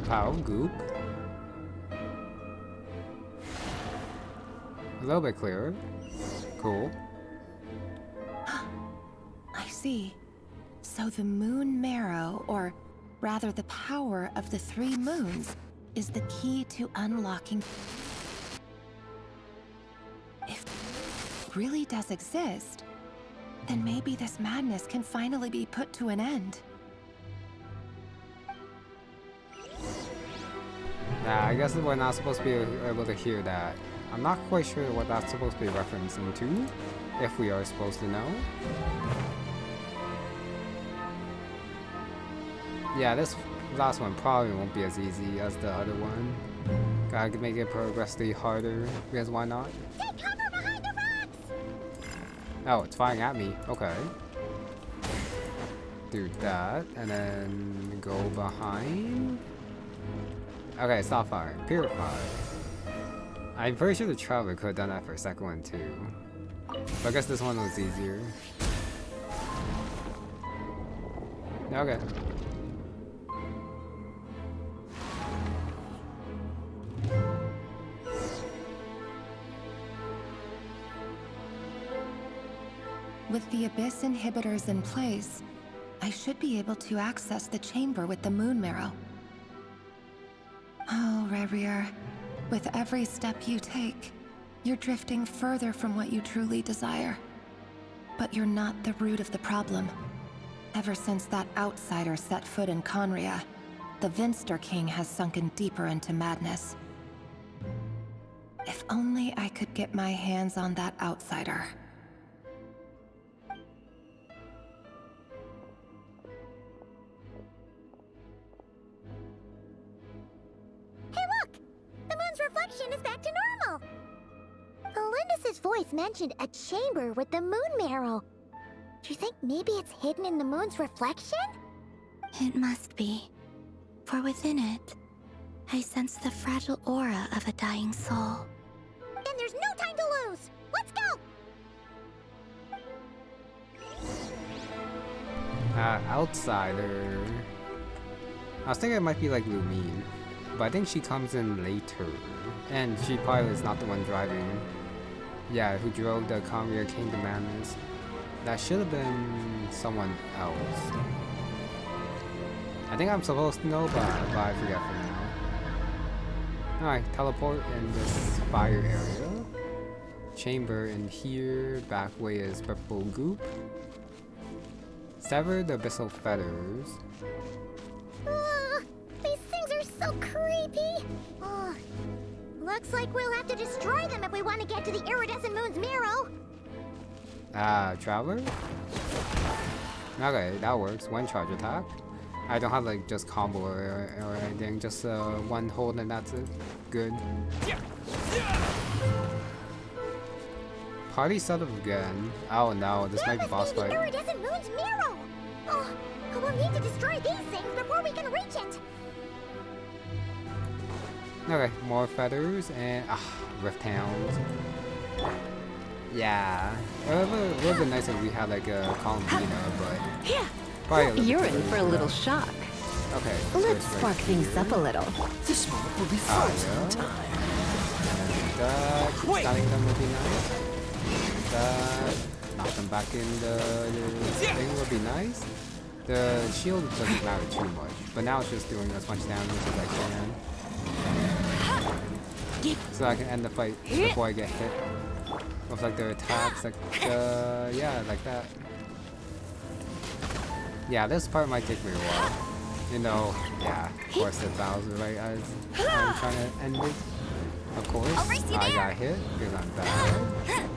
Power goop. A little bit clearer. Cool. I see. So the moon marrow, or rather the power of the 3 moons, is the key to unlocking. If it really does exist, then maybe this madness can finally be put to an end. Nah, I guess we're not supposed to be able to hear that. I'm not quite sure what that's supposed to be referencing to, if we are supposed to know. Yeah, this last one probably won't be as easy as the other one. Gotta make it progressively harder, because why not? Take cover behind the rocks! Oh, it's firing at me. Okay. Do that, and then go behind. Okay, stop firing. Purified. I'm pretty sure the Traveler could have done that for a second one too. But I guess this one was easier. Okay. With the Abyss inhibitors in place, I should be able to access the chamber with the moon marrow. Oh, Rerir, with every step you take, you're drifting further from what you truly desire. But you're not the root of the problem. Ever since that outsider set foot in Conria, the Vinster King has sunken deeper into madness. If only I could get my hands on that outsider. Hey look! The moon's reflection is back to normal! Elendis' voice mentioned a chamber with the moon marrow. Do you think maybe it's hidden in the moon's reflection? It must be. For within it, I sense the fragile aura of a dying soul. Then there's no time to lose! Let's go! Outsider. I was thinking it might be like Lumine, but I think she comes in later. And she probably is not the one driving. Yeah, who drove the Conria King to Madness. That should have been someone else. I think I'm supposed to know, but I forget for now. Alright, teleport in this fire area. Chamber in here. Back way is purple goop. Sever the abyssal feathers. These things are so creepy! Looks like we'll have to destroy them if we want to get to the iridescent moon's marrow. Traveler? Okay, that works. One charge attack. I don't have like just combo or anything, just one hold and that's it. Good. Party set up again. Oh no, this might be boss fight. The iridescent moon's marrow! Oh, we'll need to destroy these things before we can reach it. Okay, more feathers and rift hounds. Yeah, it would have been nice if we had like a Columbina, but probably You're in for a little shock. Okay, Let's spark things up a little. This moment will be frozen in time. Starting them would be nice. Knock them back in the thing would be nice. The shield doesn't matter too much, but now it's just doing as much damage as I can. So I can end the fight before I get hit. With like their attacks, like yeah, like that. Yeah, this part might take me a while. You know, yeah, of course the Bowser right as I'm trying to end it. Of course, I got hit because I'm bad.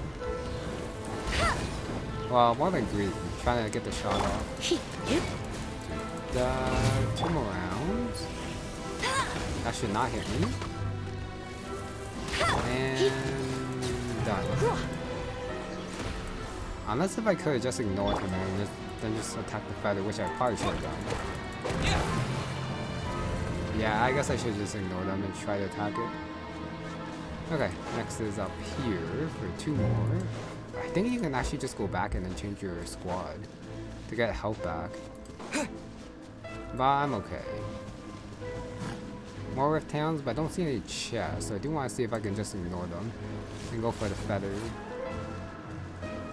Well, more than greedy, trying to get the shot off. The 2 more rounds. That should not hit me. And done. Unless if I could have just ignored him and then just attack the feather, which I probably should have done. Yeah, I guess I should just ignore them and try to attack it. Okay, next is up here for 2 more. I think you can actually just go back and then change your squad to get health back. But I'm okay. More rift towns, but I don't see any chests, so I do want to see if I can just ignore them and go for the feather.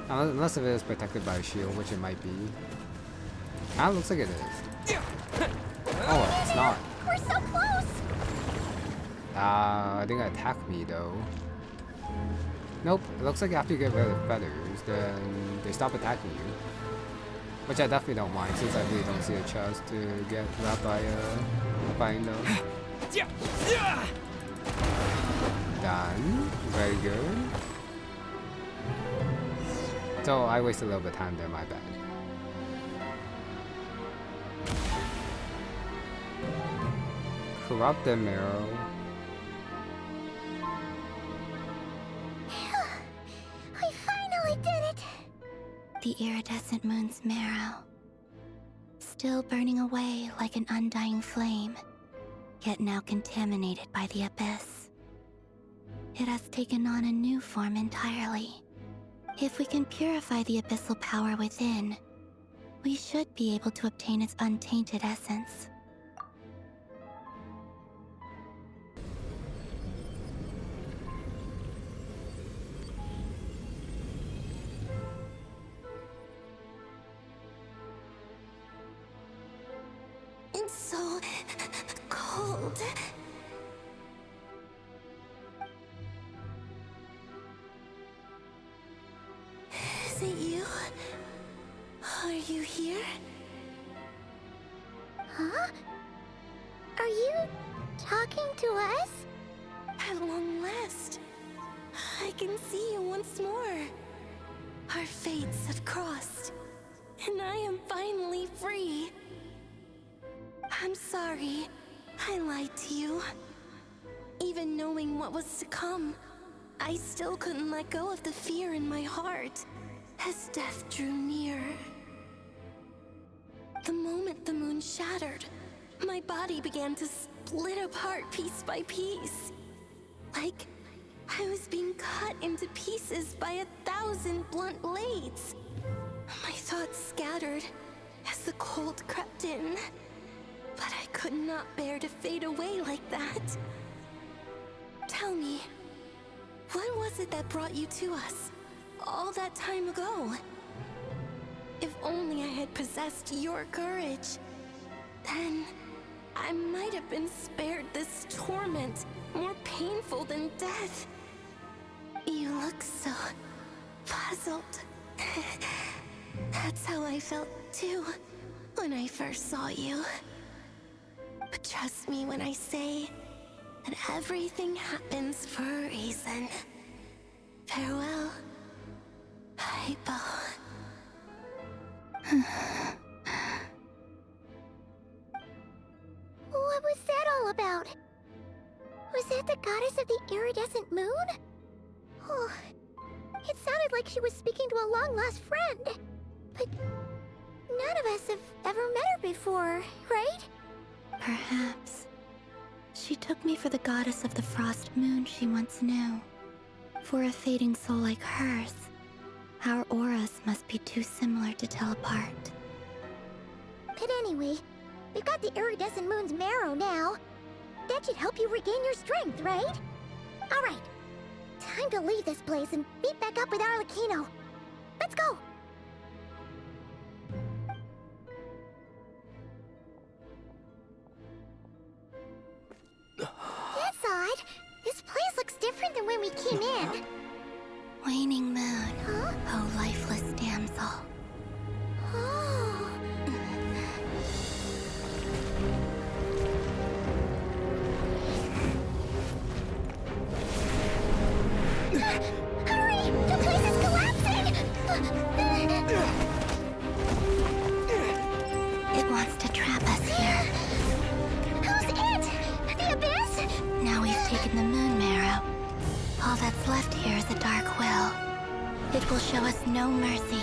Unless if it is protected by a shield, which it might be. Kinda looks like it is. Oh, it's not. We're so close! I think it attacked me though. Nope, it looks like after you get rid of the feathers, then they stop attacking you. Which I definitely don't mind, since I really don't see a chance to get wrapped by fighting them. Done. Very good. So I wasted a little bit of time there, my bad. Corrupt the marrow. I finally did it! The iridescent moon's marrow. Still burning away like an undying flame, yet now contaminated by the abyss. It has taken on a new form entirely. If we can purify the abyssal power within, we should be able to obtain its untainted essence. It's so cold. Is it you? Are you here? Huh? Are you talking to us? At long last, I can see you once more. Our fates have crossed, and I am finally free. I'm sorry, I lied to you. Even knowing what was to come, I still couldn't let go of the fear in my heart as death drew near. The moment the moon shattered, my body began to split apart piece by piece. Like I was being cut into pieces by 1,000 blunt blades. My thoughts scattered as the cold crept in. But I could not bear to fade away like that. Tell me, what was it that brought you to us all that time ago? If only I had possessed your courage, then I might have been spared this torment more painful than death. You look so puzzled. That's how I felt too when I first saw you. But trust me when I say that everything happens for a reason. Farewell, Hypo. What was that all about? Was that the goddess of the iridescent moon? Oh, it sounded like she was speaking to a long-lost friend. But None of us have ever met her before, right? Perhaps. She took me for the goddess of the frost moon she once knew. For a fading soul like hers, our auras must be too similar to tell apart. But anyway, we've got the iridescent moon's marrow now. That should help you regain your strength, right? Alright, time to leave this place and meet back up with Arlecchino. Let's go! That's odd. This place looks different than when we came in. Waning moon. Huh? Oh, lifeless damsel. Oh. Hurry! The place is collapsing! It wants to trap us here. Who's it? The Abyss? Now we've taken the moon marrow. All that's left here is a dark will. It will show us no mercy.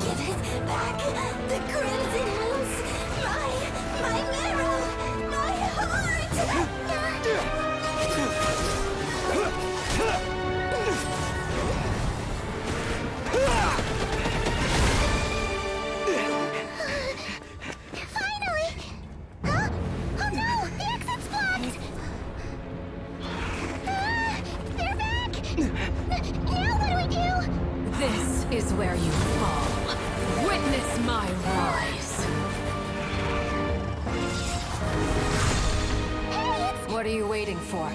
Give it back! The crimson moons! My marrow! My heart! Finally! Huh? Oh no! The exit's blocked! They're back! Now what do we do? This is where you fall. Witness my rise. What are you waiting for?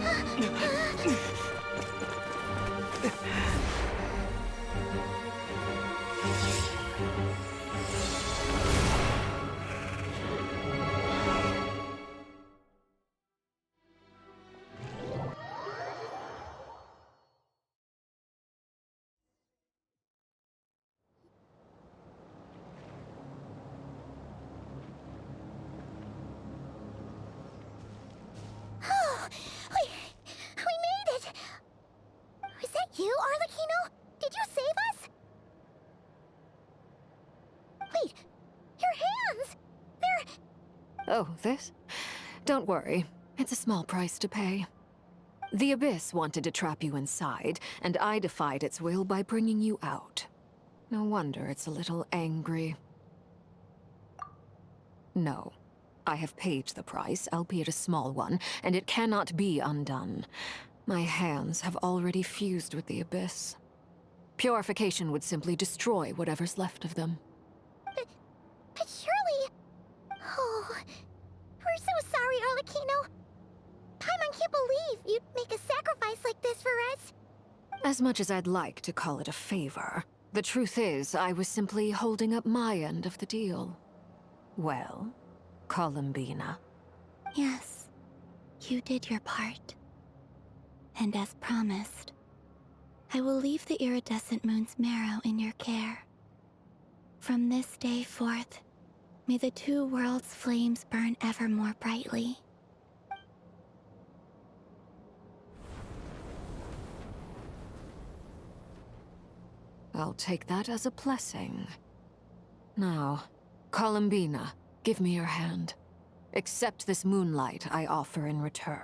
Oh, we made it! Was that you, Arlecchino? Did you save us? Wait, your hands! They're... Oh, this? Don't worry. It's a small price to pay. The Abyss wanted to trap you inside, and I defied its will by bringing you out. No wonder it's a little angry. No. I have paid the price, albeit a small one, and it cannot be undone. My hands have already fused with the Abyss. Purification would simply destroy whatever's left of them. But surely... Oh, we're so sorry, Arlecchino. Paimon can't believe you'd make a sacrifice like this for us. As much as I'd like to call it a favor, the truth is I was simply holding up my end of the deal. Well, Columbina. Yes, you did your part. And as promised, I will leave the iridescent moon's marrow in your care. From this day forth, may the two worlds' flames burn ever more brightly. I'll take that as a blessing. Now, Columbina, give me your hand. Accept this moonlight I offer in return.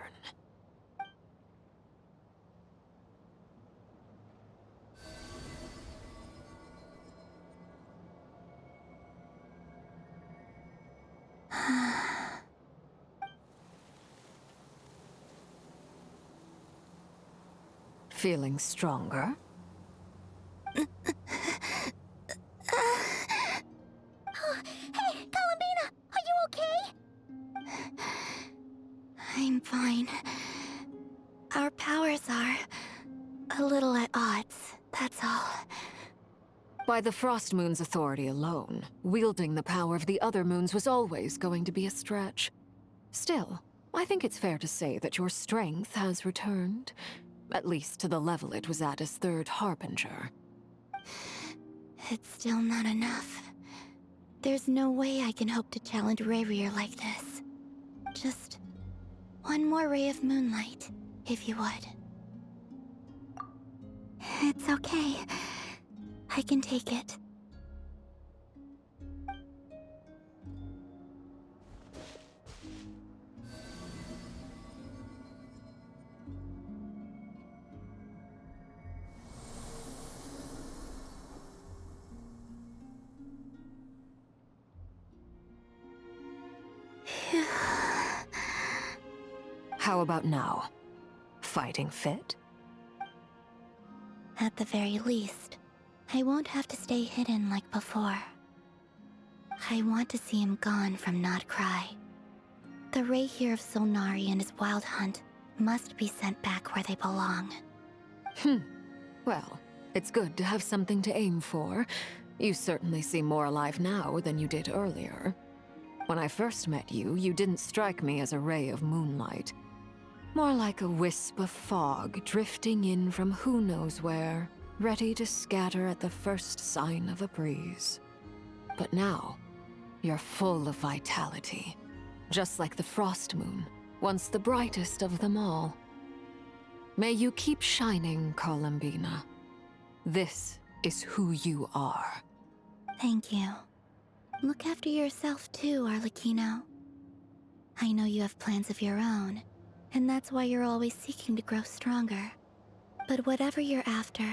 Feeling stronger? Oh, hey, Columbina! Are you okay? I'm fine. Our powers are a little at odds, that's all. By the Frost Moon's authority alone, wielding the power of the other moons was always going to be a stretch. Still, I think it's fair to say that your strength has returned. At least to the level it was at as Third Harbinger. It's still not enough. There's no way I can hope to challenge Rerir like this. Just One more ray of moonlight, if you would. It's okay. I can take it. How about now? Fighting fit? At the very least, I won't have to stay hidden like before. I want to see him gone from Not Cry. The Rerir of Solnari and his wild hunt must be sent back where they belong. Well, it's good to have something to aim for. You certainly seem more alive now than you did earlier. When I first met you, you didn't strike me as a ray of moonlight. More like a wisp of fog drifting in from who knows where, ready to scatter at the first sign of a breeze. But now, you're full of vitality. Just like the frost moon, once the brightest of them all. May you keep shining, Columbina. This is who you are. Thank you. Look after yourself too, Arlecchino. I know you have plans of your own, and that's why you're always seeking to grow stronger. But whatever you're after,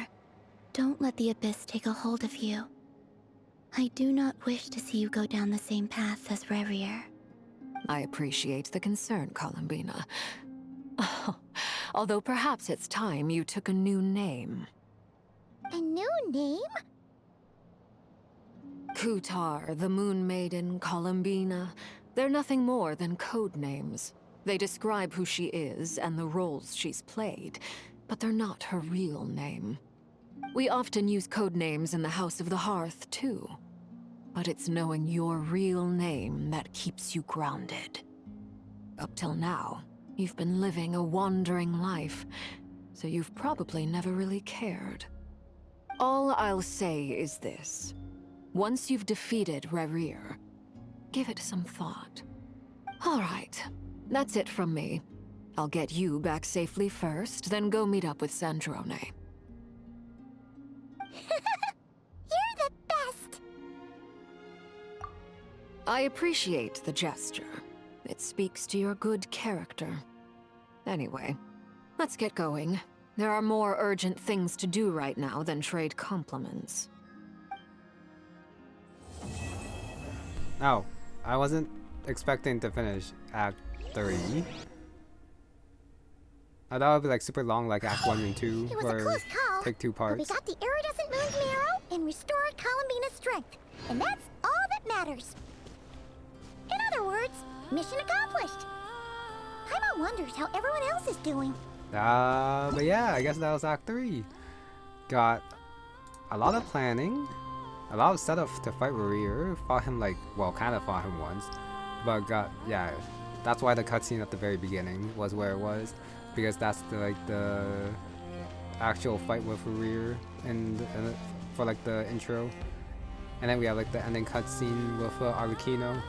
don't let the Abyss take a hold of you. I do not wish to see you go down the same path as Rerir. I appreciate the concern, Columbina. Although perhaps it's time you took a new name. A new name? Kutar, the Moon Maiden, Columbina. They're nothing more than code names. They describe who she is and the roles she's played, but they're not her real name. We often use code names in the House of the Hearth, too. But it's knowing your real name that keeps you grounded. Up till now, you've been living a wandering life, so you've probably never really cared. All I'll say is this. Once you've defeated Rerir, give it some thought. All right, that's it from me. I'll get you back safely first, then go meet up with Sandrone. You're the best! I appreciate the gesture. It speaks to your good character. Anyway, let's get going. There are more urgent things to do right now than trade compliments. Oh, I wasn't expecting to finish Act 3. I thought it would be like super long, like Act 1 and 2, It was or a close call, take 2 but parts. we got the iridescent moon's marrow and restored Columbina's strength, and that's all that matters. In other words, mission accomplished. Paimon wonders how everyone else is doing. But yeah, I guess that was Act 3. Got a lot of planning, a lot of setup to fight Rerir. Fought him like, well, kind of fought him once, but yeah, that's why the cutscene at the very beginning was where it was, because that's the actual fight with Rerir and for like the intro, and then we have like the ending cutscene with Arlecchino.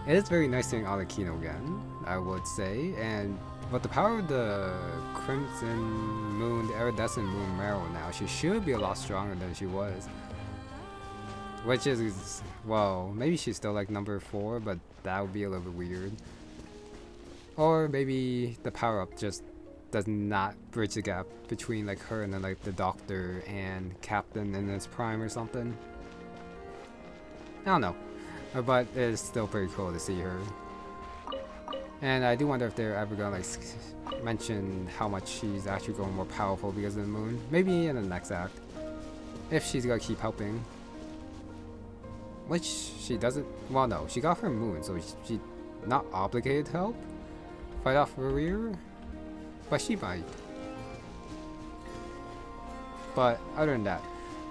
It is very nice seeing Arlecchino again, I would say, but the power of the Crimson Moon, the Iridescent Moon Marrow now, she should be a lot stronger than she was. Which is, well, maybe she's still like number 4, but that would be a little bit weird. Or maybe the power-up just does not bridge the gap between like her and then like the Doctor and Captain in its prime or something. I don't know. But it's still pretty cool to see her. And I do wonder if they're ever gonna like mention how much she's actually growing more powerful because of the moon. Maybe in the next act. If she's gonna keep helping. Which she doesn't, well no, she got her moon, so she's not obligated to help fight off Rerir, but she might. But other than that,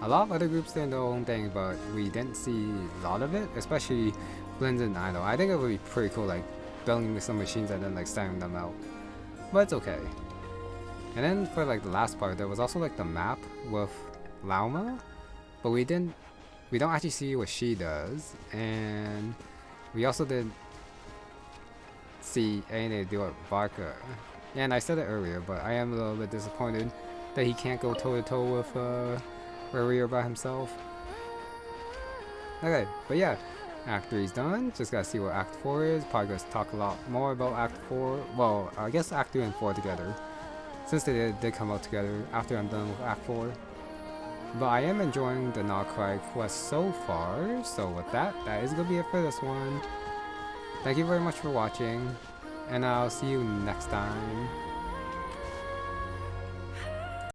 a lot of other groups did their own thing, but we didn't see a lot of it, especially Blend and Idol. I think it would be pretty cool, like building some machines and then like sending them out, but it's okay. And then for like the last part, there was also like the map with Lauma, but we don't actually see what she does, and we also did. see anything to do with Varka. And I said it earlier, but I am a little bit disappointed that he can't go toe to toe with Rerir by himself. Okay, but yeah, Act 3 is done. Just gotta see what Act 4 is. Probably gonna talk a lot more about Act 4. Well, I guess Act 3 and 4 together, since they did come out together after I'm done with Act 4. But I am enjoying the Noctri quest so far. So with that, that is gonna be it for this one. Thank you very much for watching, and I'll see you next time.